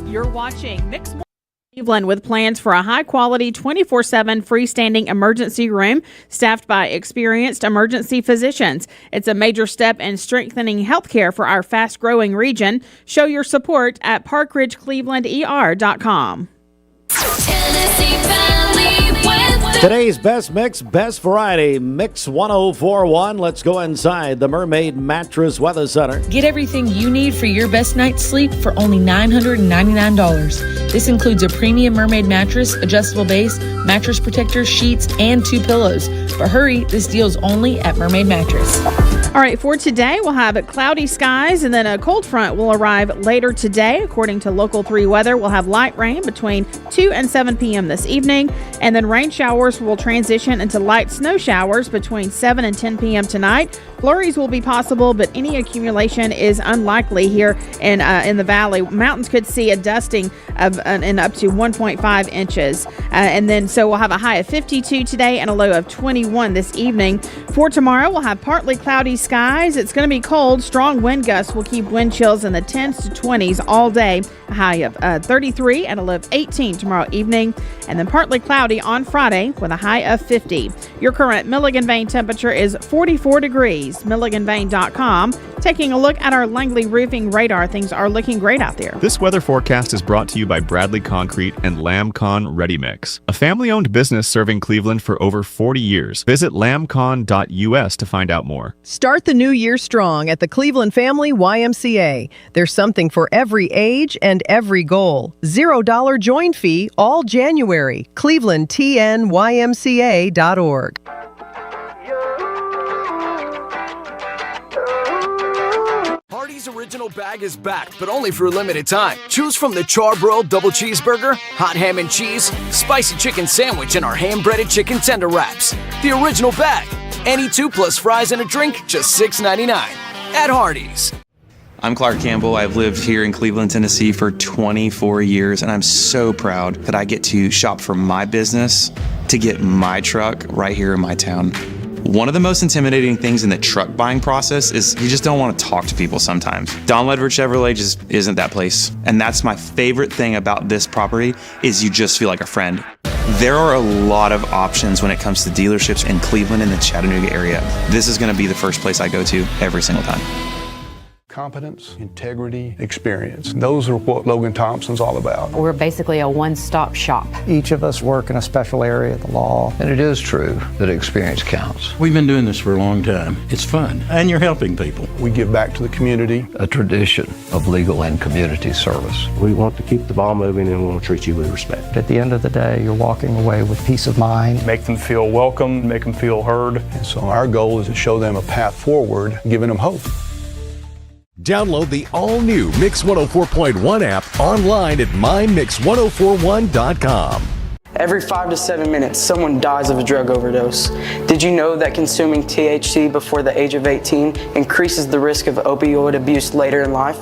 You're watching Mix Mornings. Cleveland with plans for a high-quality 24/7 freestanding emergency room staffed by experienced emergency physicians. It's a major step in strengthening healthcare for our fast-growing region. Show your support at ParkridgeClevelandER.com. Today's best mix, best variety, Mix 1041. Let's go inside the Mermaid Mattress Weather Center. Get everything you need for your best night's sleep for only $999. This includes a premium Mermaid mattress, adjustable base, mattress protector, sheets, and 2 pillows. But hurry, this deal's only at Mermaid Mattress. All right, for today, we'll have cloudy skies, and then a cold front will arrive later today. According to Local 3 weather, we'll have light rain between 2 and 7 p.m. this evening, and then rain showers will transition into light snow showers between 7 and 10 p.m. tonight. Flurries will be possible, but any accumulation is unlikely here in the valley. Mountains could see a dusting of and up to 1.5 inches. And then so we'll have a high of 52 today and a low of 21 this evening. For tomorrow, we'll have partly cloudy skies. It's going to be cold. Strong wind gusts will keep wind chills in the 10s to 20s all day. A high of 33 and a low of 18 tomorrow evening. And then partly cloudy on Friday with a high of 50. Your current Milligan Vane temperature is 44 degrees. MilliganVane.com. Taking a look at our Langley roofing radar. Things are looking great out there. This weather forecast is brought to you by Bradley Concrete and LambCon Ready Mix, a family-owned business serving Cleveland for over 40 years. Visit lambcon.us to find out more. Start the new year strong at the Cleveland Family YMCA. There's something for every age and every goal. $0 join fee all January. ClevelandTNYMCA.org. Hardee's Original Bag is back, but only for a limited time. Choose from the charbroiled double cheeseburger, hot ham and cheese, spicy chicken sandwich, and our hand-breaded chicken tender wraps. The Original Bag. Any 2 plus fries and a drink, just $6.99 at Hardee's. I'm Clark Campbell. I've lived here in Cleveland, Tennessee for 24 years, and I'm so proud that I get to shop for my business to get my truck right here in my town. One of the most intimidating things in the truck buying process is you just don't want to talk to people sometimes. Don Ledford Chevrolet just isn't that place. And that's my favorite thing about this property is you just feel like a friend. There are a lot of options when it comes to dealerships in Cleveland and the Chattanooga area. This is going to be the first place I go to every single time. Competence, integrity, experience. Those are what Logan Thompson's all about. We're basically a one-stop shop. Each of us work in a special area of the law. And it is true that experience counts. We've been doing this for a long time. It's fun, and you're helping people. We give back to the community. A tradition of legal and community service. We want to keep the ball moving and we want to treat you with respect. At the end of the day, you're walking away with peace of mind. Make them feel welcome, make them feel heard. And so our goal is to show them a path forward, giving them hope. Download the all-new Mix 104.1 app online at mymix1041.com. Every 5 to 7 minutes, someone dies of a drug overdose. Did you know that consuming THC before the age of 18 increases the risk of opioid abuse later in life?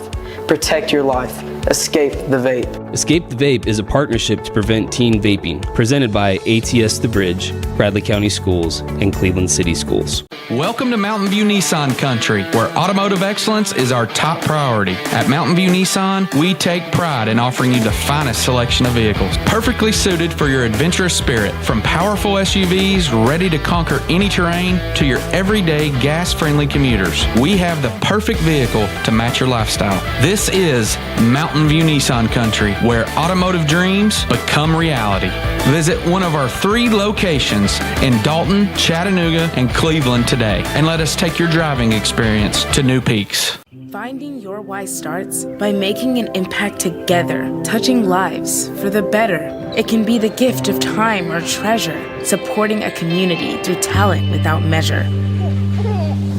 Protect your life. Escape the Vape. Escape the Vape is a partnership to prevent teen vaping, presented by ATS The Bridge, Bradley County Schools, and Cleveland City Schools. Welcome to Mountain View Nissan Country, where automotive excellence is our top priority. At Mountain View Nissan, we take pride in offering you the finest selection of vehicles, perfectly suited for your adventurous spirit. From powerful SUVs ready to conquer any terrain to your everyday gas-friendly commuters, we have the perfect vehicle to match your lifestyle. This is Mountain View Nissan Country, where automotive dreams become reality. Visit one of our 3 locations in Dalton, Chattanooga, and Cleveland today, and let us take your driving experience to new peaks. Finding your why starts by making an impact together, touching lives for the better. It can be the gift of time or treasure, supporting a community through talent without measure.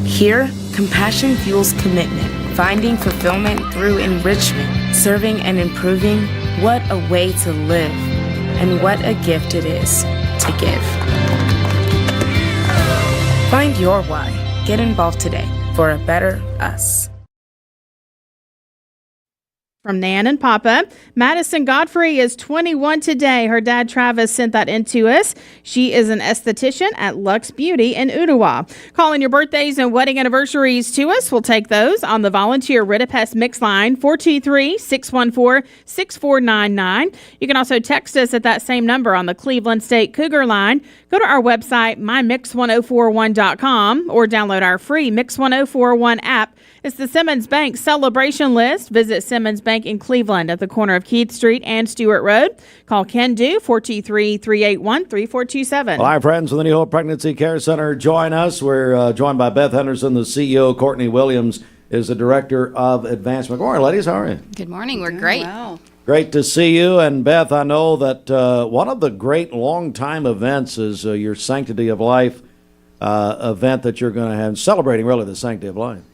Here, compassion fuels commitment, finding fulfillment through enrichment, serving and improving. What a way to live, and what a gift it is to give. Find your why. Get involved today for a better us. From Nan and Papa, Madison Godfrey is 21 today. Her dad, Travis, sent that in to us. She is an esthetician at Lux Beauty in Ottawa. Calling your birthdays and wedding anniversaries to us. We'll take those on the volunteer Ritapest Mix line, 423-614-6499. You can also text us at that same number on the Cleveland State Cougar line. Go to our website, mymix1041.com, or download our free Mix 1041 app. It's the Simmons Bank Celebration List. Visit Simmons Bank in Cleveland at the corner of Keith Street and Stewart Road. Call Ken Do, 423-381-3427. Well, hi, friends from the New Hope Pregnancy Care Center. Join us. We're joined by Beth Henderson, the CEO. Courtney Williams is the Director of Advancement. Good morning, ladies. How are you? Good morning. We're great. Wow. Great to see you. And Beth, I know that one of the great long-time events is your Sanctity of Life event that you're going to have, celebrating really the Sanctity of Life.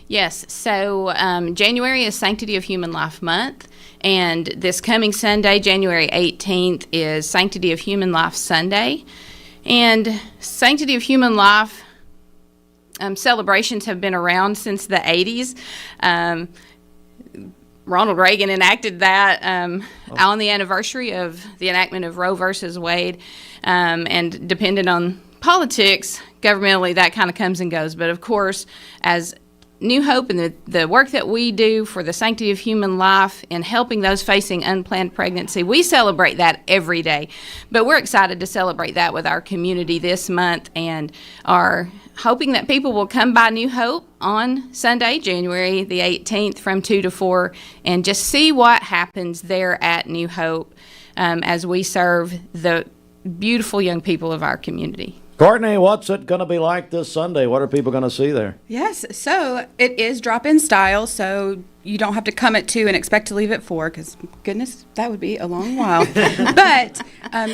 Yes, so January is Sanctity of Human Life Month, and this coming Sunday, January 18th, is Sanctity of Human Life Sunday. And Sanctity of Human Life celebrations have been around since the 80s. Ronald Reagan enacted that on the anniversary of the enactment of Roe versus Wade, and depending on politics, governmentally, that kind of comes and goes. But of course, as New Hope and the work that we do for the sanctity of human life in helping those facing unplanned pregnancy, we celebrate that every day. But we're excited to celebrate that with our community this month and are hoping that people will come by New Hope on Sunday, January the 18th from 2 to 4 and just see what happens there at New Hope as we serve the beautiful young people of our community. Courtney, what's it going to be like this Sunday? What are people going to see there? Yes, so it is drop-in style, so you don't have to come at 2 and expect to leave at 4, because, goodness, that would be a long while. But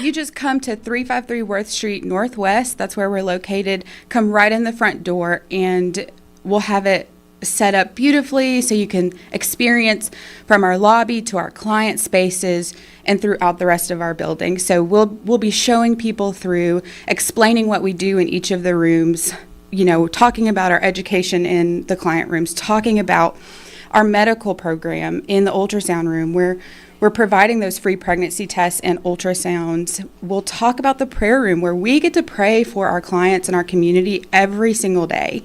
you just come to 353 Worth Street Northwest. That's where we're located. Come right in the front door, and we'll have it set up beautifully so you can experience from our lobby to our client spaces and throughout the rest of our building. So we'll be showing people through, explaining what we do in each of the rooms, you know, talking about our education in the client rooms, talking about our medical program in the ultrasound room where we're providing those free pregnancy tests and ultrasounds. We'll talk about the prayer room where we get to pray for our clients and our community every single day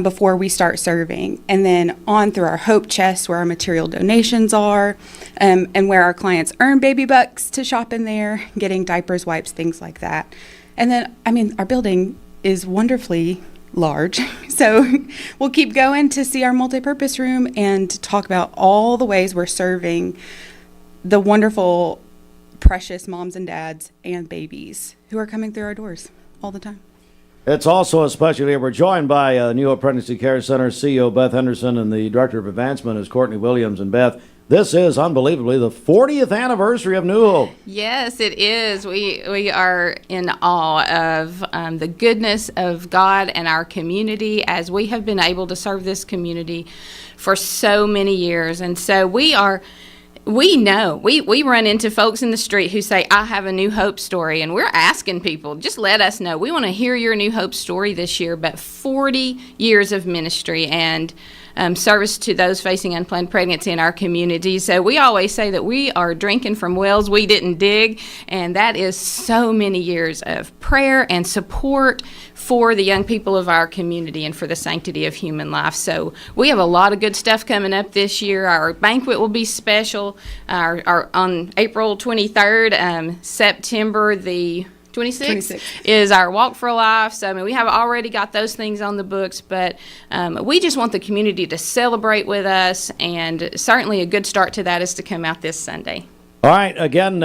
before we start serving. And then on through our Hope Chest where our material donations are and where our clients earn baby bucks to shop in there, getting diapers, wipes, things like that. And then, I mean, our building is wonderfully large. So we'll keep going to see our multipurpose room and to talk about all the ways we're serving the wonderful, precious moms and dads and babies who are coming through our doors all the time. It's also a special day. We're joined by New Hope Pregnancy Care Center CEO Beth Henderson, and the Director of Advancement is Courtney Williams. And Beth, this is unbelievably the 40th anniversary of New Hope. Yes, it is. We are in awe of the goodness of God and our community, as we have been able to serve this community for so many years. And so we know, we run into folks in the street who say, I have a New Hope story, and we're asking people, just let us know. We want to hear your New Hope story this year. But 40 years of ministry and service to those facing unplanned pregnancy in our community. So we always say that we are drinking from wells we didn't dig, and that is so many years of prayer and support for the young people of our community and for the sanctity of human life. So we have a lot of good stuff coming up this year. Our banquet will be special on April 23rd. September the 26th is our Walk for Life. So, I mean, we have already got those things on the books, but we just want the community to celebrate with us, and certainly a good start to that is to come out this Sunday. All right, again,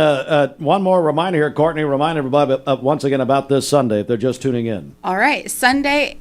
one more reminder here, Courtney. Remind everybody once again about this Sunday if they're just tuning in. All right, Sunday,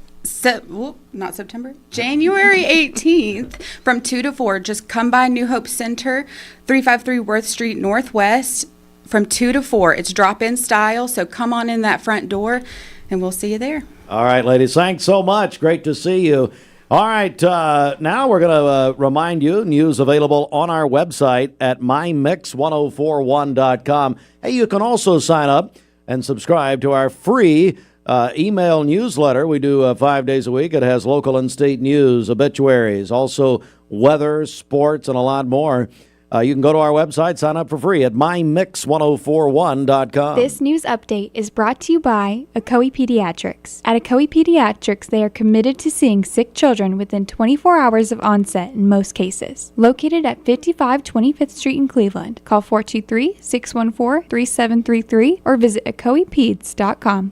not September, January 18th from 2 to 4. Just come by New Hope Center, 353 Worth Street Northwest from 2 to 4. It's drop-in style, so come on in that front door, and we'll see you there. All right, ladies, thanks so much. Great to see you. All right, now we're going to remind you, news available on our website at mymix1041.com. Hey, you can also sign up and subscribe to our free email newsletter. We do 5 days a week. It has local and state news, obituaries, also weather, sports, and a lot more. You can go to our website, sign up for free at mymix1041.com. This news update is brought to you by Ocoee Pediatrics. At Ocoee Pediatrics, they are committed to seeing sick children within 24 hours of onset in most cases. Located at 55 25th Street in Cleveland. Call 423-614-3733 or visit ocoeepeds.com.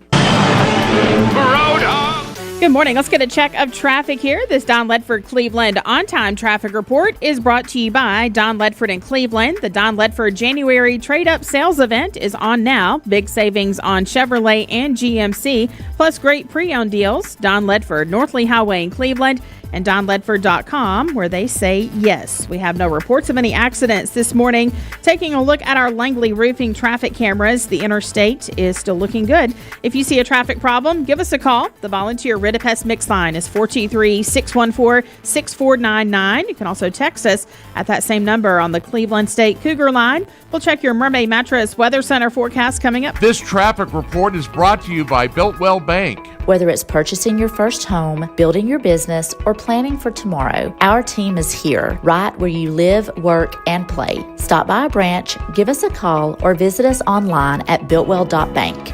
Good morning. Let's get a check of traffic here. This Don Ledford Cleveland on-time traffic report is brought to you by Don Ledford in Cleveland. The Don Ledford January trade-up sales event is on now. Big savings on Chevrolet and GMC, plus great pre-owned deals. Don Ledford, North Lee Highway in Cleveland, and donledford.com, where they say yes. We have no reports of any accidents this morning. Taking a look at our Langley roofing traffic cameras, the interstate is still looking good. If you see a traffic problem, give us a call. The volunteer Ridipest Mix line is 423-614-6499. You can also text us at that same number on the Cleveland State Cougar line. We'll check your Mermaid Mattress Weather Center forecast coming up. This traffic report is brought to you by Beltwell Bank. Whether it's purchasing your first home, building your business, or planning for tomorrow, our team is here, right where you live, work, and play. Stop by a branch, give us a call, or visit us online at builtwell.bank.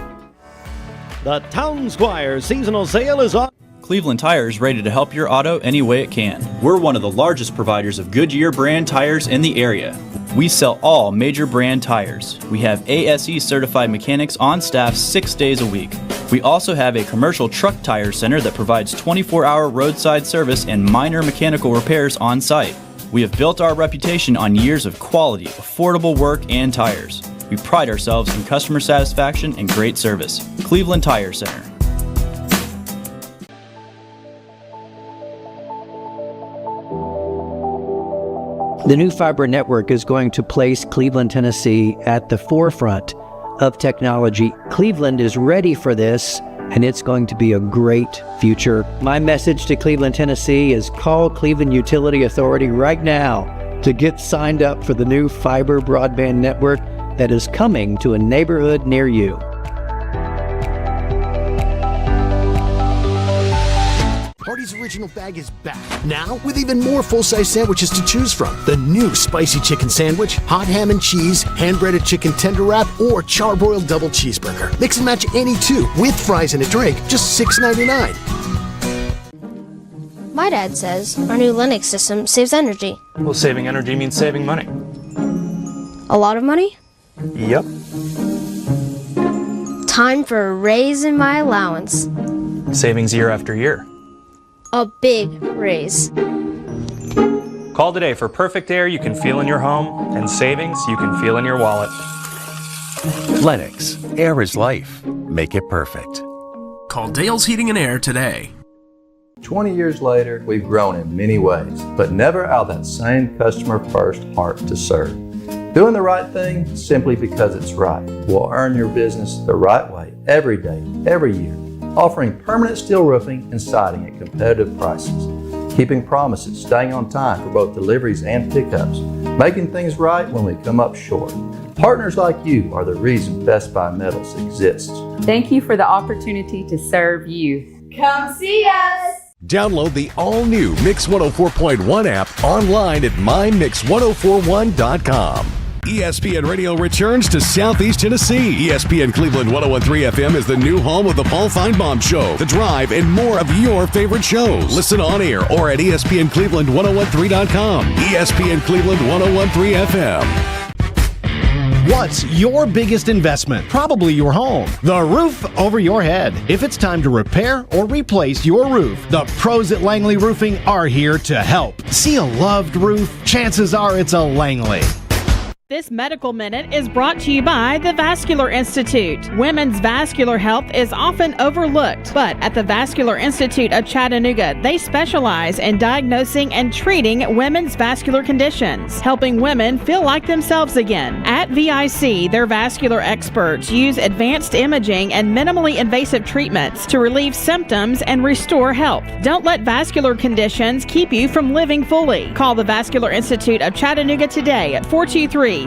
The Town Squire seasonal sale is on. Cleveland Tire is ready to help your auto any way it can. We're one of the largest providers of Goodyear brand tires in the area. We sell all major brand tires. We have ASE certified mechanics on staff 6 days a week. We also have a commercial truck tire center that provides 24-hour roadside service and minor mechanical repairs on site. We have built our reputation on years of quality, affordable work and tires. We pride ourselves in customer satisfaction and great service. Cleveland Tire Center. The new fiber network is going to place Cleveland, Tennessee at the forefront of technology. Cleveland is ready for this, and it's going to be a great future. My message to Cleveland, Tennessee is call Cleveland Utility Authority right now to get signed up for the new fiber broadband network that is coming to a neighborhood near you. Hardee's Original Bag is back, now with even more full-size sandwiches to choose from. The new spicy chicken sandwich, hot ham and cheese, hand-breaded chicken tender wrap, or charbroiled double cheeseburger. Mix and match any two, with fries and a drink, just $6.99. My dad says our new Linux system saves energy. Well, saving energy means saving money. A lot of money? Yep. Time for a raise in my allowance. Savings year after year. a big raise. Call today for perfect air you can feel in your home and savings you can feel in your wallet. Lennox, air is life. Make it perfect. Call Dale's Heating and Air today. 20 years later, we've grown in many ways, but never out of that same customer-first heart to serve. Doing the right thing simply because it's right will earn your business the right way every day, every year, offering permanent steel roofing and siding at competitive prices, keeping promises, staying on time for both deliveries and pickups, making things right when we come up short. Partners like you are the reason Best Buy Metals exists. Thank you for the opportunity to serve you. Come see us! Download the all-new Mix 104.1 app online at mymix1041.com. ESPN Radio returns to Southeast Tennessee. ESPN Cleveland 101.3 FM is the new home of the Paul Feinbaum Show, The Drive, and more of your favorite shows. Listen on air or at ESPNCleveland1013.com. ESPN Cleveland 101.3 FM. What's your biggest investment? Probably your home. The roof over your head. If it's time to repair or replace your roof, the pros at Langley Roofing are here to help. See a loved roof? Chances are it's a Langley. This Medical Minute is brought to you by the Vascular Institute. Women's vascular health is often overlooked, but at the Vascular Institute of Chattanooga, they specialize in diagnosing and treating women's vascular conditions, helping women feel like themselves again. At VIC, their vascular experts use advanced imaging and minimally invasive treatments to relieve symptoms and restore health. Don't let vascular conditions keep you from living fully. Call the Vascular Institute of Chattanooga today at 423-602-2750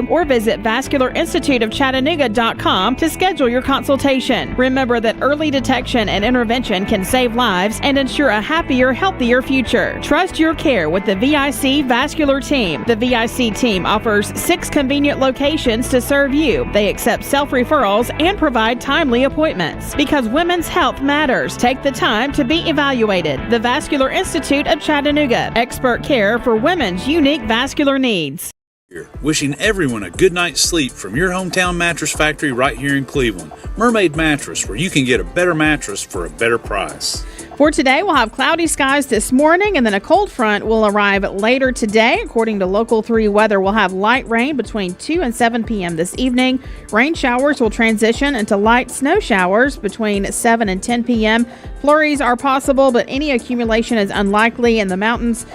or visit vascularinstituteofchattanooga.com to schedule your consultation. Remember that early detection and intervention can save lives and ensure a happier, healthier future. Trust your care with the VIC Vascular Team. The VIC team offers 6 convenient locations to serve you. They accept self-referrals and provide timely appointments. Because women's health matters, take the time to be evaluated. The Vascular Institute of Chattanooga. Expert care for women's unique vascular needs. Wishing everyone a good night's sleep from your hometown mattress factory right here in Cleveland. Mermaid Mattress, where you can get a better mattress for a better price. For today, we'll have cloudy skies this morning, and then a cold front will arrive later today. According to Local 3 weather, we'll have light rain between 2 and 7 p.m. this evening. Rain showers will transition into light snow showers between 7 and 10 p.m. Flurries are possible, but any accumulation is unlikely, and the mountains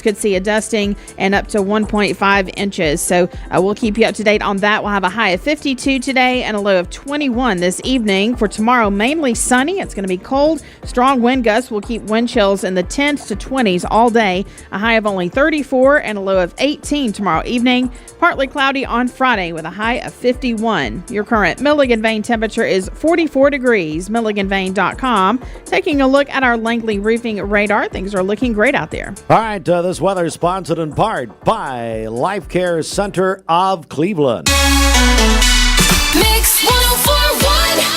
could see a dusting and up to 1.5 inches. So we'll keep you up to date on that. We'll have a high of 52 today and a low of 21 this evening. For tomorrow, mainly sunny. It's going to be cold. Strong wind gusts will keep wind chills in the 10s to 20s all day. A high of only 34 and a low of 18 tomorrow evening. Partly cloudy on Friday with a high of 51. Your current Milligan Vane temperature is 44 degrees. MilliganVane.com. Taking a look at our Langley roofing radar. Things are looking great out there. All right, this weather is sponsored in part by Life Care Center of Cleveland. Mix 104.1.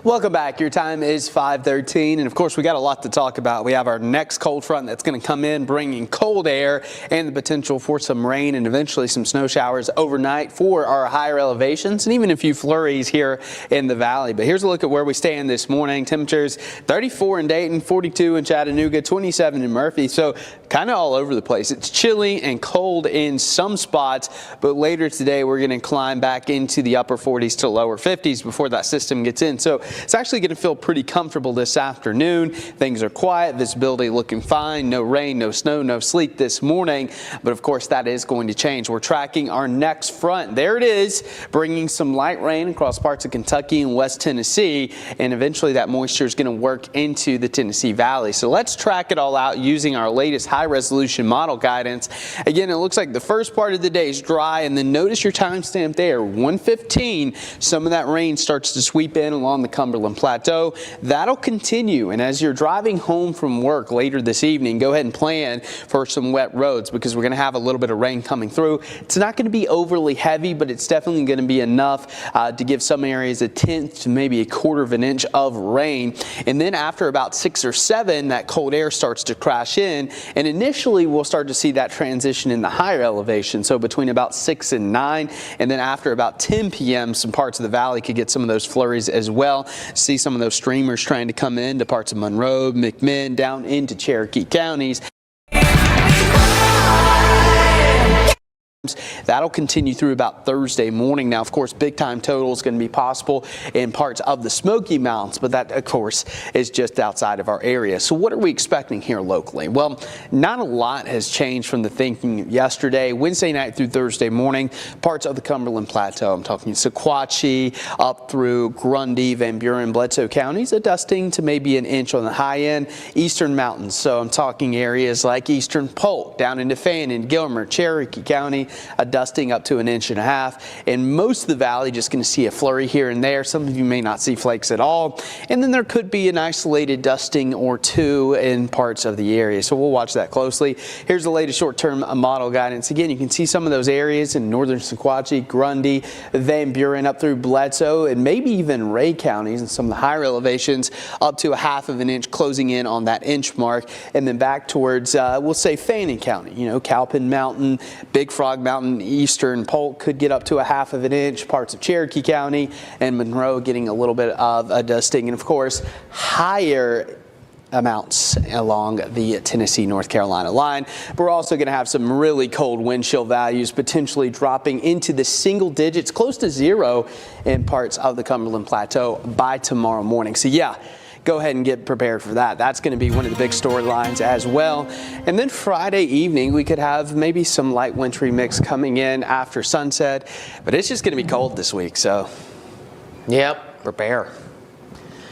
Welcome back. Your time is 5:13, and of course we got a lot to talk about. We have our next cold front that's going to come in, bringing cold air and the potential for some rain and eventually some snow showers overnight for our higher elevations and even a few flurries here in the valley. But here's a look at where we stand this morning. Temperatures 34 in Dayton, 42 in Chattanooga, 27 in Murphy. So kind of all over the place. It's chilly and cold in some spots, but later today we're going to climb back into the upper 40s to lower 50s before that system gets in. So it's actually going to feel pretty comfortable this afternoon. Things are quiet, visibility looking fine, no rain, no snow, no sleet this morning, but of course that is going to change. We're tracking our next front. There it is, bringing some light rain across parts of Kentucky and West Tennessee, and eventually that moisture is going to work into the Tennessee Valley. So let's track it all out using our latest high-resolution model guidance. Again, it looks like the first part of the day is dry, and then notice your timestamp there, 1:15. Some of that rain starts to sweep in along the Cumberland Plateau. That'll continue, and as you're driving home from work later this evening, go ahead and plan for some wet roads because we're going to have a little bit of rain coming through. It's not going to be overly heavy, but it's definitely going to be enough to give some areas a tenth to maybe a quarter of an inch of rain. And then after about 6 or 7, that cold air starts to crash in, and initially we'll start to see that transition in the higher elevation, so between about 6 and 9, and then after about 10 p.m. some parts of the valley could get some of those flurries as well. See some of those streamers trying to come into parts of Monroe, McMinn, down into Cherokee counties. That'll continue through about Thursday morning. Now, of course, big time total is going to be possible in parts of the Smoky Mountains, but that, of course, is just outside of our area. So what are we expecting here locally? Well, not a lot has changed from the thinking yesterday. Wednesday night through Thursday morning, parts of the Cumberland Plateau, I'm talking Sequatchie up through Grundy, Van Buren, Bledsoe counties, a dusting to maybe an inch on the high end. Eastern Mountains, so I'm talking areas like Eastern Polk, down into Fannin, Gilmer, Cherokee County, a dusting up to an inch and a half, and most of the valley just going to see a flurry here and there. Some of you may not see flakes at all, and then there could be an isolated dusting or two in parts of the area, so we'll watch that closely. Here's the latest short-term model guidance. Again, you can see some of those areas in northern Sequatchie, Grundy, Van Buren up through Bledsoe, and maybe even Ray counties and some of the higher elevations up to a half of an inch, closing in on that inch mark, and then back towards we'll say Fannin County, Cowpen Mountain, Big Frog Mountain, Eastern Polk could get up to a half of an inch, parts of Cherokee County and Monroe getting a little bit of a dusting, and of course higher amounts along the Tennessee-North Carolina line. We're also going to have some really cold wind chill values potentially dropping into the single digits, close to 0 in parts of the Cumberland Plateau by tomorrow morning. So yeah, go ahead and get prepared for that. That's going to be one of the big storylines as well. And then Friday evening, we could have maybe some light wintry mix coming in after sunset, but it's just going to be cold this week. So, yep, prepare.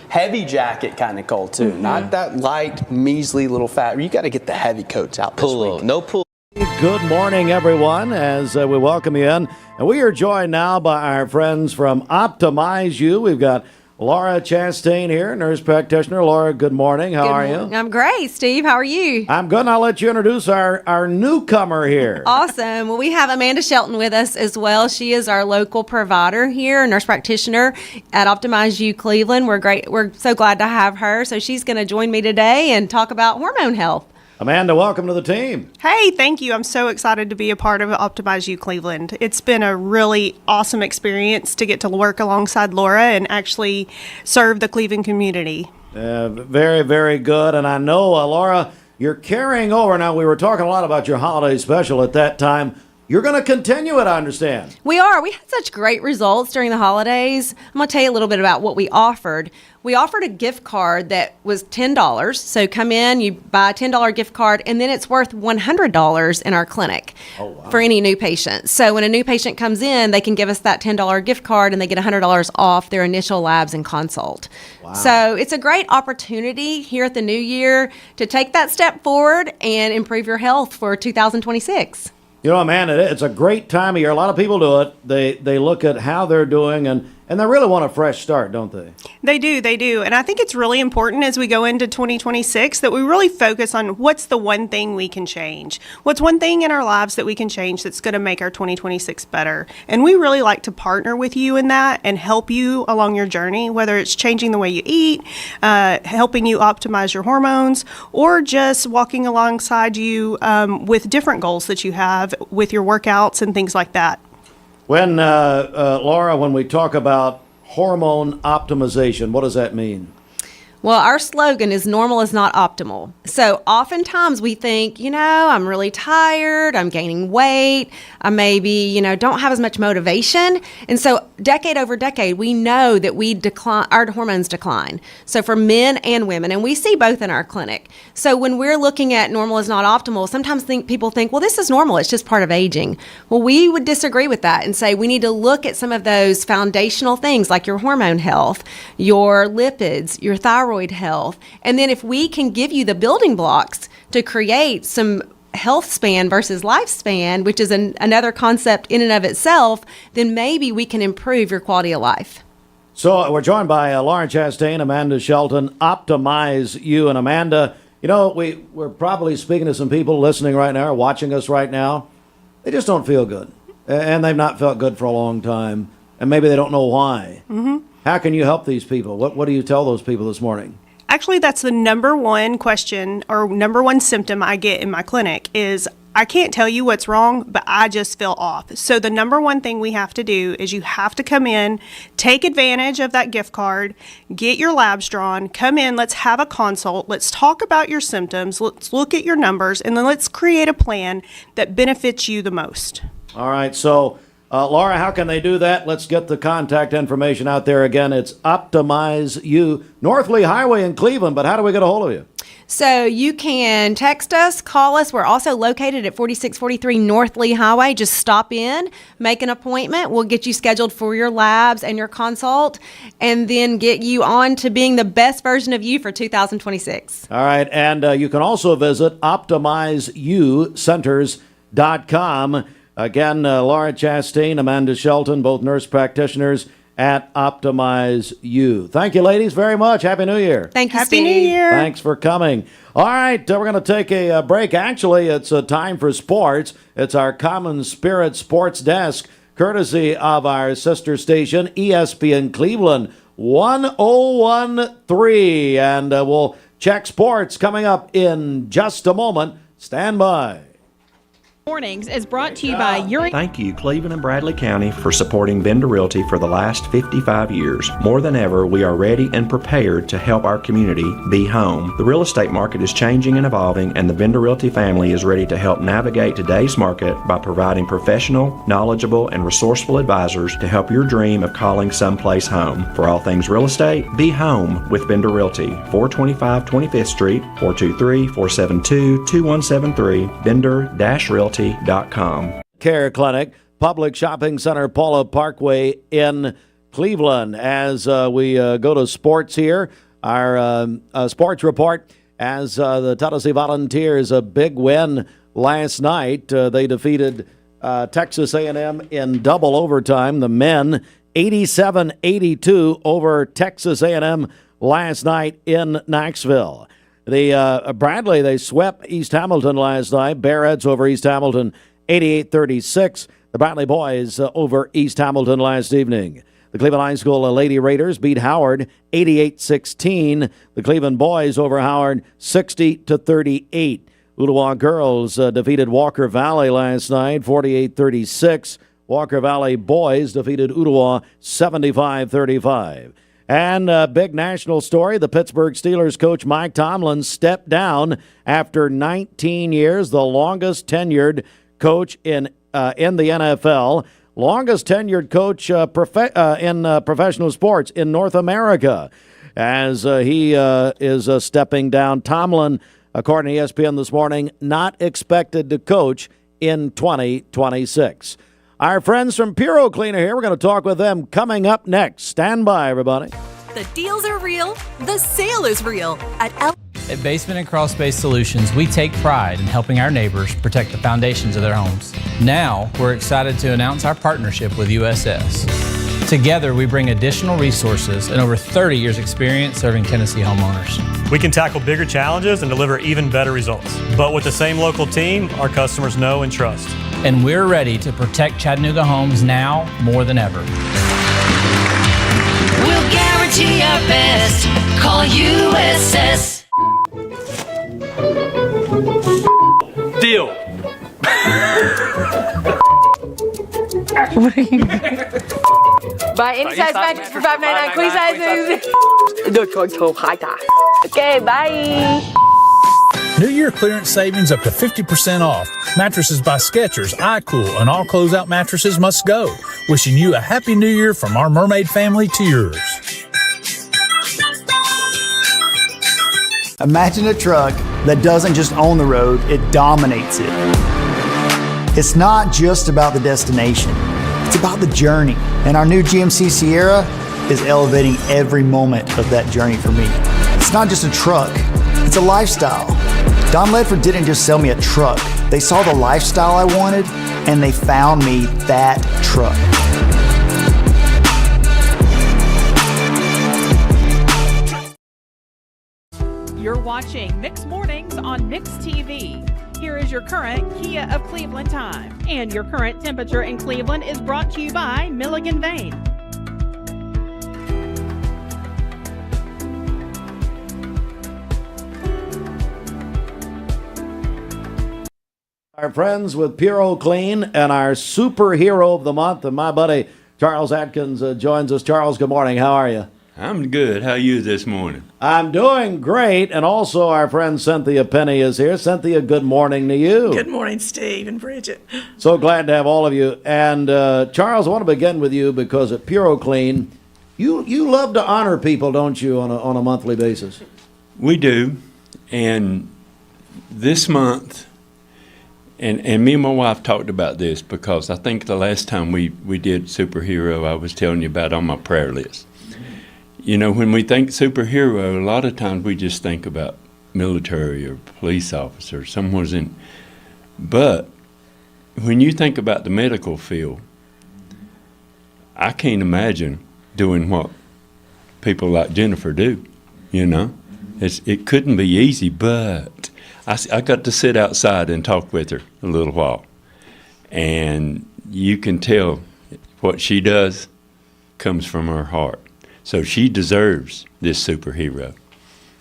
Heavy jacket kind of cold too. Not that light, measly little fat. You got to get the heavy coats out this week. No pull. Good morning, everyone, as we welcome you in. And we are joined now by our friends from Optimize You. We've got Laura Chastain here, nurse practitioner. Laura, good morning. How are you? I'm great, Steve. How are you? I'm good. And I'll let you introduce our newcomer here. Awesome. Well, we have Amanda Shelton with us as well. She is our local provider here, nurse practitioner at Optimize You Cleveland. We're so glad to have her. So she's going to join me today and talk about hormone health. Amanda, welcome to the team. Hey, thank you. I'm so excited to be a part of Optimize You Cleveland. It's been a really awesome experience to get to work alongside Laura and actually serve the Cleveland community. Very, very good. And I know, Laura, you're carrying over. Now, we were talking a lot about your holiday special at that time. You're going to continue it, I understand. We are. We had such great results during the holidays. I'm going to tell you a little bit about what we offered. We offered a gift card that was $10. So come in, you buy a $10 gift card, and then it's worth $100 in our clinic for any new patient. So when a new patient comes in, they can give us that $10 gift card, and they get $100 off their initial labs and consult. Wow. So it's a great opportunity here at the new year to take that step forward and improve your health for 2026. You know, Amanda, it's a great time of year. A lot of people do it. They look at how they're doing, and they really want a fresh start, don't they? They do. And I think it's really important as we go into 2026 that we really focus on what's the one thing we can change. What's one thing in our lives that we can change that's going to make our 2026 better? And we really like to partner with you in that and help you along your journey, whether it's changing the way you eat, helping you optimize your hormones, or just walking alongside you with different goals that you have with your workouts and things like that. When, Laura, when we talk about hormone optimization, what does that mean? Well, our slogan is normal is not optimal. So oftentimes we think, I'm really tired, I'm gaining weight, I maybe, don't have as much motivation. And so decade over decade, we know that our hormones decline. So for men and women, and we see both in our clinic. So when we're looking at normal is not optimal, sometimes people think, well, this is normal, it's just part of aging. Well, we would disagree with that and say we need to look at some of those foundational things like your hormone health, your lipids, your thyroid health. And then if we can give you the building blocks to create some health span versus lifespan, which is another concept in and of itself, then maybe we can improve your quality of life. So we're joined by Lauren Chastain, Amanda Shelton, Optimize You. And Amanda, you know, we're probably speaking to some people listening right now or watching us right now. They just don't feel good. And they've not felt good for a long time. And maybe they don't know why. Mm-hmm. How can you help these people? What do you tell those people this morning? Actually, that's the number one question or number one symptom I get in my clinic is I can't tell you what's wrong, but I just feel off. So the number one thing we have to do is you have to come in, take advantage of that gift card, get your labs drawn, come in, let's have a consult, let's talk about your symptoms, let's look at your numbers, and then let's create a plan that benefits you the most. All right, so Laura, how can they do that? Let's get the contact information out there again. It's Optimize You, North Lee Highway in Cleveland, but how do we get a hold of you? So you can text us, call us. We're also located at 4643 North Lee Highway. Just stop in, make an appointment. We'll get you scheduled for your labs and your consult, and then get you on to being the best version of you for 2026. All right, and you can also visit OptimizeYouCenters.com. Again, Laura Chastain, Amanda Shelton, both nurse practitioners at Optimize You. Thank you, ladies, very much. Happy New Year. Thank you, Happy Steve. New Year. Thanks for coming. All right, we're going to take a break. Actually, it's time for sports. It's our Common Spirit Sports Desk, courtesy of our sister station, ESPN Cleveland 1013. And we'll check sports coming up in just a moment. Stand by. Mornings is brought to you by your... Thank you, Cleveland and Bradley County, for supporting Vendor Realty for the last 55 years. More than ever, we are ready and prepared to help our community be home. The real estate market is changing and evolving, and the Vendor Realty family is ready to help navigate today's market by providing professional, knowledgeable, and resourceful advisors to help your dream of calling someplace home. For all things real estate, be home with Vendor Realty, 425 25th Street, 423-472-2173, vendor-realty.com. Care Clinic, Public Shopping Center, Paula Parkway in Cleveland. As we go to sports here, our sports report, as the Tennessee Volunteers, a big win last night. They defeated Texas A&M in double overtime. The men 87-82 over Texas A&M last night in Knoxville. The Bradley, they swept East Hamilton last night. Bearheads over East Hamilton, 88-36. The Bradley boys over East Hamilton last evening. The Cleveland High School Lady Raiders beat Howard 88-16. The Cleveland boys over Howard 60-38. Ooltewah girls defeated Walker Valley last night 48-36. Walker Valley boys defeated Ooltewah 75-35. And a big national story, the Pittsburgh Steelers coach Mike Tomlin stepped down after 19 years, the longest tenured coach in the NFL, longest tenured coach in professional sports in North America, as he is stepping down. Tomlin, according to ESPN this morning, not expected to coach in 2026. Our friends from Puroclean are here. We're going to talk with them coming up next. Stand by, everybody. The deals are real. The sale is real. At Basement and Crawl Space Solutions, we take pride in helping our neighbors protect the foundations of their homes. Now, we're excited to announce our partnership with USS. Together, we bring additional resources and over 30 years experience serving Tennessee homeowners. We can tackle bigger challenges and deliver even better results. But with the same local team, our customers know and trust. And we're ready to protect Chattanooga homes now more than ever. We'll guarantee our best. Call USS. Deal. Buy any size mattress for $5.99, queen sizes. Okay, bye. New Year clearance savings up to 50% off. Mattresses by Skechers, iCool, and all closeout mattresses must go. Wishing you a happy new year from our mermaid family to yours. Imagine a truck that doesn't just own the road, it dominates it. It's not just about the destination, it's about the journey. And our new GMC Sierra is elevating every moment of that journey for me. It's not just a truck, it's a lifestyle. Don Ledford didn't just sell me a truck. They saw the lifestyle I wanted, and they found me that truck. You're watching Mix Mornings on Mix TV. Here is your current Kia of Cleveland time. And your current temperature in Cleveland is brought to you by Milligan Vane. Our friends with Puroclean and our superhero of the month, and my buddy Charles Atkins joins us. Charles, good morning. How are you? I'm good. How are you this morning? I'm doing great. And also our friend Cynthia Penny is here. Cynthia, good morning to you. Good morning, Steve and Bridget. So glad to have all of you. And Charles, I want to begin with you because at Puroclean, you love to honor people, don't you, on a monthly basis? We do. And this month, and me and my wife talked about this because I think the last time we did superhero, I was telling you about on my prayer list. You know, when we think superhero, a lot of times we just think about military or police officer, someone's in. But when you think about the medical field, I can't imagine doing what people like Jennifer do, you know. It couldn't be easy, but I got to sit outside and talk with her a little while. And you can tell what she does comes from her heart. So she deserves this superhero.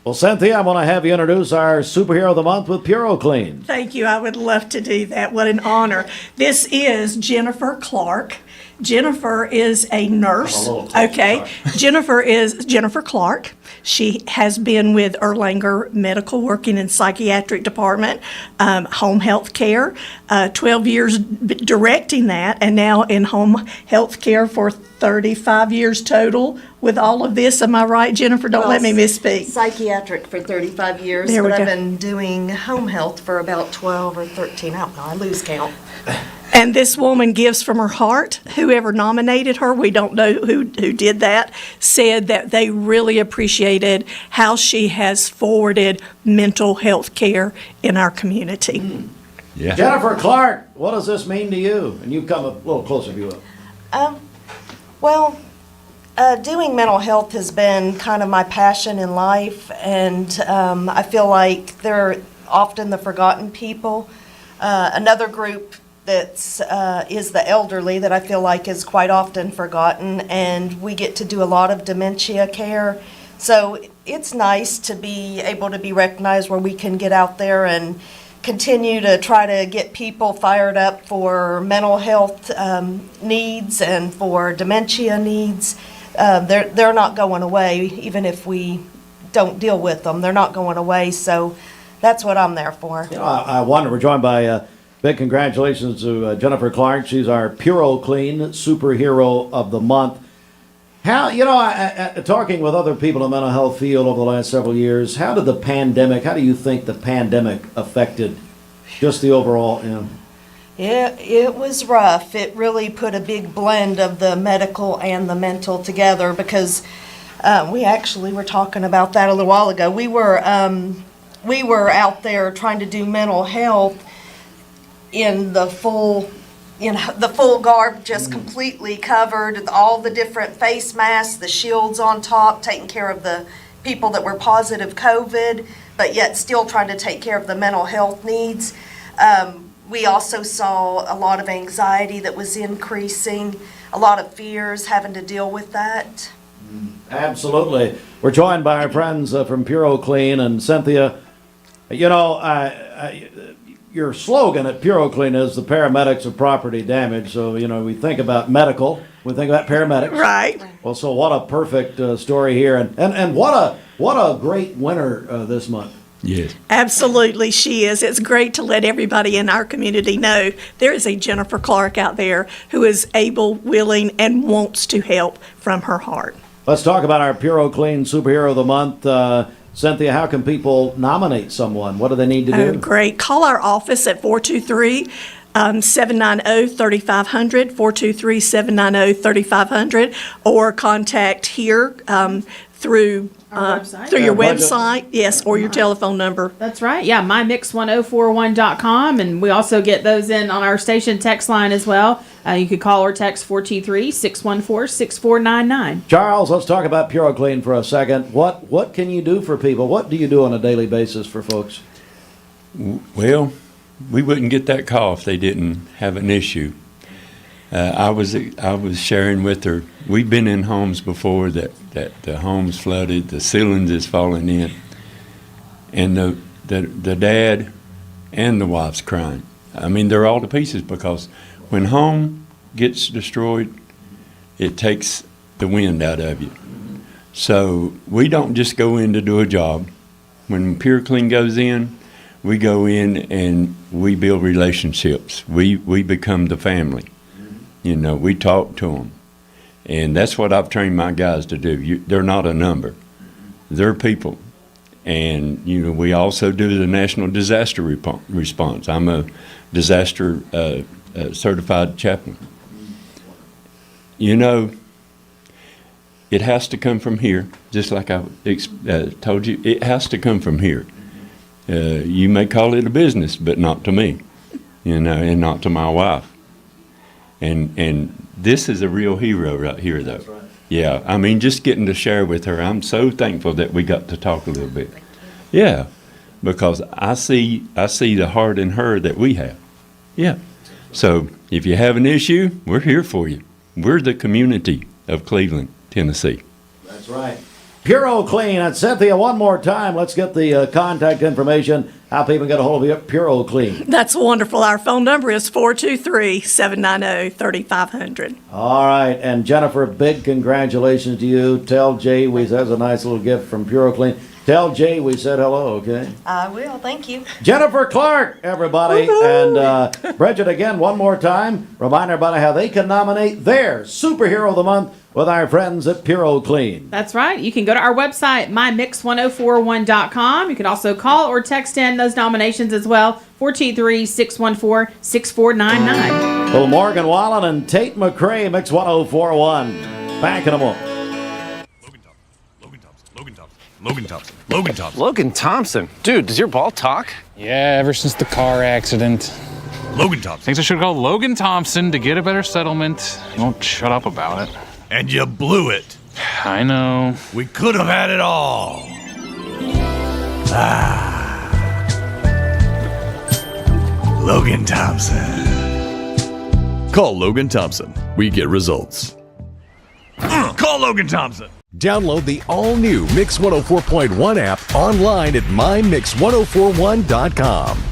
Well, Cynthia, I want to have you introduce our superhero of the month with Puroclean. Thank you. I would love to do that. What an honor. This is Jennifer Clark. Jennifer is a nurse. Okay. Jennifer is Jennifer Clark. She has been with Erlanger Medical, working in psychiatric department, home health care, 12 years directing that, and now in home health care for 35 years total with all of this. Am I right, Jennifer? Don't let me misspeak. Psychiatric for 35 years, There we but I've go. been doing home health for about 12 or 13. I don't know. I lose count. And this woman gives from her heart. Whoever nominated her, we don't know who did that, said that they really appreciated how she has forwarded mental health care in our community. Yeah. Jennifer Clark, what does this mean to you? And you come a little closer if you will. Doing mental health has been kind of my passion in life, and I feel like they're often the forgotten people. Another group that's is the elderly that I feel like is quite often forgotten, and we get to do a lot of dementia care. So it's nice to be able to be recognized where we can get out there and continue to try to get people fired up for mental health needs and for dementia needs. They're not going away, even if we don't deal with them. They're not going away, so that's what I'm there for. You know, I wonder, we're joined by big congratulations to Jennifer Clark. She's our Puroclean superhero of the month. How, you know, talking with other people in the mental health field over the last several years, how do you think the pandemic affected just the overall, you know? It was rough. It really put a big blend of the medical and the mental together, because we actually were talking about that a little while ago. We were out there trying to do mental health in the full garb, just completely covered, all the different face masks, the shields on top, taking care of the people that were positive COVID, but yet still trying to take care of the mental health needs. We also saw a lot of anxiety that was increasing, a lot of fears, having to deal with that. Absolutely. We're joined by our friends from Puroclean, and Cynthia, you know, your slogan at Puroclean is the paramedics of property damage. So, you know, we think about medical, we think about paramedics. Right. Well, so what a perfect story here. And what a great winner this month. Yes. Absolutely, she is. It's great to let everybody in our community know there is a Jennifer Clark out there who is able, willing, and wants to help from her heart. Let's talk about our Puroclean Superhero of the Month. Cynthia, how can people nominate someone? What do they need to do? Great. Call our office at 423-790-3500, 423-790-3500, or contact here through your website, yes, or your telephone number. That's right. Yeah, mymix1041.com, and we also get those in on our station text line as well. You could call or text 423-614-6499. Charles, let's talk about Puroclean for a second. What can you do for people? What do you do on a daily basis for folks? Well, we wouldn't get that call if they didn't have an issue. I was sharing with her. We've been in homes before that the homes flooded, the ceilings is falling in, and the dad and the wife's crying. I mean, they're all to pieces because when home gets destroyed, it takes the wind out of you. So we don't just go in to do a job. When Puroclean goes in, we go in and we build relationships. We become the family. You know, we talk to them. And that's what I've trained my guys to do. They're not a number. They're people. And, you know, we also do the National Disaster Response. I'm a disaster certified chaplain. You know, it has to come from here, just like I told you. It has to come from here. You may call it a business, but not to me, you know, and not to my wife. And this is a real hero right here, though. That's right. Yeah, I mean, just getting to share with her, I'm so thankful that we got to talk a little bit. Yeah, because I see the heart in her that we have. Yeah. So if you have an issue, we're here for you. We're the community of Cleveland, Tennessee. That's right. Puroclean. And Cynthia, one more time, let's get the contact information, how people get a hold of you at Puroclean. That's wonderful. Our phone number is 423-790-3500. All right. And Jennifer, big congratulations to you. Tell Jay that's a nice little gift from Puroclean. Tell Jay we said hello, okay? I will. Thank you. Jennifer Clark, everybody. Woo-hoo! And Bridget, again, one more time, remind everybody how they can nominate their Superhero of the Month with our friends at Puroclean. That's right. You can go to our website, mymix1041.com. You can also call or text in those nominations as well, 423-614-6499. Well, Morgan Wallen and Tate McRae, Mix 1041. Back in a moment. Logan Thompson. Dude, does your ball talk? Yeah, ever since the car accident. Logan Thompson. Thinks I should call Logan Thompson to get a better settlement. He won't shut up about it. And you blew it. I know. We could have had it all. Logan Thompson. Call Logan Thompson. We get results. Call Logan Thompson. Download the all-new Mix 104.1 app online at mymix1041.com.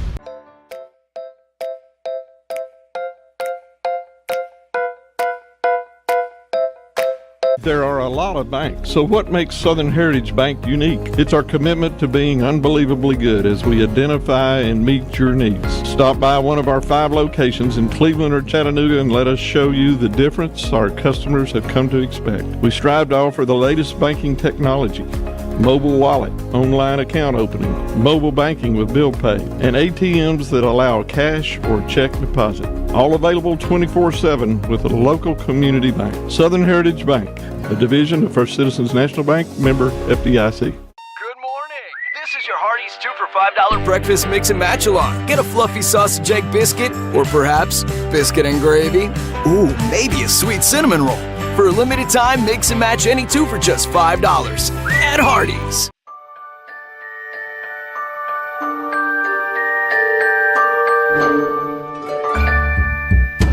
There are a lot of banks, so what makes Southern Heritage Bank unique? It's our commitment to being unbelievably good as we identify and meet your needs. Stop by one of our 5 locations in Cleveland or Chattanooga and let us show you the difference our customers have come to expect. We strive to offer the latest banking technology, mobile wallet, online account opening, mobile banking with bill pay, and ATMs that allow cash or check deposit. All available 24/7 with a local community bank. Southern Heritage Bank, a division of First Citizens National Bank, member FDIC. This is your Hardee's 2 for $5 breakfast mix and match along. Get a fluffy sausage egg biscuit, or perhaps biscuit and gravy. Ooh, maybe a sweet cinnamon roll. For a limited time, mix and match any 2 for just $5 at Hardee's.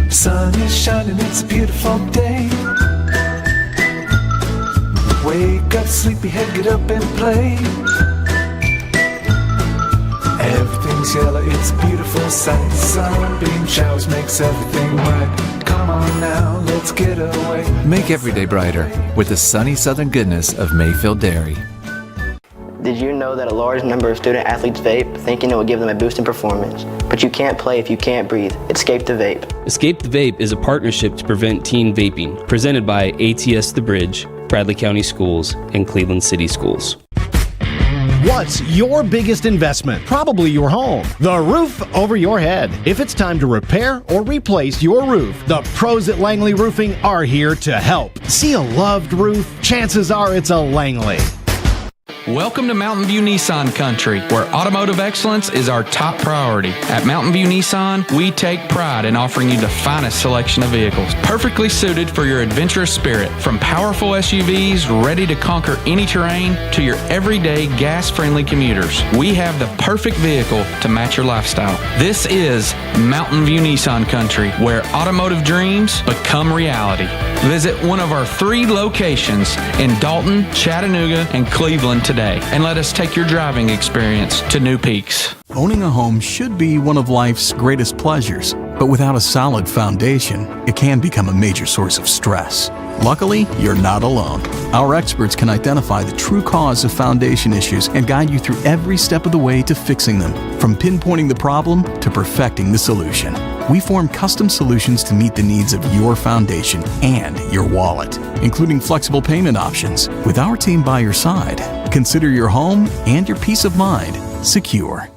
Sun is shining, it's a beautiful day. Wake up, sleepyhead, get up and play. Everything's yellow, it's a beautiful sight. Sunbeam showers makes everything right. Come on now, let's get away. Make every day brighter with the sunny southern goodness of Mayfield Dairy. Did you know that a large number of student athletes vape, thinking it will give them a boost in performance? But you can't play if you can't breathe. Escape the Vape. Escape the Vape is a partnership to prevent teen vaping, presented by ATS The Bridge, Bradley County Schools, and Cleveland City Schools. What's your biggest investment? Probably your home. The roof over your head. If it's time to repair or replace your roof, the pros at Langley Roofing are here to help. See a loved roof? Chances are it's a Langley. Welcome to Mountain View Nissan Country, where automotive excellence is our top priority. At Mountain View Nissan, we take pride in offering you the finest selection of vehicles, perfectly suited for your adventurous spirit. From powerful SUVs ready to conquer any terrain to your everyday gas-friendly commuters, we have the perfect vehicle to match your lifestyle. This is Mountain View Nissan Country, where automotive dreams become reality. Visit one of our 3 locations in Dalton, Chattanooga, and Cleveland today, and let us take your driving experience to new peaks. Owning a home should be one of life's greatest pleasures, but without a solid foundation, it can become a major source of stress. Luckily, you're not alone. Our experts can identify the true cause of foundation issues and guide you through every step of the way to fixing them, from pinpointing the problem to perfecting the solution. We form custom solutions to meet the needs of your foundation and your wallet, including flexible payment options. With our team by your side, consider your home and your peace of mind secure.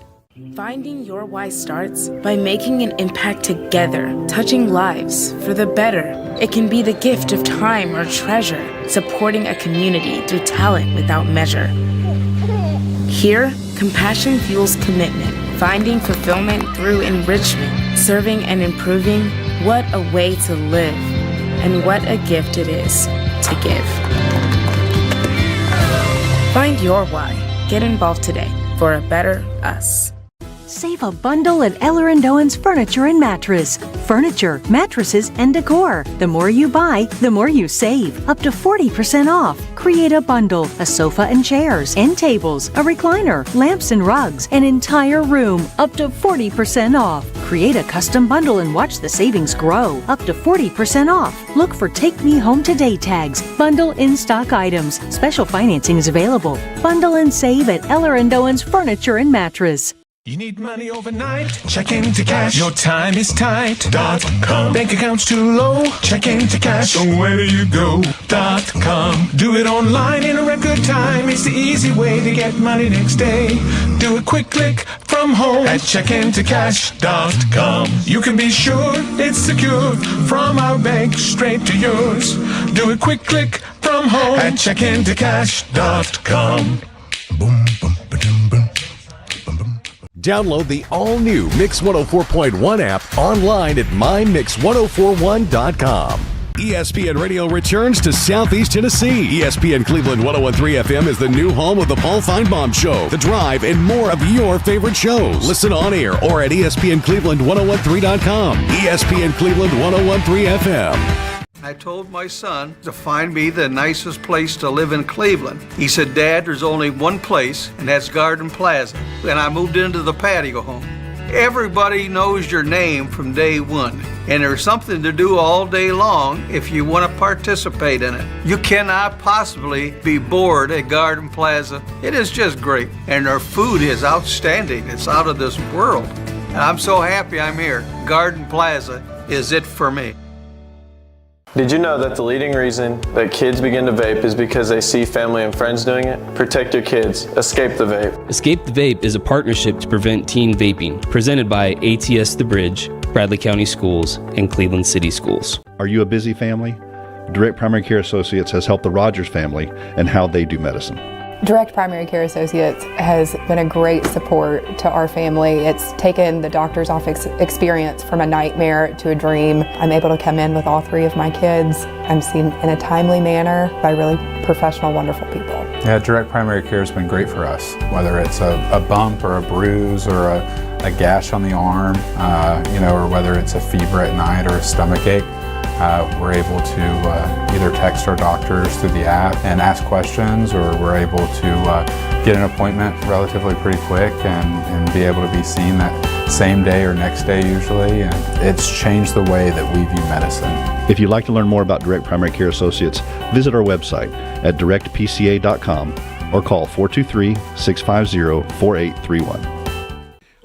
Finding your why starts by making an impact together, touching lives for the better. It can be the gift of time or treasure, supporting a community through talent without measure. Here, compassion fuels commitment, finding fulfillment through enrichment, serving and improving. What a way to live, and what a gift it is to give. Find your why. Get involved today for a better us. Save a bundle at Eller & Owen's Furniture and Mattress. Furniture, mattresses, and decor. The more you buy, the more you save. Up to 40% off. Create a bundle, a sofa and chairs, end tables, a recliner, lamps and rugs, an entire room. Up to 40% off. Create a custom bundle and watch the savings grow. Up to 40% off. Look for Take Me Home Today tags. Bundle in-stock items. Special financing is available. Bundle and save at Eller & Owen's Furniture and Mattress. You need money overnight? Check into cash. Your time is tight.com. Bank account's too low? Check into cash. So where do you go.com? Do it online in a record time. It's the easy way to get money next day. Do a quick click from home at checkintocash.com. You can be sure it's secure from our bank straight to yours. Do a quick click from home at checkintocash.com. Boom, boom, ba-dum, boom. Download the all-new Mix 104.1 app online at mymix1041.com. ESPN Radio returns to Southeast Tennessee. ESPN Cleveland 101.3 FM is the new home of the Paul Feinbaum Show, The Drive, and more of your favorite shows. Listen on air or at ESPNCleveland1013.com. ESPN Cleveland 101.3 FM. I told my son to find me the nicest place to live in Cleveland. He said, Dad, there's only one place, and that's Garden Plaza. And I moved into the patio home. Everybody knows your name from day one, and there's something to do all day long if you want to participate in it. You cannot possibly be bored at Garden Plaza. It is just great, and their food is outstanding. It's out of this world. And I'm so happy I'm here. Garden Plaza is it for me. Did you know that the leading reason that kids begin to vape is because they see family and friends doing it? Protect your kids. Escape the Vape. Escape the Vape is a partnership to prevent teen vaping, presented by ATS The Bridge, Bradley County Schools, and Cleveland City Schools. Are you a busy family? Direct Primary Care Associates has helped the Rogers family and how they do medicine. Direct Primary Care Associates has been a great support to our family. It's taken the doctor's office experience from a nightmare to a dream. I'm able to come in with all 3 of my kids. I'm seen in a timely manner by really professional, wonderful people. Yeah, Direct Primary Care has been great for us, whether it's a bump or a bruise or a gash on the arm, or whether it's a fever at night or a stomach ache. We're able to either text our doctors through the app and ask questions, or we're able to get an appointment relatively pretty quick and be able to be seen that same day or next day usually. And it's changed the way that we view medicine. If you'd like to learn more about Direct Primary Care Associates, visit our website at directpca.com or call 423-650-4831.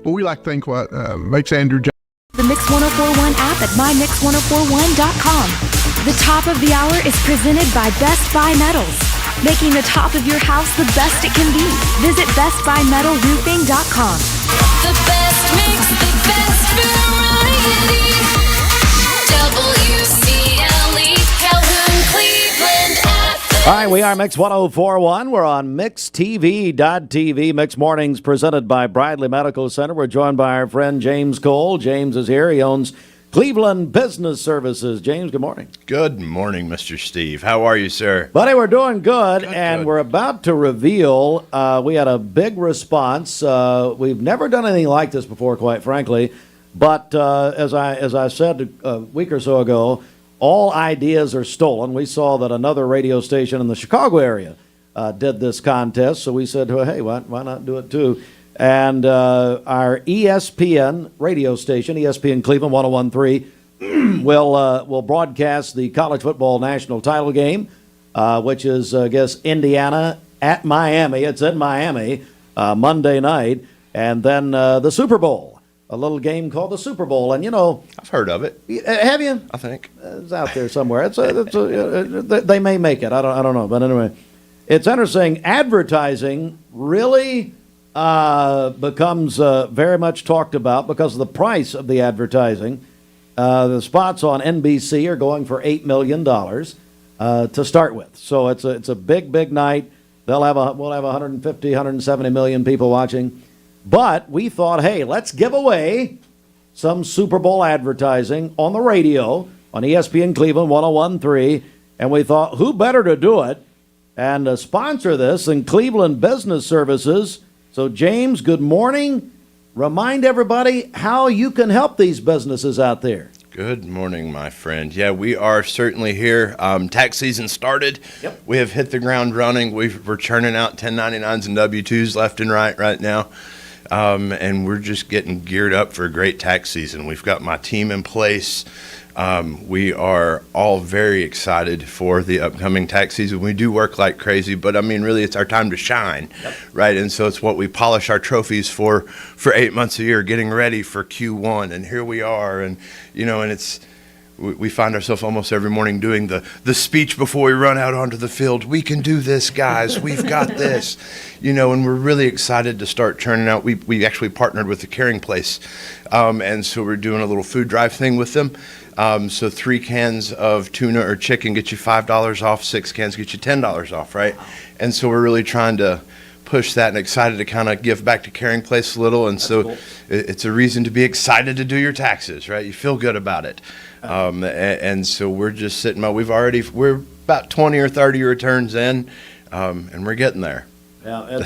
Well, we like to think what makes Andrew Johnson. The Mix 1041 app at mymix1041.com. The top of the hour is presented by Best Buy Metals, making the top of your house the best it can be. Visit bestbuymetalroofing.com. The best mix, the best variety. WCLE, Calhoun, Cleveland, at the All right, we are Mix 1041. We're on MixTV.tv. Mix Mornings presented by Bradley Medical Center. We're joined by our friend James Cole. James is here. He owns Cleveland Business Services. James, good morning. Good morning, Mr. Steve. How are you, sir? Buddy, we're doing good, and we're about to reveal. We had a big response. We've never done anything like this before, quite frankly. But as I said a week or so ago, all ideas are stolen. We saw that another radio station in the Chicago area did this contest, so we said, well, hey, why not do it too? And our ESPN radio station, ESPN Cleveland 101.3, will broadcast the college football national title game, which is, I guess, Indiana at Miami. It's in Miami Monday night. And then the Super Bowl. A little game called the Super Bowl, and I've heard of it. Have you? I think it's out there somewhere. They may make it. I don't know, but anyway, it's interesting. Advertising really becomes very much talked about because of the price of the advertising. The spots on NBC are going for $8 million to start with, so it's a big night. We'll have 150, 170 million people watching. But we thought, hey, let's give away some Super Bowl advertising on the radio on ESPN Cleveland 101.3. And we thought, who better to do it and sponsor this than Cleveland Business Services? So, James, good morning. Remind everybody how you can help these businesses out there. Good morning, my friend. Yeah, we are certainly here. Tax season started. Yep. We have hit the ground running. We're churning out 1099s and W-2s left and right now. And we're just getting geared up for a great tax season. We've got my team in place. We are all very excited for the upcoming tax season. We do work like crazy, but I mean, really, it's our time to shine, right? And so it's what we polish our trophies for 8 months a year, getting ready for Q1. And here we are, and and we find ourselves almost every morning doing the speech before we run out onto the field. We can do this, guys. We've got this, and we're really excited to start churning out. We actually partnered with the Caring Place, and so we're doing a little food drive thing with them. So 3 cans of tuna or chicken get you $5 off, 6 cans get you $10 off, right? And so we're really trying to push that and excited to kind of give back to Caring Place a little. And so it's a reason to be excited to do your taxes, right? You feel good about it. And so we're just sitting by. We're about 20 or 30 returns in, and we're getting there. Yeah,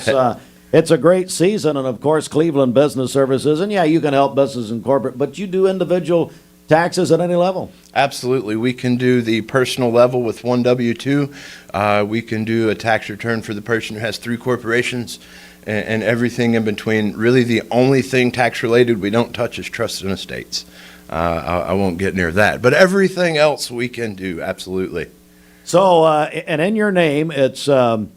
it's a great season, and of course Cleveland Business Services, and yeah, you can help business and corporate, but you do individual taxes at any level. Absolutely, we can do the personal level with one W-2. We can do a tax return for the person who has 3 corporations. And everything in between. Really, the only thing tax related we don't touch is trusts and estates. I won't get near that, but everything else we can do, absolutely. So, and in your name, it's, of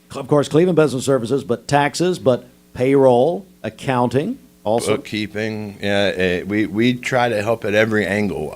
course, Cleveland Business Services, but taxes, but payroll, accounting, also. Bookkeeping, yeah, we try to help at every angle.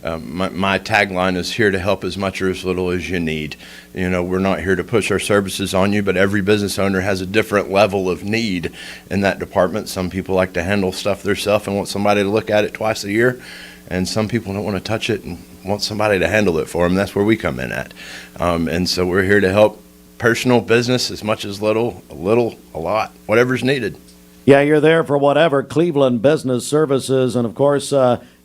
My tagline is here to help as much or as little as you need. We're not here to push our services on you, but every business owner has a different level of need in that department. Some people like to handle stuff themselves and want somebody to look at it twice a year, and some people don't want to touch it and want somebody to handle it for them. That's where we come in at. And so we're here to help personal business as much as little, a lot, whatever's needed. Yeah, you're there for whatever. Cleveland Business Services, and of course,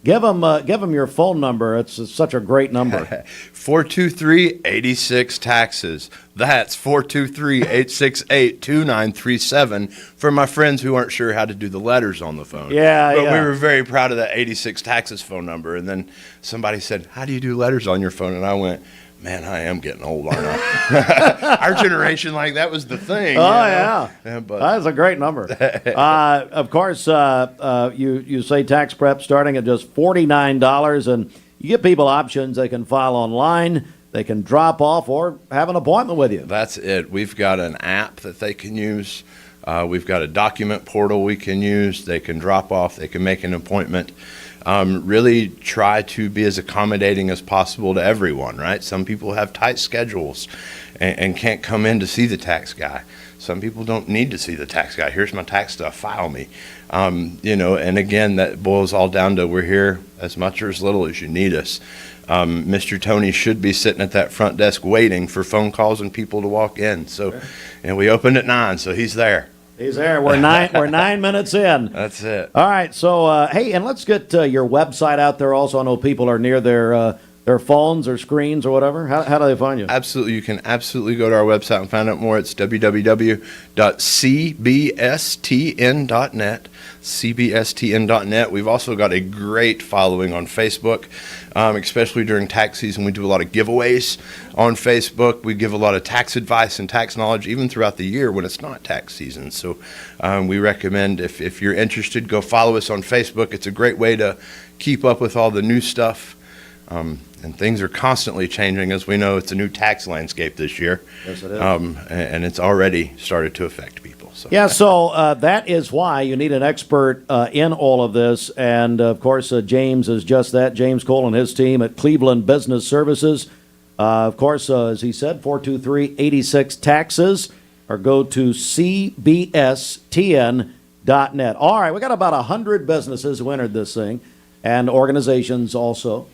give them your phone number. It's such a great number. 423-86-TAXES. That's 423-868-2937 for my friends who aren't sure how to do the letters on the phone. Yeah, but we were very proud of that 86-TAXES phone number. And then somebody said, how do you do letters on your phone? And I went, man, I am getting old, aren't I? Our generation, that was the thing. Oh, yeah. But that's a great number. Of course, you say tax prep starting at just $49, and you give people options. They can file online, they can drop off, or have an appointment with you. That's it. We've got an app that they can use. We've got a document portal we can use. They can drop off. They can make an appointment. really try to be as accommodating as possible to everyone, right? Some people have tight schedules and can't come in to see the tax guy. Some people don't need to see the tax guy. Here's my tax stuff, file me. And again, that boils all down to we're here as much or as little as you need us. Mr. Tony should be sitting at that front desk waiting for phone calls and people to walk in. So, and we opened at 9, so he's there. He's there. We're 9 minutes in. That's it. All right. So, hey, and let's get your website out there also. I know people are near their phones or screens or whatever. How do they find you? Absolutely. You can absolutely go to our website and find out more. It's www.cbstn.net. cbstn.net. We've also got a great following on Facebook, especially during tax season. We do a lot of giveaways on Facebook. We give a lot of tax advice and tax knowledge even throughout the year when it's not tax season. So we recommend if you're interested, go follow us on Facebook. It's a great way to keep up with all the new stuff. And things are constantly changing. As we know, it's a new tax landscape this year. Yes, it is. And it's already started to affect people. So. Yeah, so that is why you need an expert in all of this. And, of course, James is just that. James Cole and his team at Cleveland Business Services. Of course, as he said, 423-86-TAXES, or go to cbstn.net. All right, we got about 100 businesses who entered this thing, and organizations also.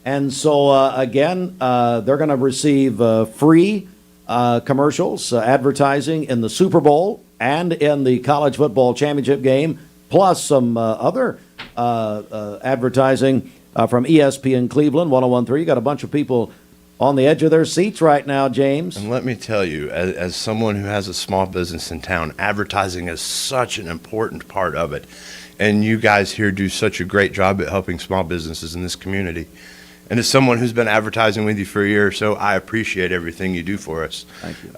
And so, again, they're going to receive free commercials, advertising in the Super Bowl and in the college football championship game, plus some other advertising from ESPN Cleveland, 101.3. You got a bunch of people on the edge of their seats right now, James. And let me tell you, as someone who has a small business in town, advertising is such an important part of it. And you guys here do such a great job at helping small businesses in this community. And as someone who's been advertising with you for a year or so, I appreciate everything you do for us. Thank you.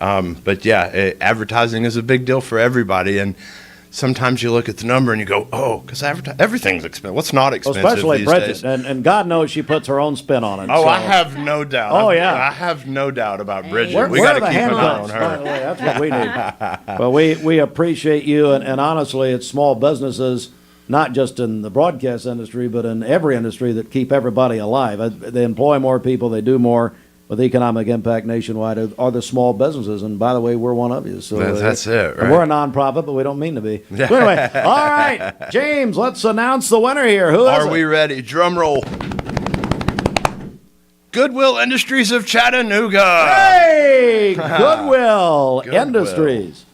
But yeah, advertising is a big deal for everybody. And sometimes you look at the number and you go, oh, because everything's expensive. What's not expensive especially these Bridget, days? And God knows she puts her own spin on it. Oh, so. I have no doubt. Oh, yeah. I have no doubt about Bridget. Where We got to are the keep an eye handguns, on by her. the way? That's what we need. Well, we appreciate you, and honestly, it's small businesses, not just in the broadcast industry, but in every industry that keep everybody alive. They employ more people, they do more with economic impact nationwide are the small businesses. And by the way, we're one of you. So that's it, right? We're a nonprofit, but we don't mean to be. So anyway, all right, James, let's announce the winner here. Who is it? Are we ready? Drum roll. Goodwill Industries of Chattanooga. Hey, Goodwill Industries.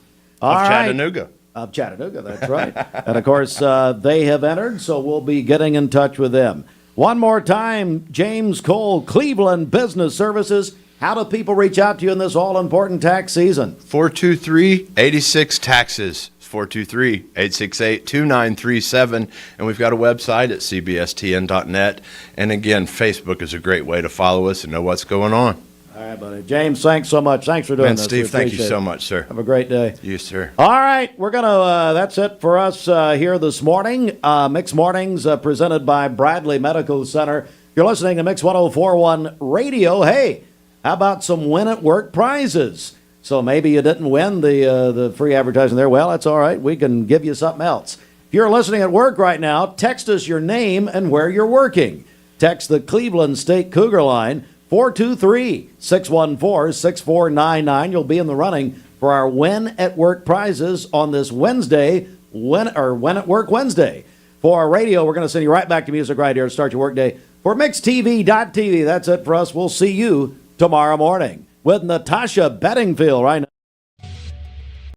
All right. Chattanooga. Of Chattanooga, that's right. And, of course, they have entered, so we'll be getting in touch with them. One more time, James Cole, Cleveland Business Services. How do people reach out to you in this all-important tax season? 423-86-TAXES. 423-868-2937. And we've got a website at cbstn.net. And, again, Facebook is a great way to follow us and know what's going on. All right, buddy. James, thanks so much. Thanks for doing this. Steve, thank you so much, sir. Have a great day. You, sir. All right, we're going to, that's it for us here this morning. Mix Mornings presented by Bradley Medical Center. You're listening to Mix 104.1 Radio. Hey, how about some Win at Work prizes? So maybe you didn't win the free advertising there. Well, that's all right. We can give you something else. If you're listening at work right now, text us your name and where you're working. Text the Cleveland State Cougar line, 423-614-6499. You'll be in the running for our Win at Work prizes on this Wednesday, Win at Work Wednesday. For our radio, we're going to send you right back to music right here to start your workday. For MixTV.tv, that's it for us. We'll see you tomorrow morning with Natasha Bedingfield right now.